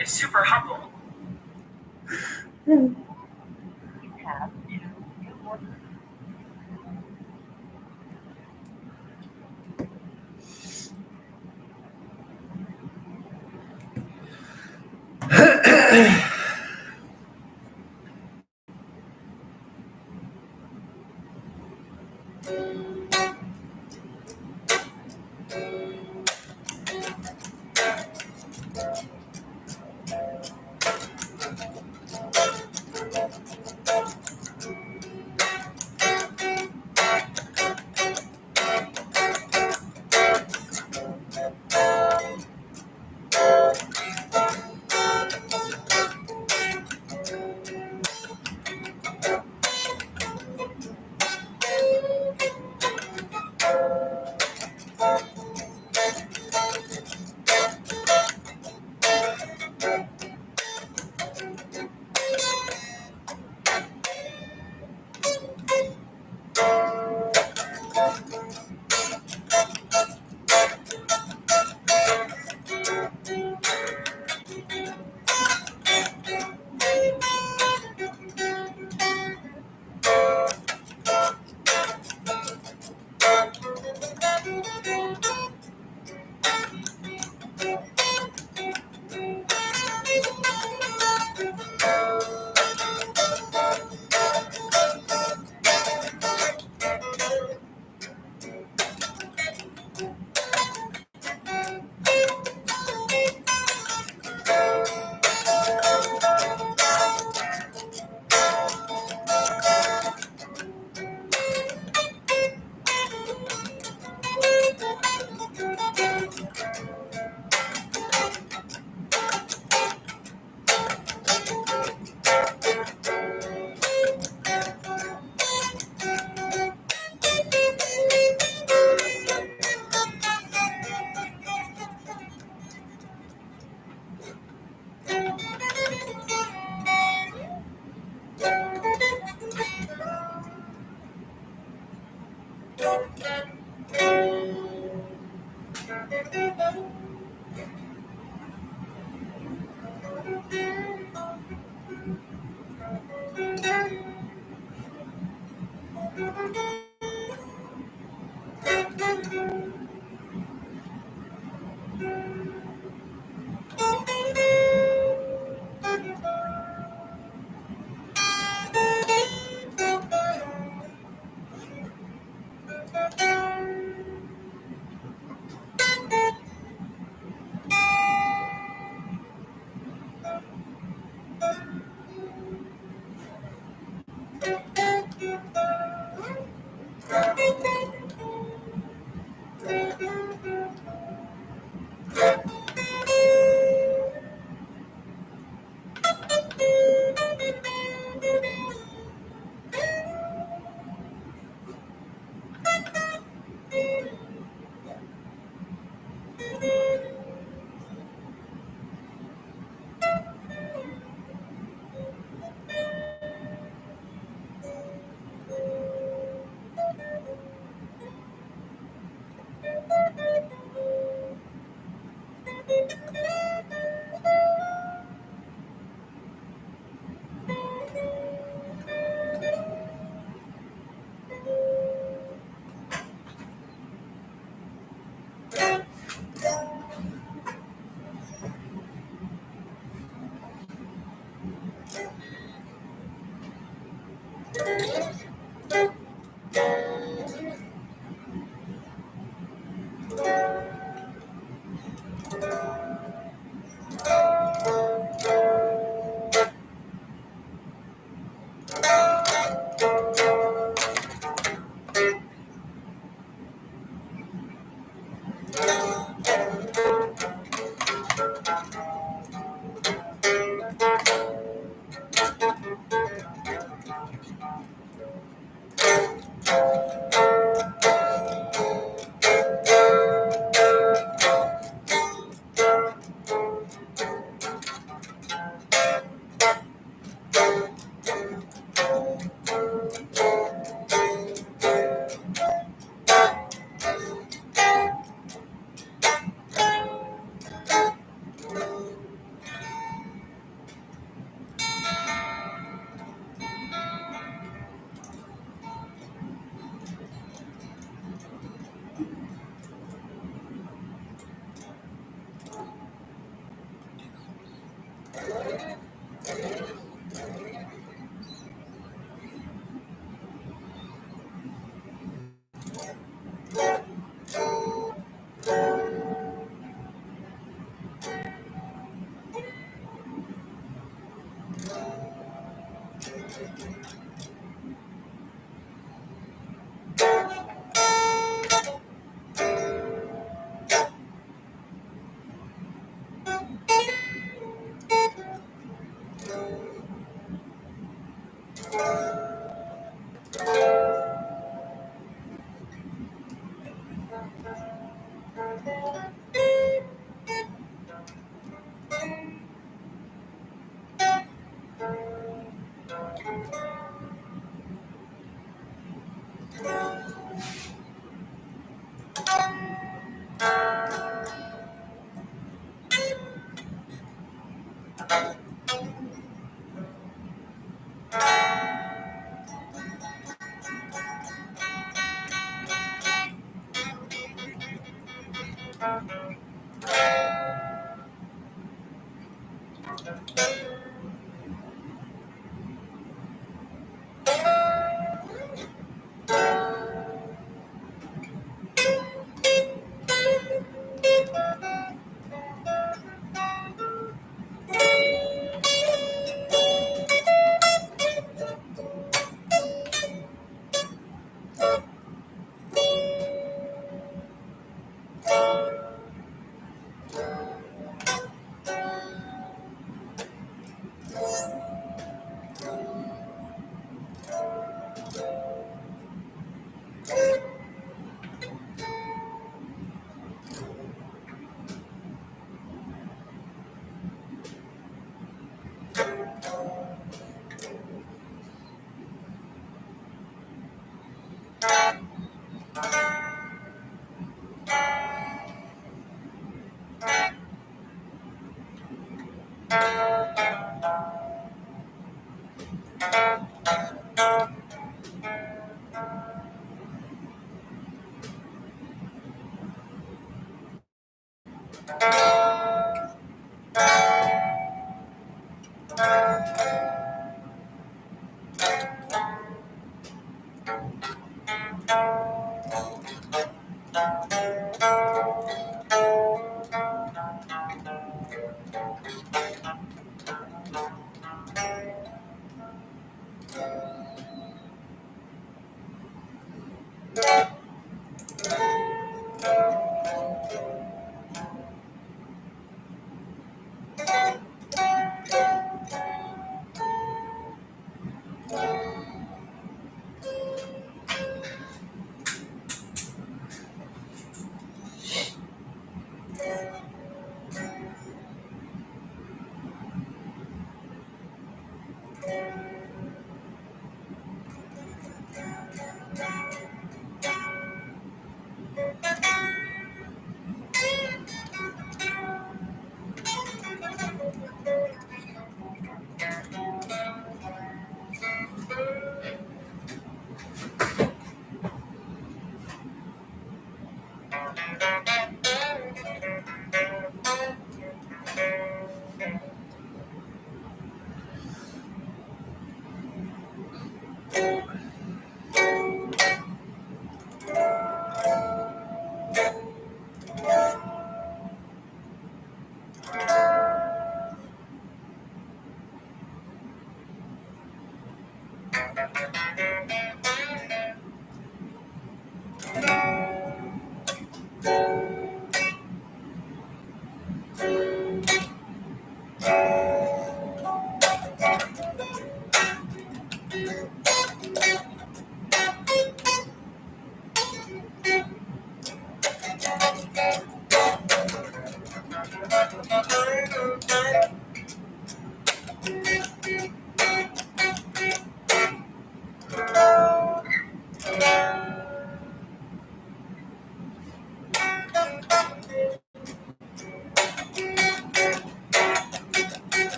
S5: Is super humble.
S2: You have 2 new orders.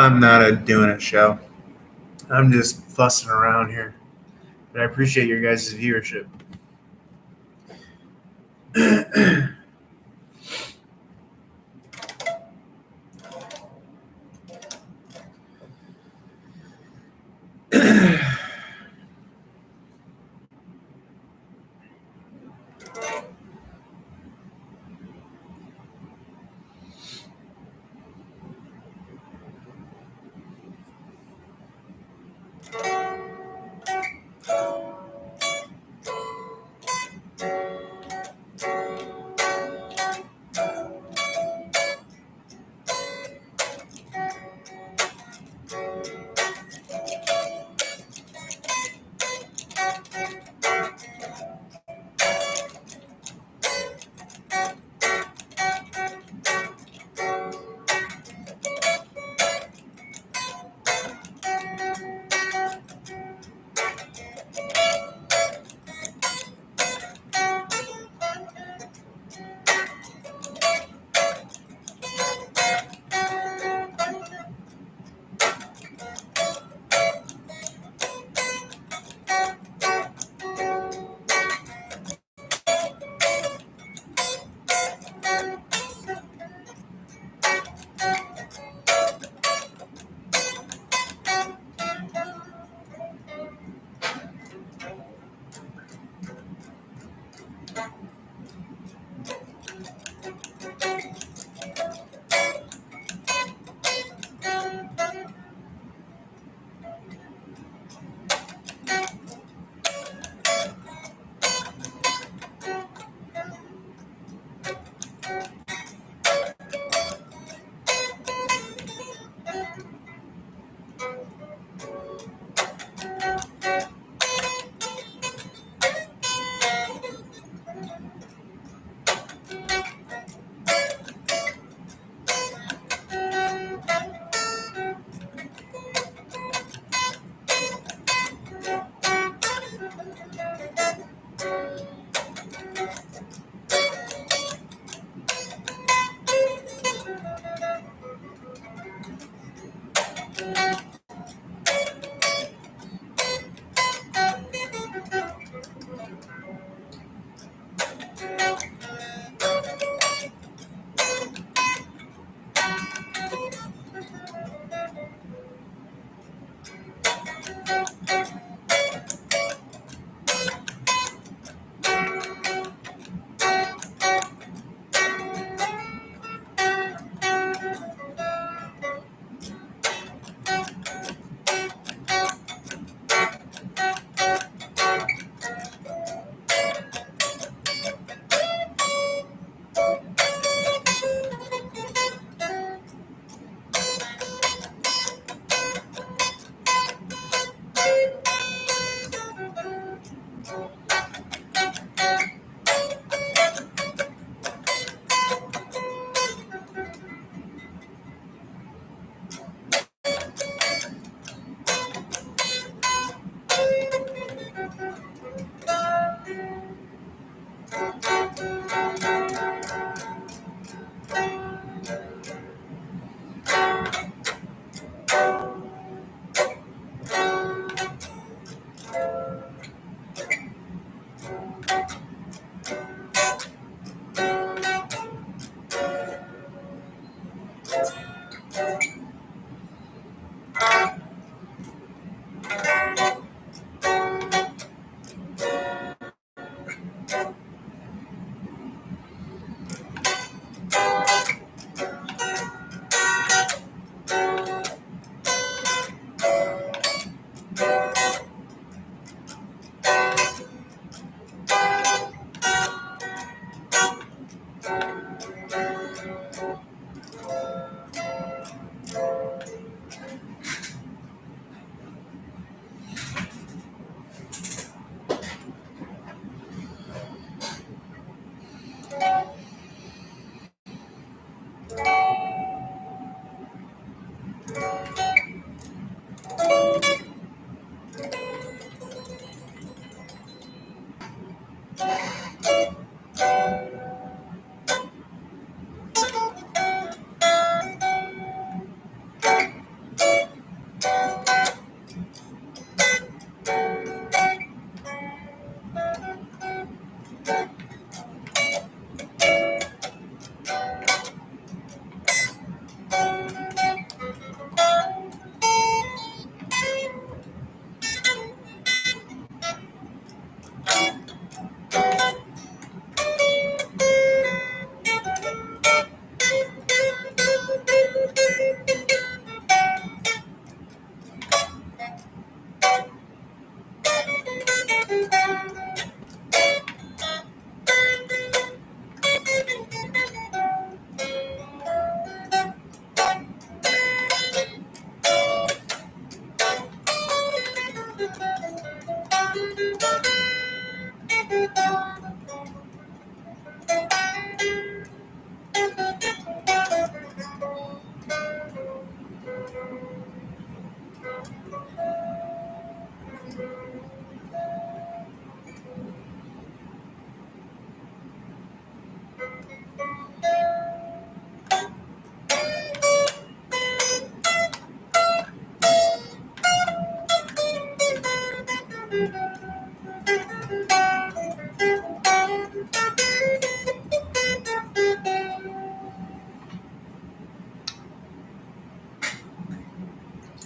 S1: I'm not doing a show. I'm just fussing around here. But I appreciate your guys' viewership.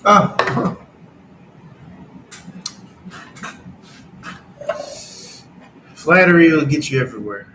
S1: Oh, flattery will get you everywhere.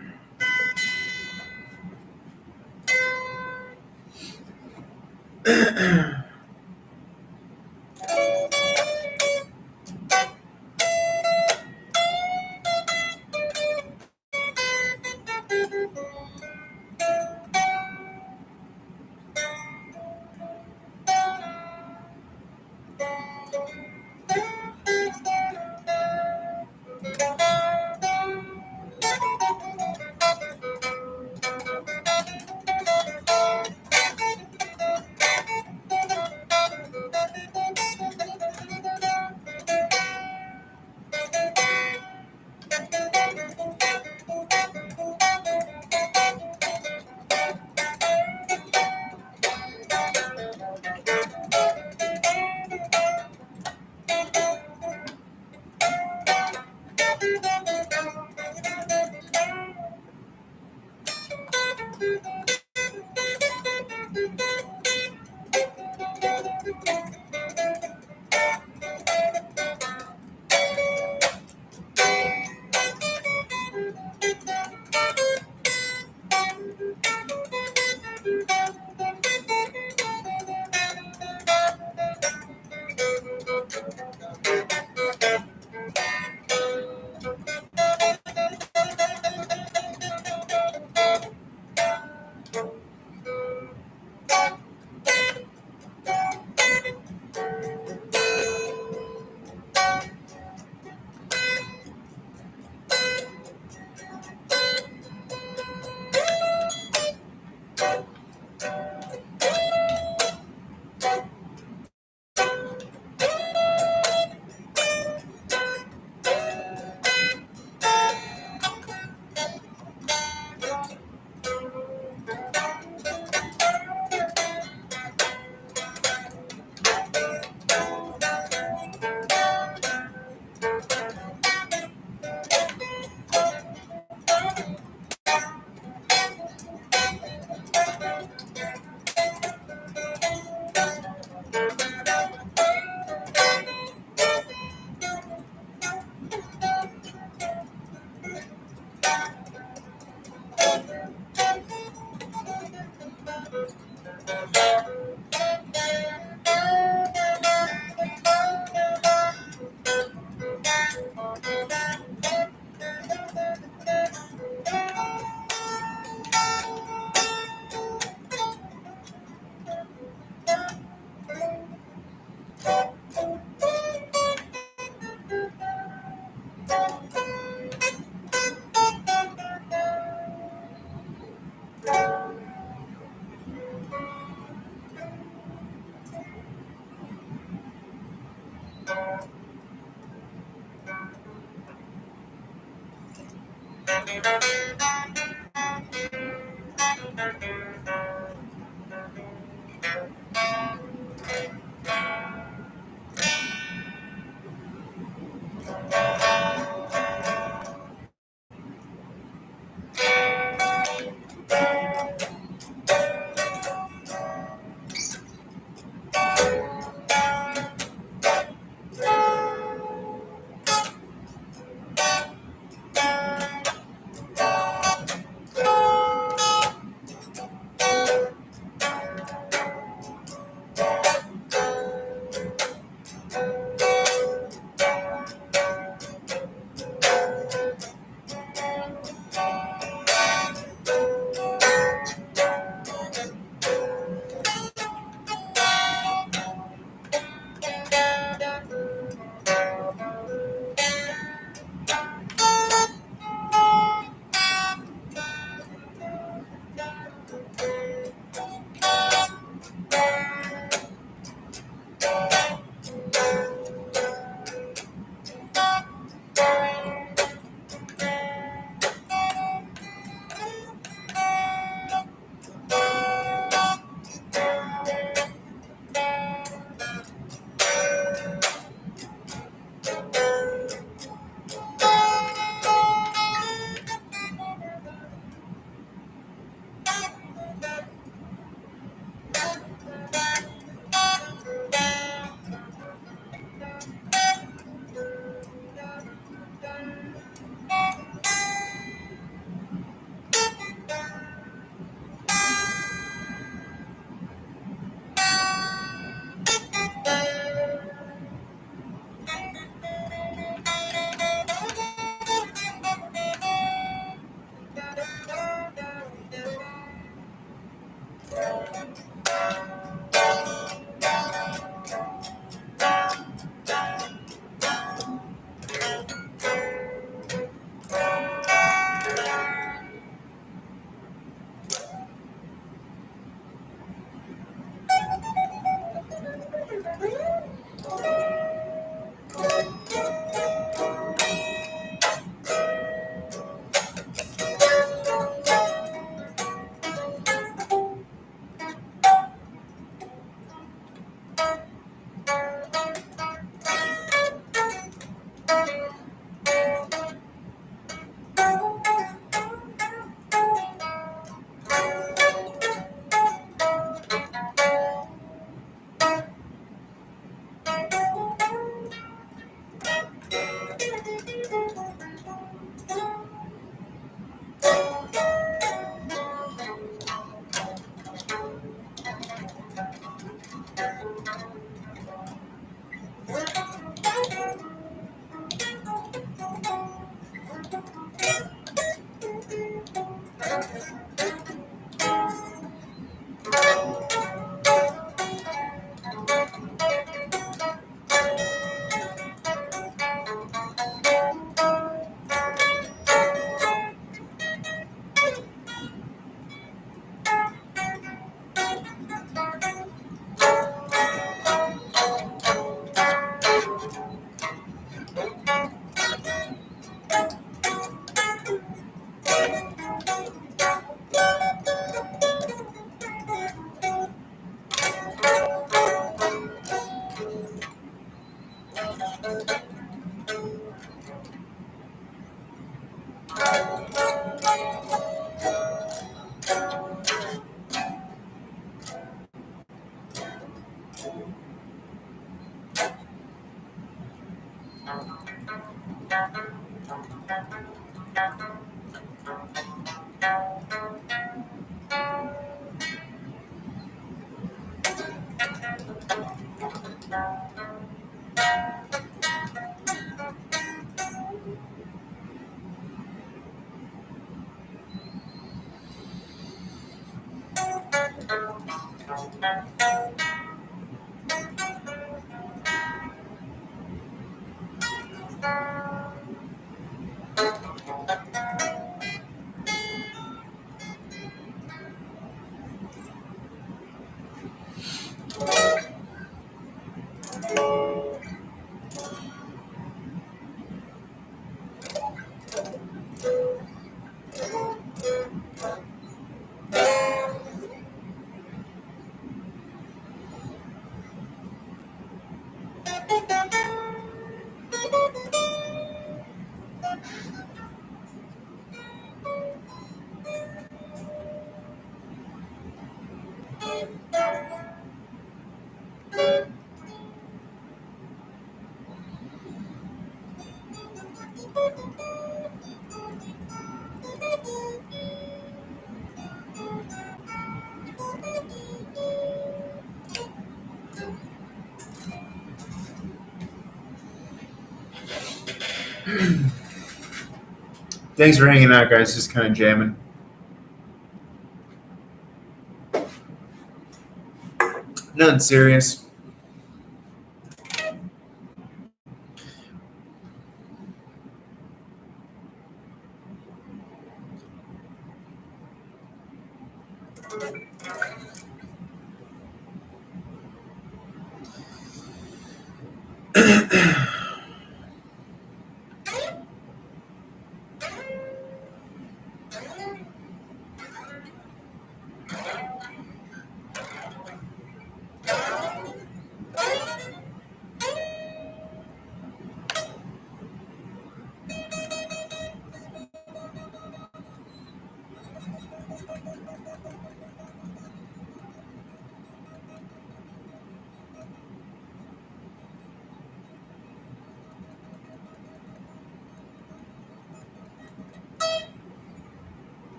S1: Thanks for hanging out, guys. Just kind of jamming. Nothing serious.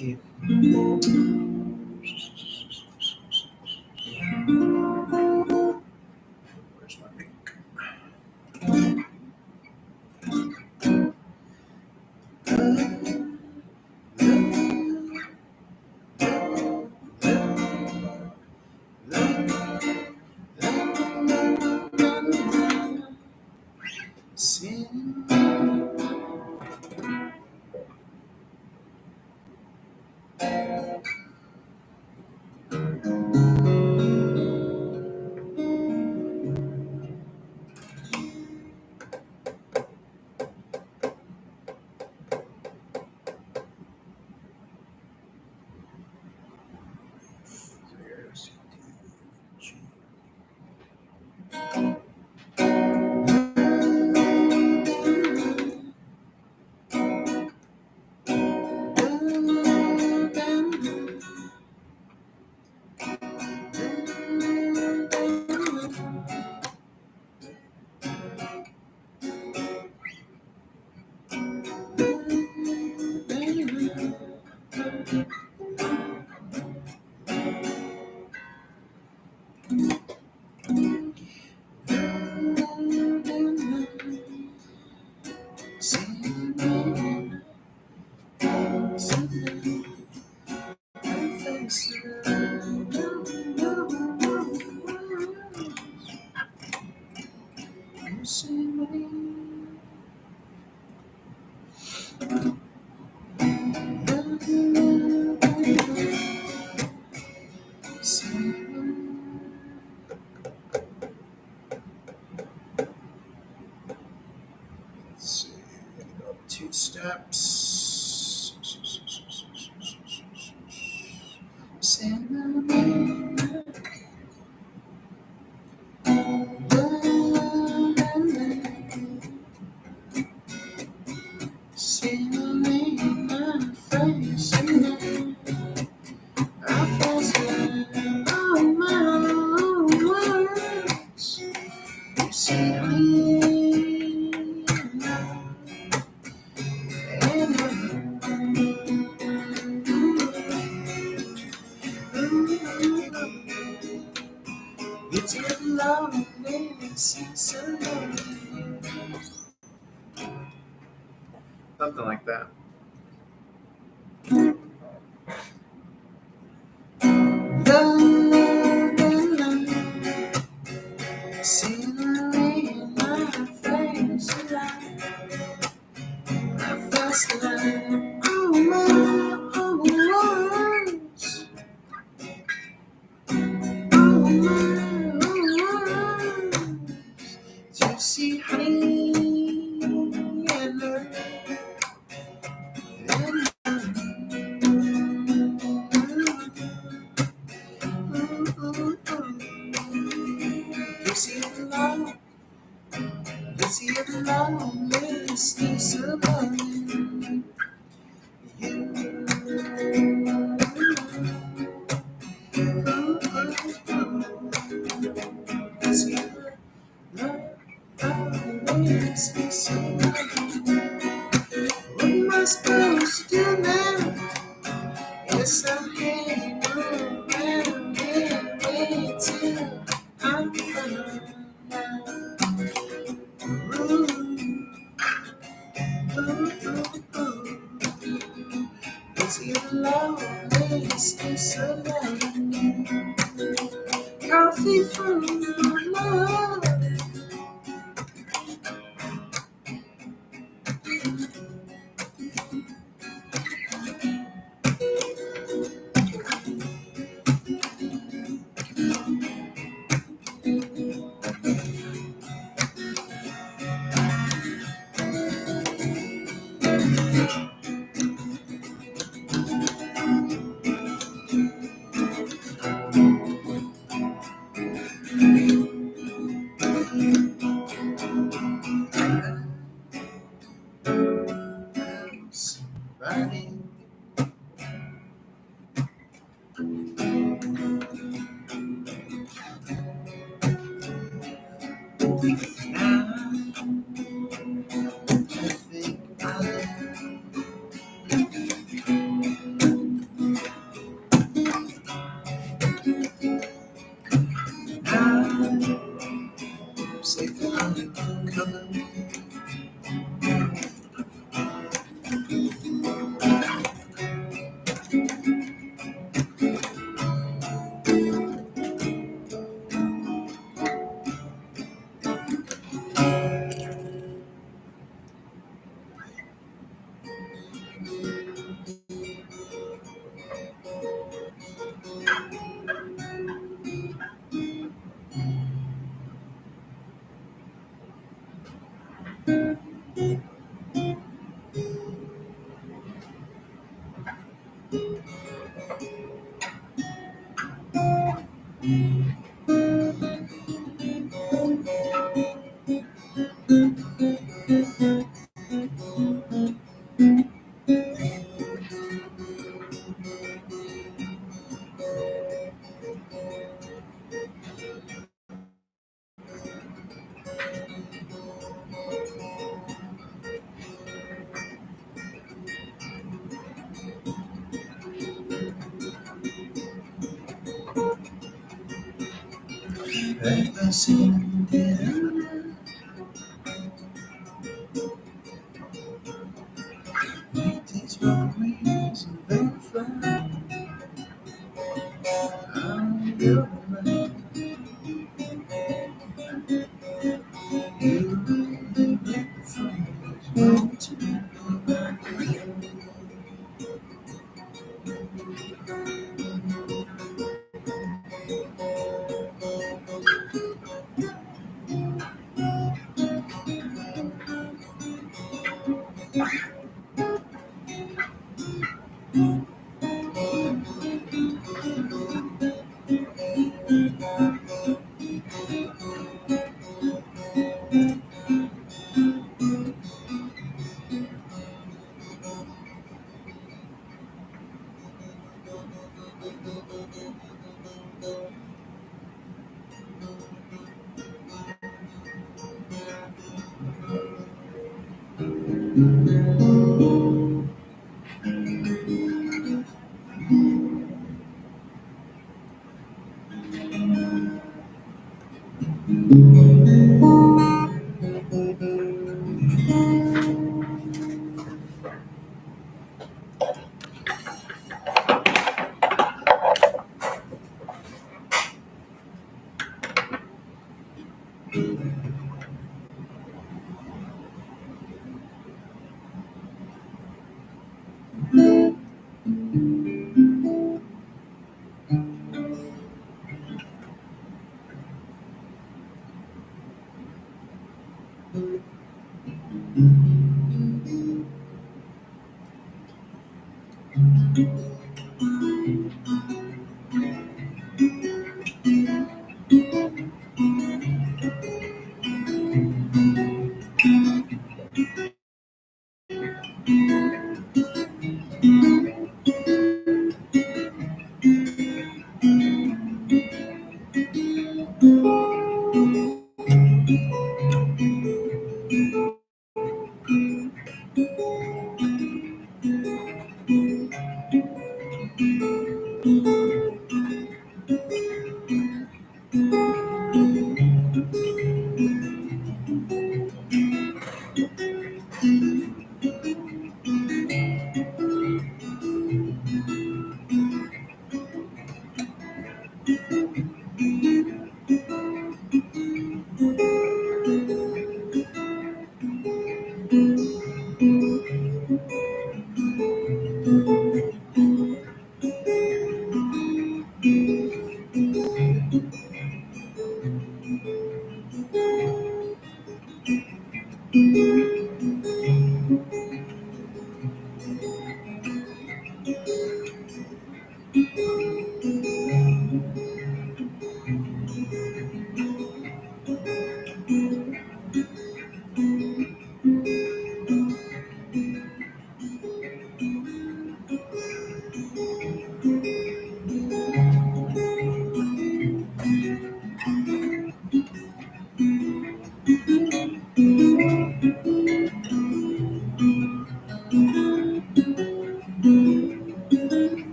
S1: you. Where's my pink? Let's see, go 2 steps. Something like that. Coffee from love. take undercover. Ever seen the meet these queens and they fly. I'm your man. You make the fun want to.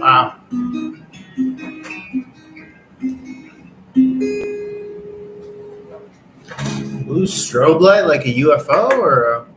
S1: Wow. Blue strobe light like a UFO or a...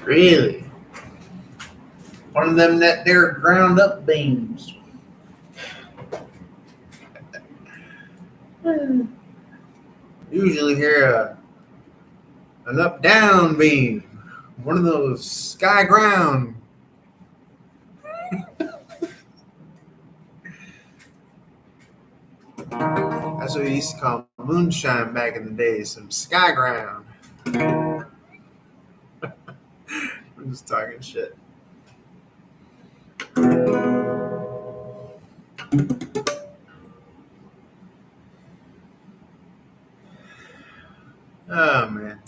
S1: Really? One of them that there ground up beams. Usually hear an up down beam. One of those sky ground. That's what we used to call moonshine back in the day, some sky ground. I'm just talking shit. Oh man.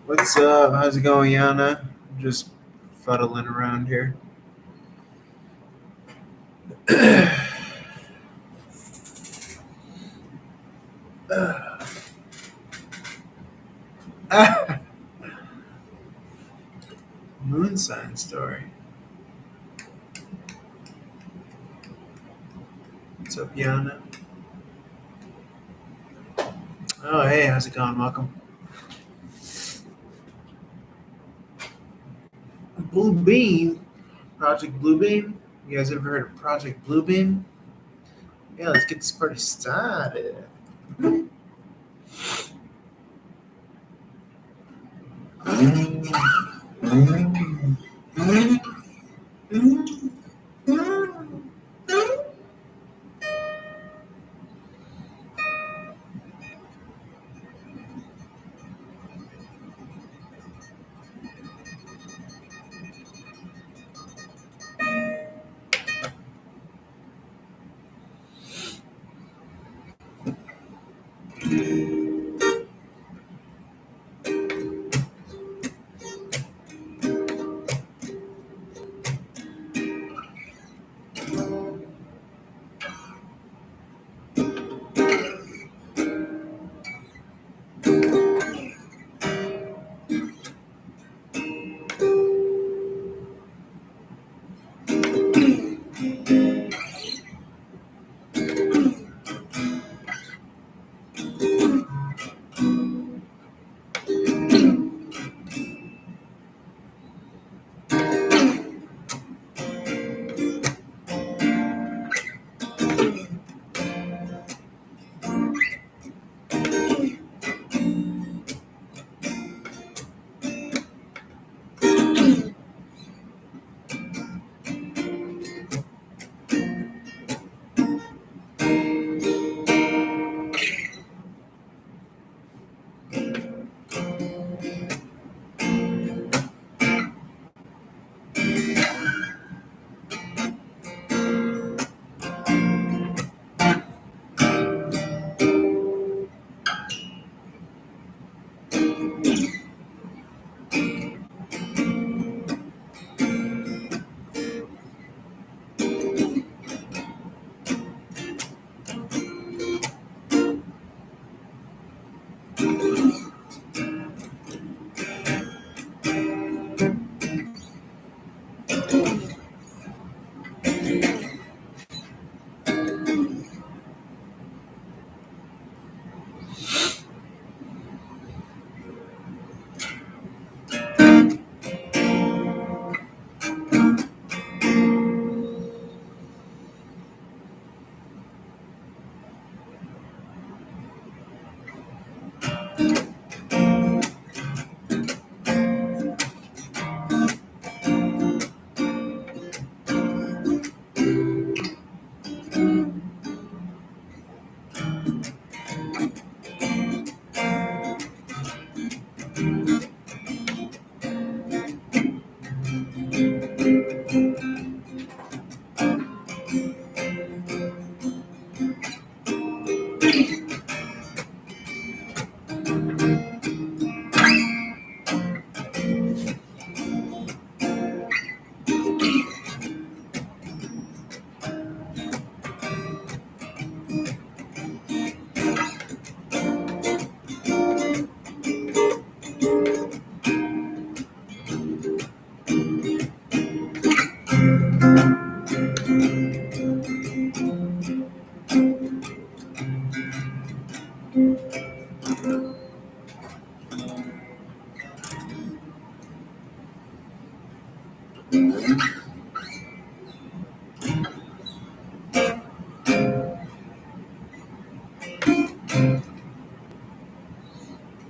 S1: What's up? How's it going, Yana? Just fuddling around here. Moon sign story. What's up, Yana? Oh, hey, how's it going? Welcome. Blue Beam, Project Bluebeam. You guys ever heard of Project Bluebeam? Yeah, let's get this party started.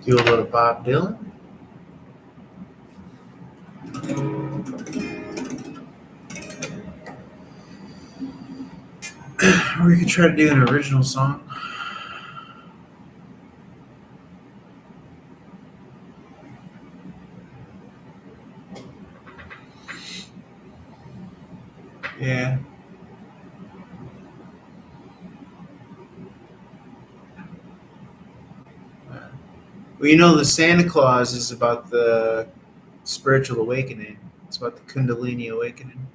S1: Do a little Bob Dylan. Or we could try to do an original song. Yeah. Well, you know, the Santa Claus is about the spiritual awakening. It's about the Kundalini awakening.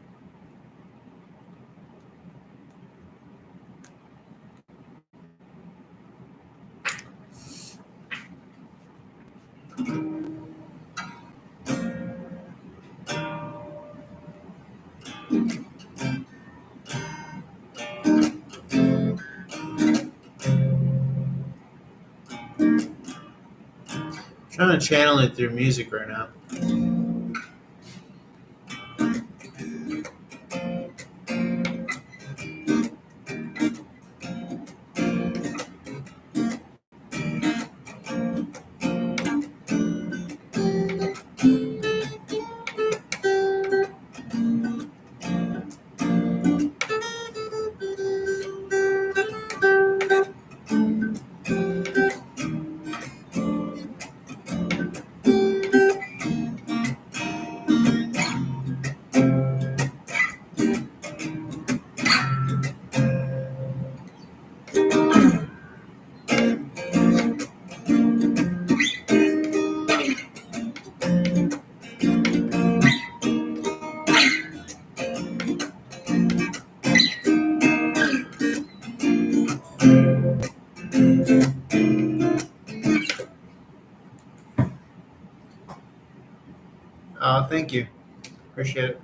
S1: I'm trying to channel it through music right now. Thank you. Appreciate it.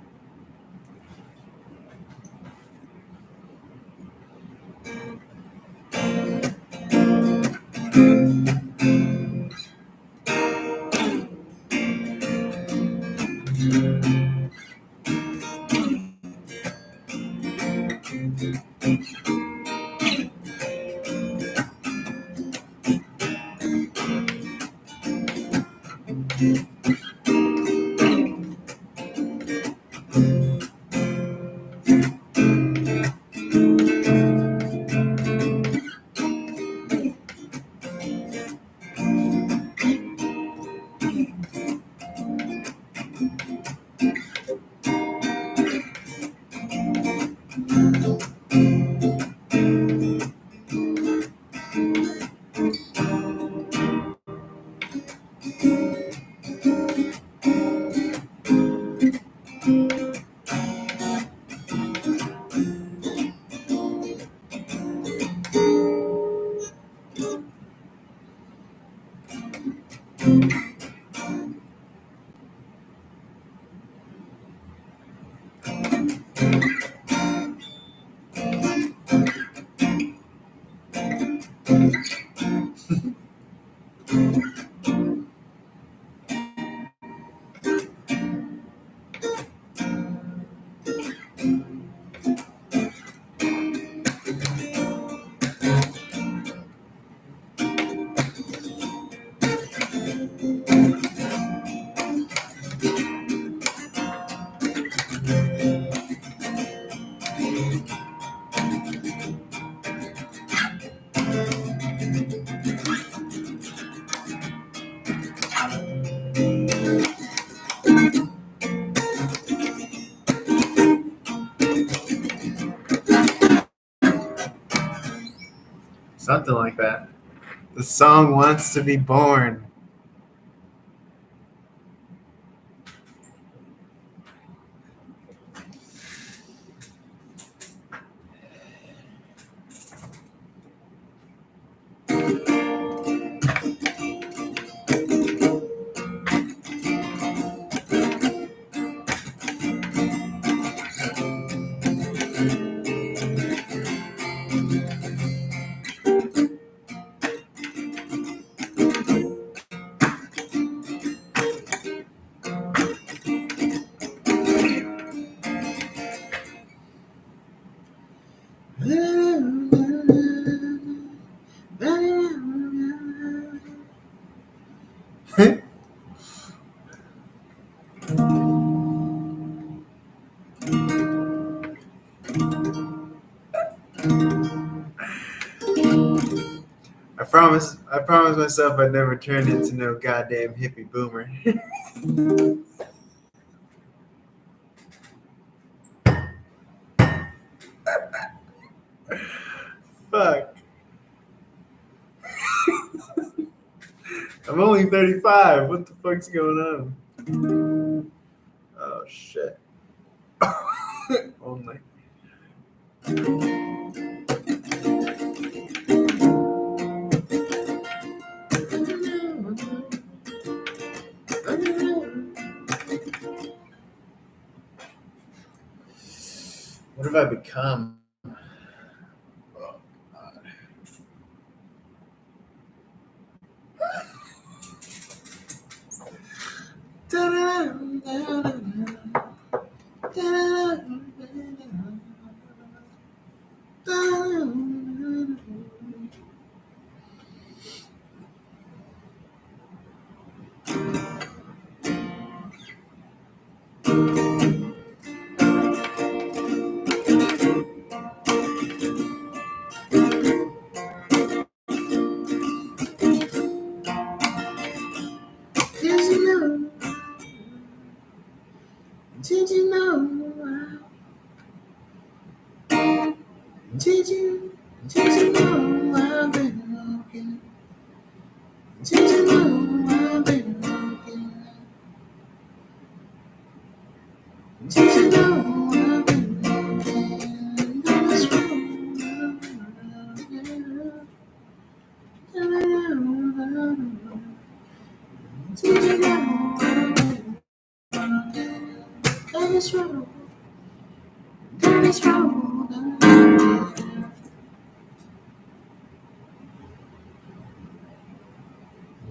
S1: Something like that. The song wants to be born. I promise myself I'd never turn into no goddamn hippie boomer. Fuck. I'm only 35. What the fuck's going on? Oh shit. Only. What have I become? Oh, God. Did you know? Did you know I've been looking? Did you know I've been looking? Did you know I've been looking? That's wrong. Did you know I've been looking? That's wrong. That's wrong.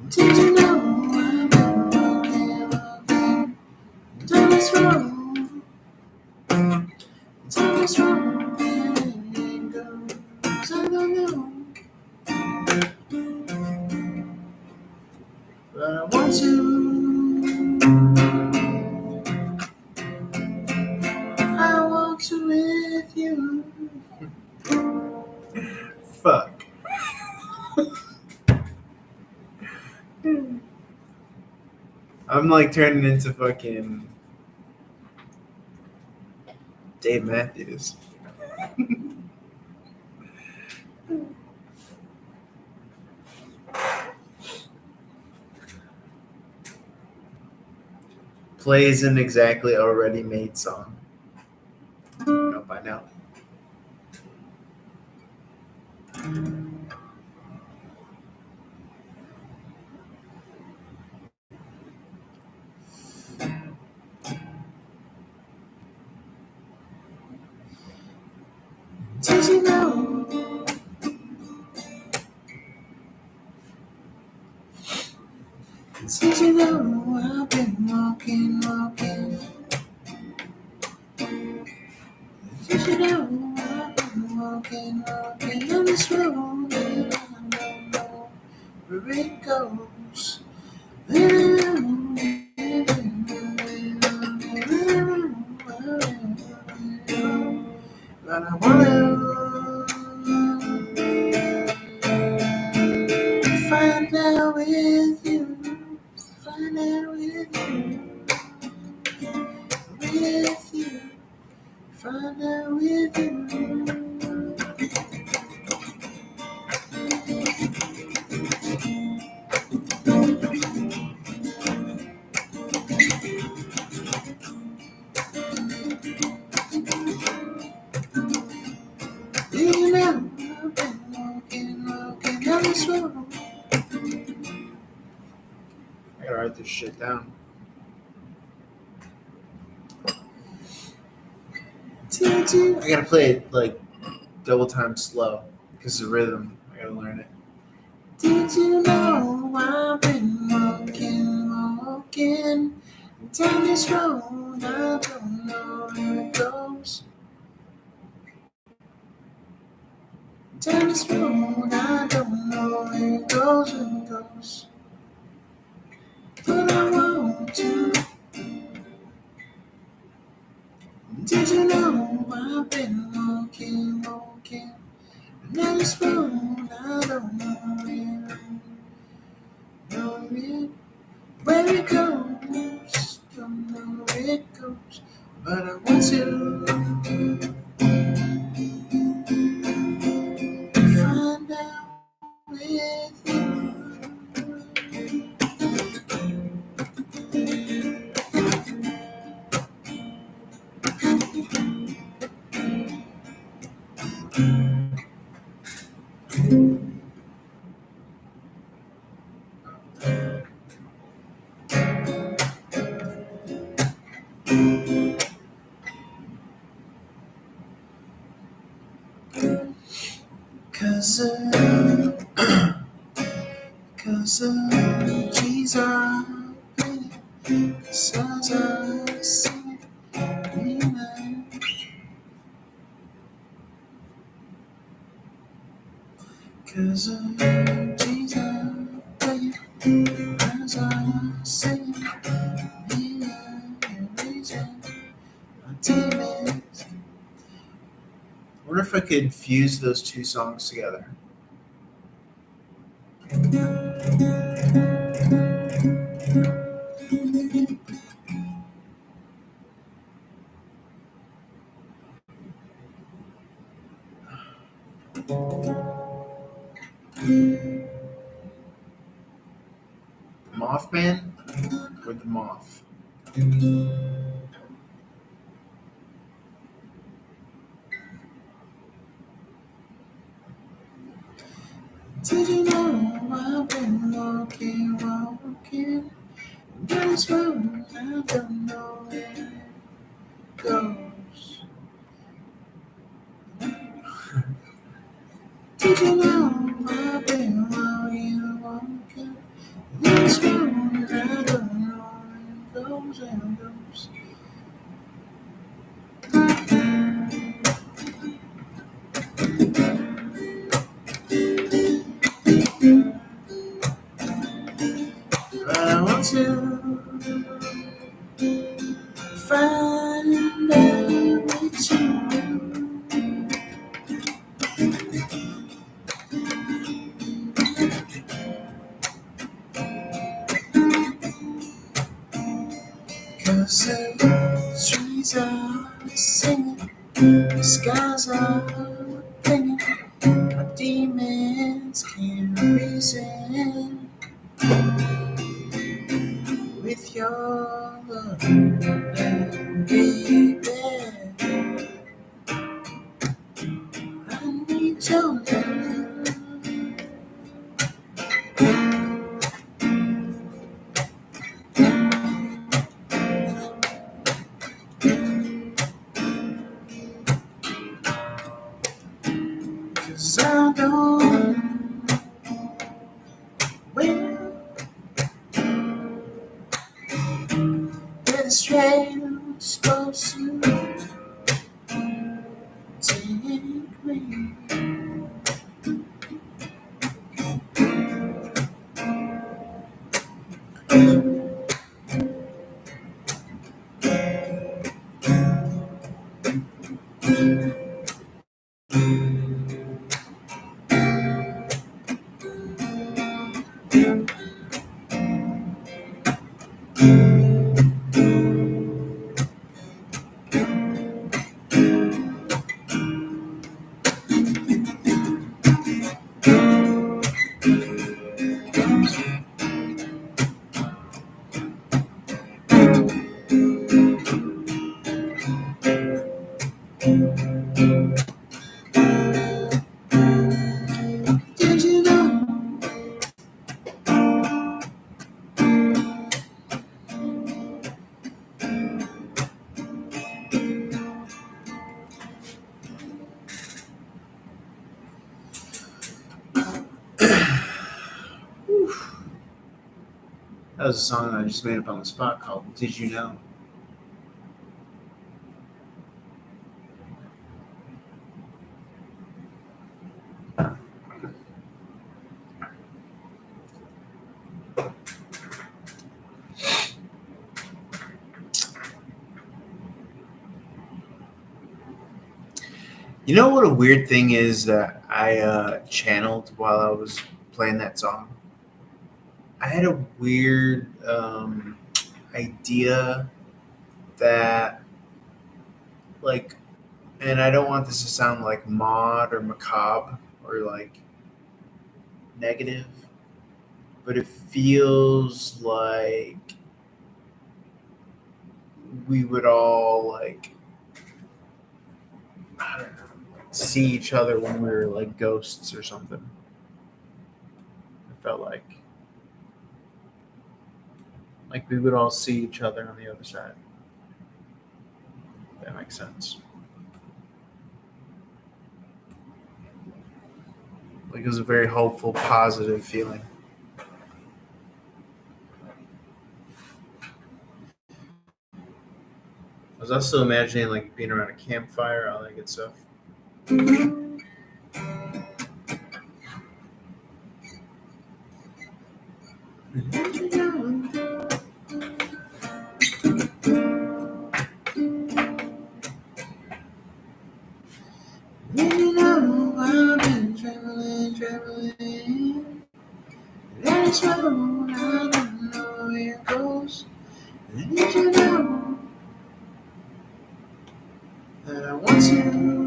S1: Did you know I've been looking? That's wrong. That's wrong. I don't know. But I want to with you. Fuck. I'm like turning into fucking Dave Matthews. Plays an exactly already made song. No, by now. Did you know? Did you know I've been walking? Did you know I've been walking on this road? And I don't know where it goes. But I wanna find out with you. Find out with you. Find out with you. You know I've been walking on this road. I gotta write this shit down. I gotta play it like double time slow because the rhythm. I gotta learn it. Did you know I've been walking down this road? I don't know where it goes. Down this road, I don't know where it goes. But I want to. Did you know I've been walking? This road, I don't know where it goes. Don't know where it goes, but I want to find out with you. Cause Jesus, says I sing amen. Cause Jesus, as I sing amen. My demons. I wonder if I could fuse those two songs together. Mothman or the Moth? Did you know I've been walking this road? I don't know where it goes. Did you know I've been walking this road? I don't know where it goes and goes. But I want to find out what you do. Cause the trees are singing, the skies are ringing, my demons can't reason with your love, baby. I need your love. Cause I don't where the strange supposed to take me. Did you know? That was a song I just made up on the spot called Did You Know? You know what a weird thing is that I channeled while I was playing that song? I had a weird idea that, like, and I don't want this to sound like mod or macabre or like negative, but it feels like we would all like, I don't know, see each other when we were like ghosts or something. It felt like we would all see each other on the other side. If that makes sense. Like it was a very hopeful, positive feeling. I was also imagining like being around a campfire, all that good stuff. You know I've been traveling. There's no road, I don't know where it goes. And did you know that I want to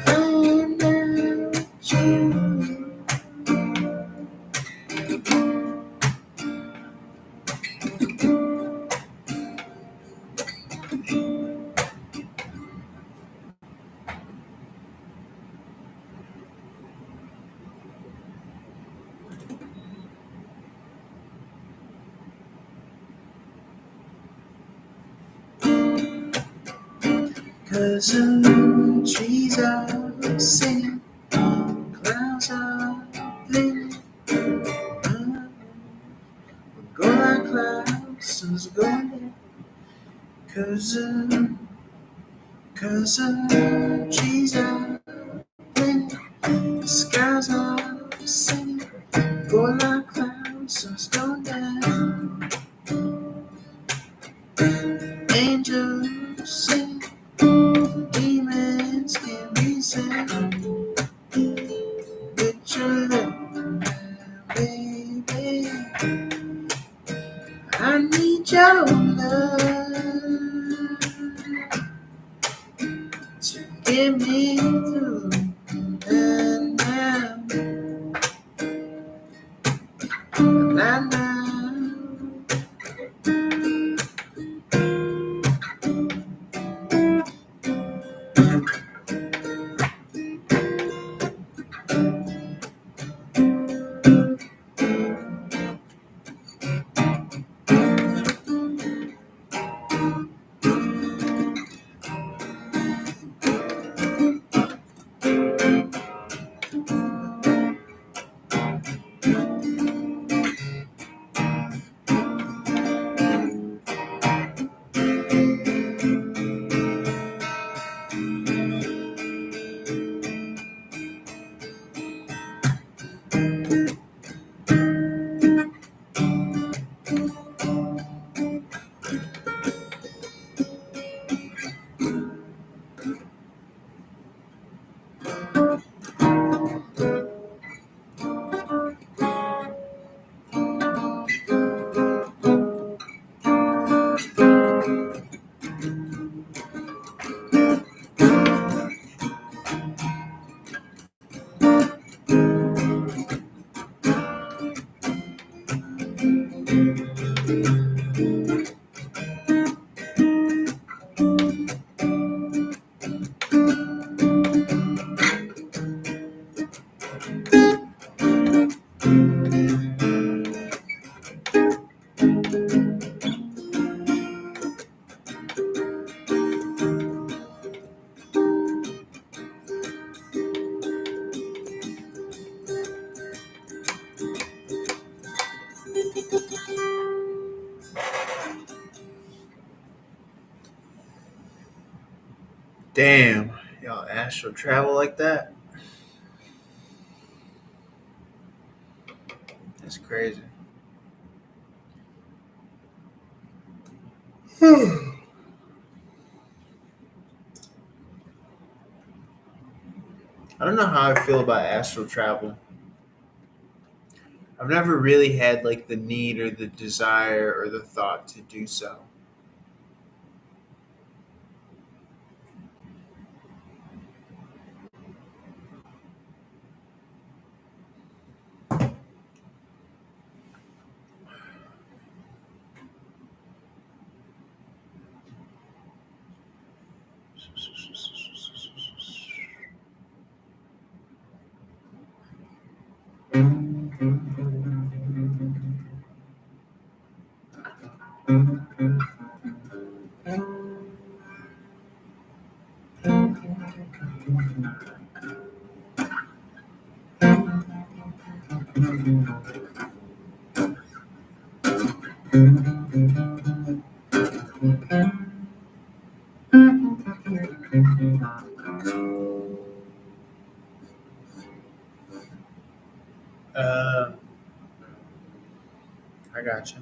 S1: find out you? Cause the trees are singing, clouds are blending. We'll go like clouds, sun's going down. Cause the trees are blending, the skies are singing. Go like clouds, sun's going down. Angels sing, demons can be sent. With your love, baby, I need your love to get me through the night. Damn, y'all astral travel like that? That's crazy. I don't know how I feel about astral travel. I've never really had like the need or the desire or the thought to do so. Uh, I gotcha.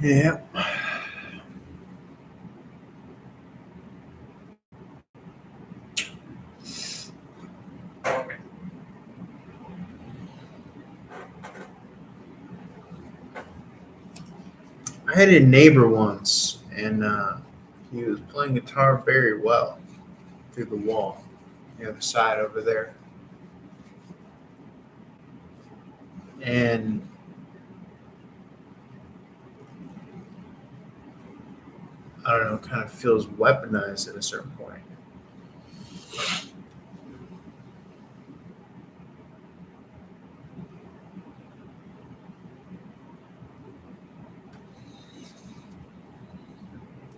S1: Yeah. I had a neighbor once, and he was playing guitar very well through the wall, the other side over there. And I don't know, kind of feels weaponized at a certain point.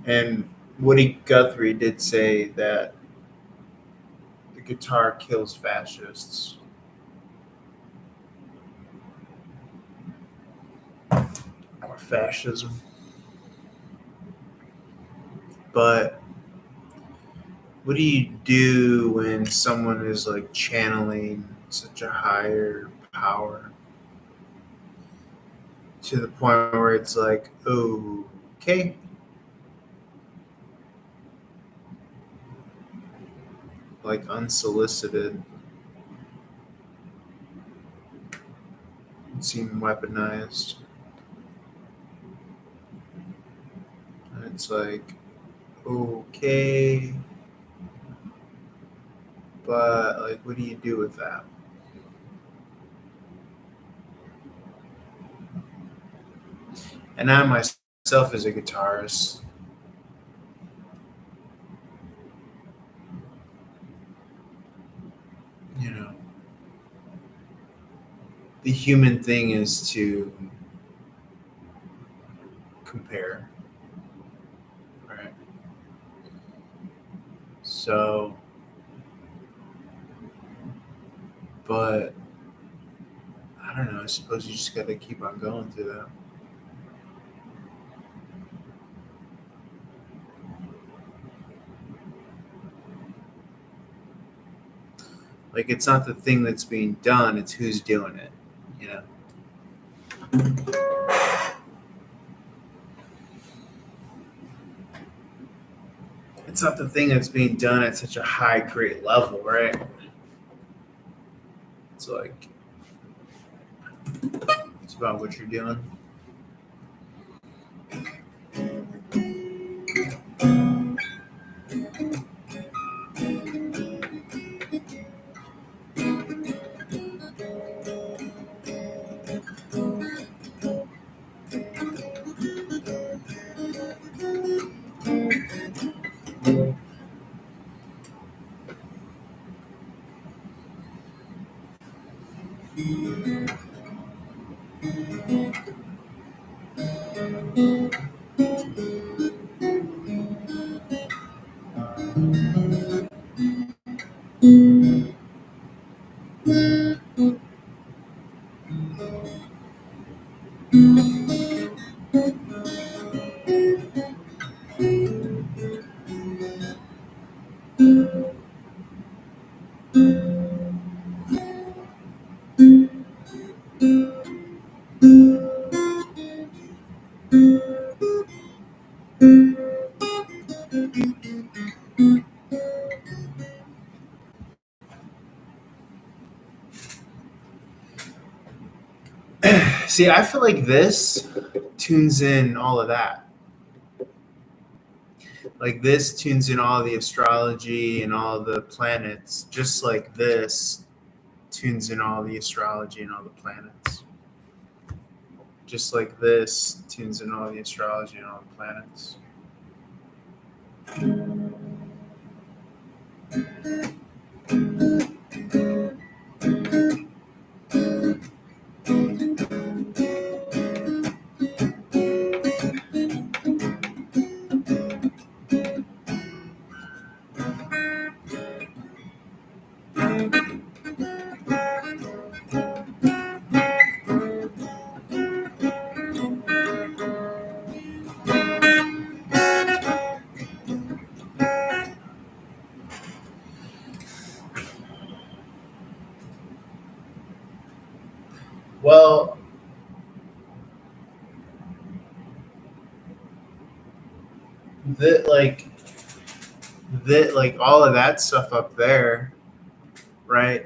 S1: And Woody Guthrie did say that the guitar kills fascists. Or fascism. But what do you do when someone is like channeling such a higher power to the point where it's like, okay, like unsolicited, seem weaponized. And it's like, okay, but like, what do you do with that? And I myself, as a guitarist, you know, the human thing is to compare, right? So, but I don't know. I suppose you just got to keep on going through that. Like, it's not the thing that's being done, it's who's doing it, you know? It's not the thing that's being done at such a high, great level, right? It's like, it's about what you're doing. See, I feel like this tunes in all of that. Like, this tunes in all the astrology and all the planets, just like this tunes in all the astrology and all the planets. Just like this tunes in all the astrology and all the planets. Well, that all of that stuff up there, right?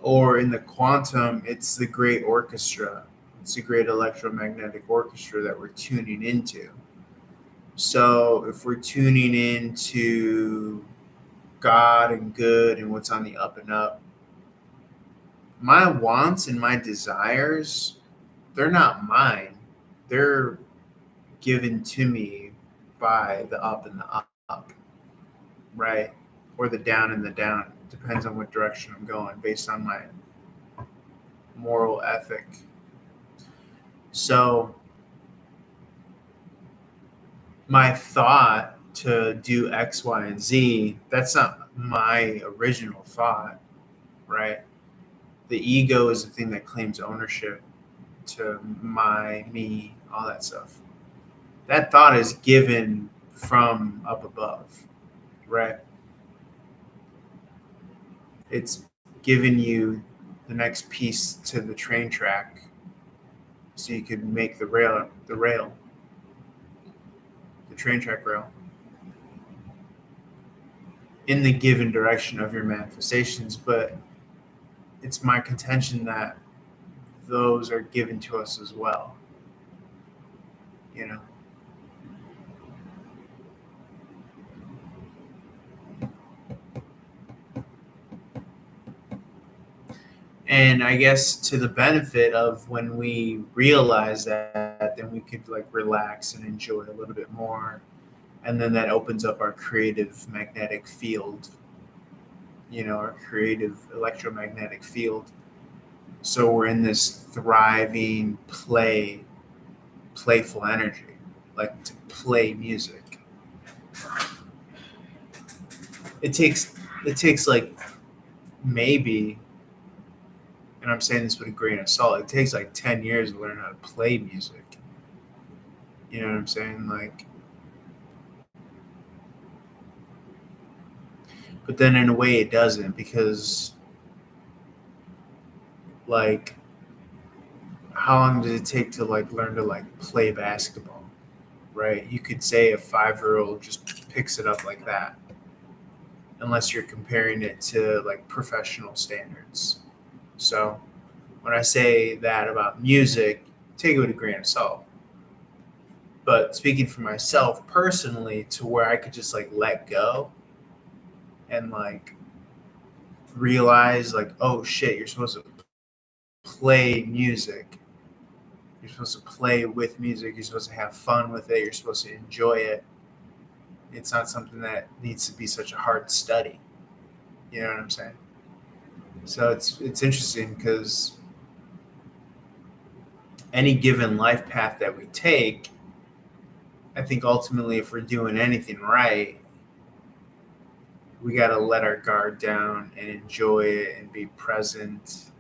S1: Or in the quantum, it's the great orchestra. It's the great electromagnetic orchestra that we're tuning into. So if we're tuning into God and good and what's on the up and up, my wants and my desires, they're not mine. They're given to me by the up and the up, right? Or the down and the down. Depends on what direction I'm going based on my moral ethic. So my thought to do X, Y, and Z, that's not my original thought, right? The ego is the thing that claims ownership to my, me, all that stuff. That thought is given from up above, right? It's giving you the next piece to the train track so you could make the train track rail in the given direction of your manifestations. But it's my contention that those are given to us as well, you know. And I guess to the benefit of when we realize that, then we could like relax and enjoy a little bit more. And then that opens up our creative magnetic field, our creative electromagnetic field. So we're in this thriving playful energy, like to play music. It takes like maybe, and I'm saying this with a grain of salt, it takes like 10 years to learn how to play music. You know what I'm saying? Like, but then in a way it doesn't, because like, how long does it take to like learn to like play basketball, right? You could say a 5-year-old just picks it up like that, unless you're comparing it to like professional standards. So when I say that about music, take it with a grain of salt. But speaking for myself personally, to where I could just like let go and like realize like, oh shit, you're supposed to play music. You're supposed to play with music. You're supposed to have fun with it. You're supposed to enjoy it. It's not something that needs to be such a hard study. You know what I'm saying? So it's interesting because any given life path that we take, I think ultimately if we're doing anything right, we got to let our guard down and enjoy it and be present.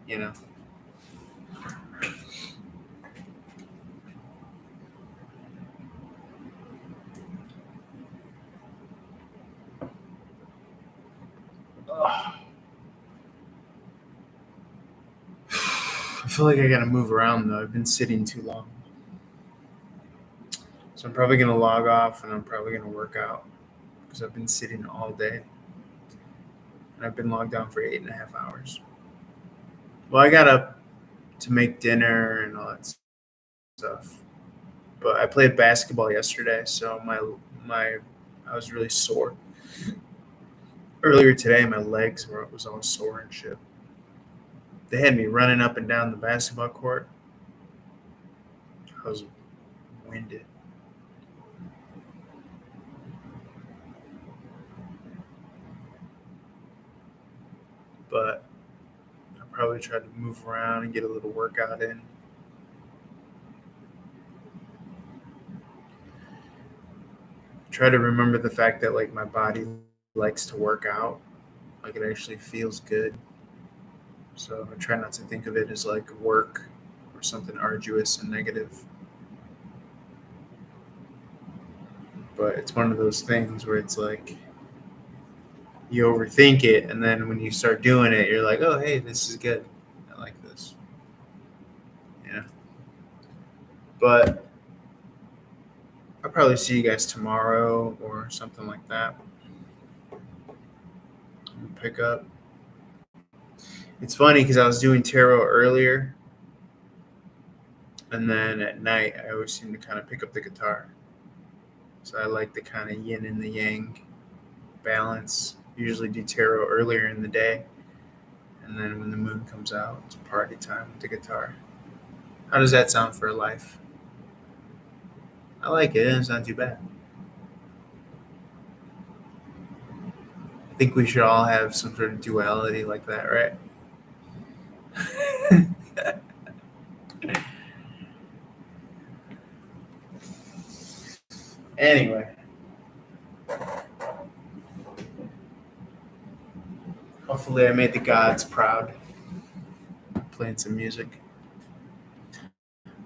S1: You know? Ugh. I feel like I got to move around though. I've been sitting too long. So I'm probably going to log off and I'm probably going to work out because I've been sitting all day. And I've been logged on for 8.5 hours. Well, I got up to make dinner and all that stuff. But I played basketball yesterday, so I was really sore. Earlier today, my legs was all sore and shit. They had me running up and down the basketball court. I was winded. But I probably tried to move around and get a little workout in. Try to remember the fact that like my body likes to work out. Like it actually feels good. So I try not to think of it as like work or something arduous and negative. But it's one of those things where it's like you overthink it, and then when you start doing it, you're like, oh, hey, this is good. I like this. Yeah. But I'll probably see you guys tomorrow or something like that. Pick up. It's funny because I was doing tarot earlier, and then at night I always seem to kind of pick up the guitar. So I like the kind of yin and the yang balance. Usually do tarot earlier in the day, and then when the moon comes out, it's party time with the guitar. How does that sound for life? I like it. It's not too bad. I think we should all have some sort of duality like that, right? Anyway. Hopefully I made the gods proud. Playing some music.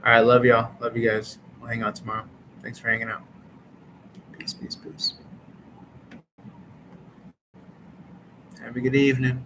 S1: All right, love y'all. Love you guys. We'll hang out tomorrow. Thanks for hanging out. Peace, peace, peace. Have a good evening.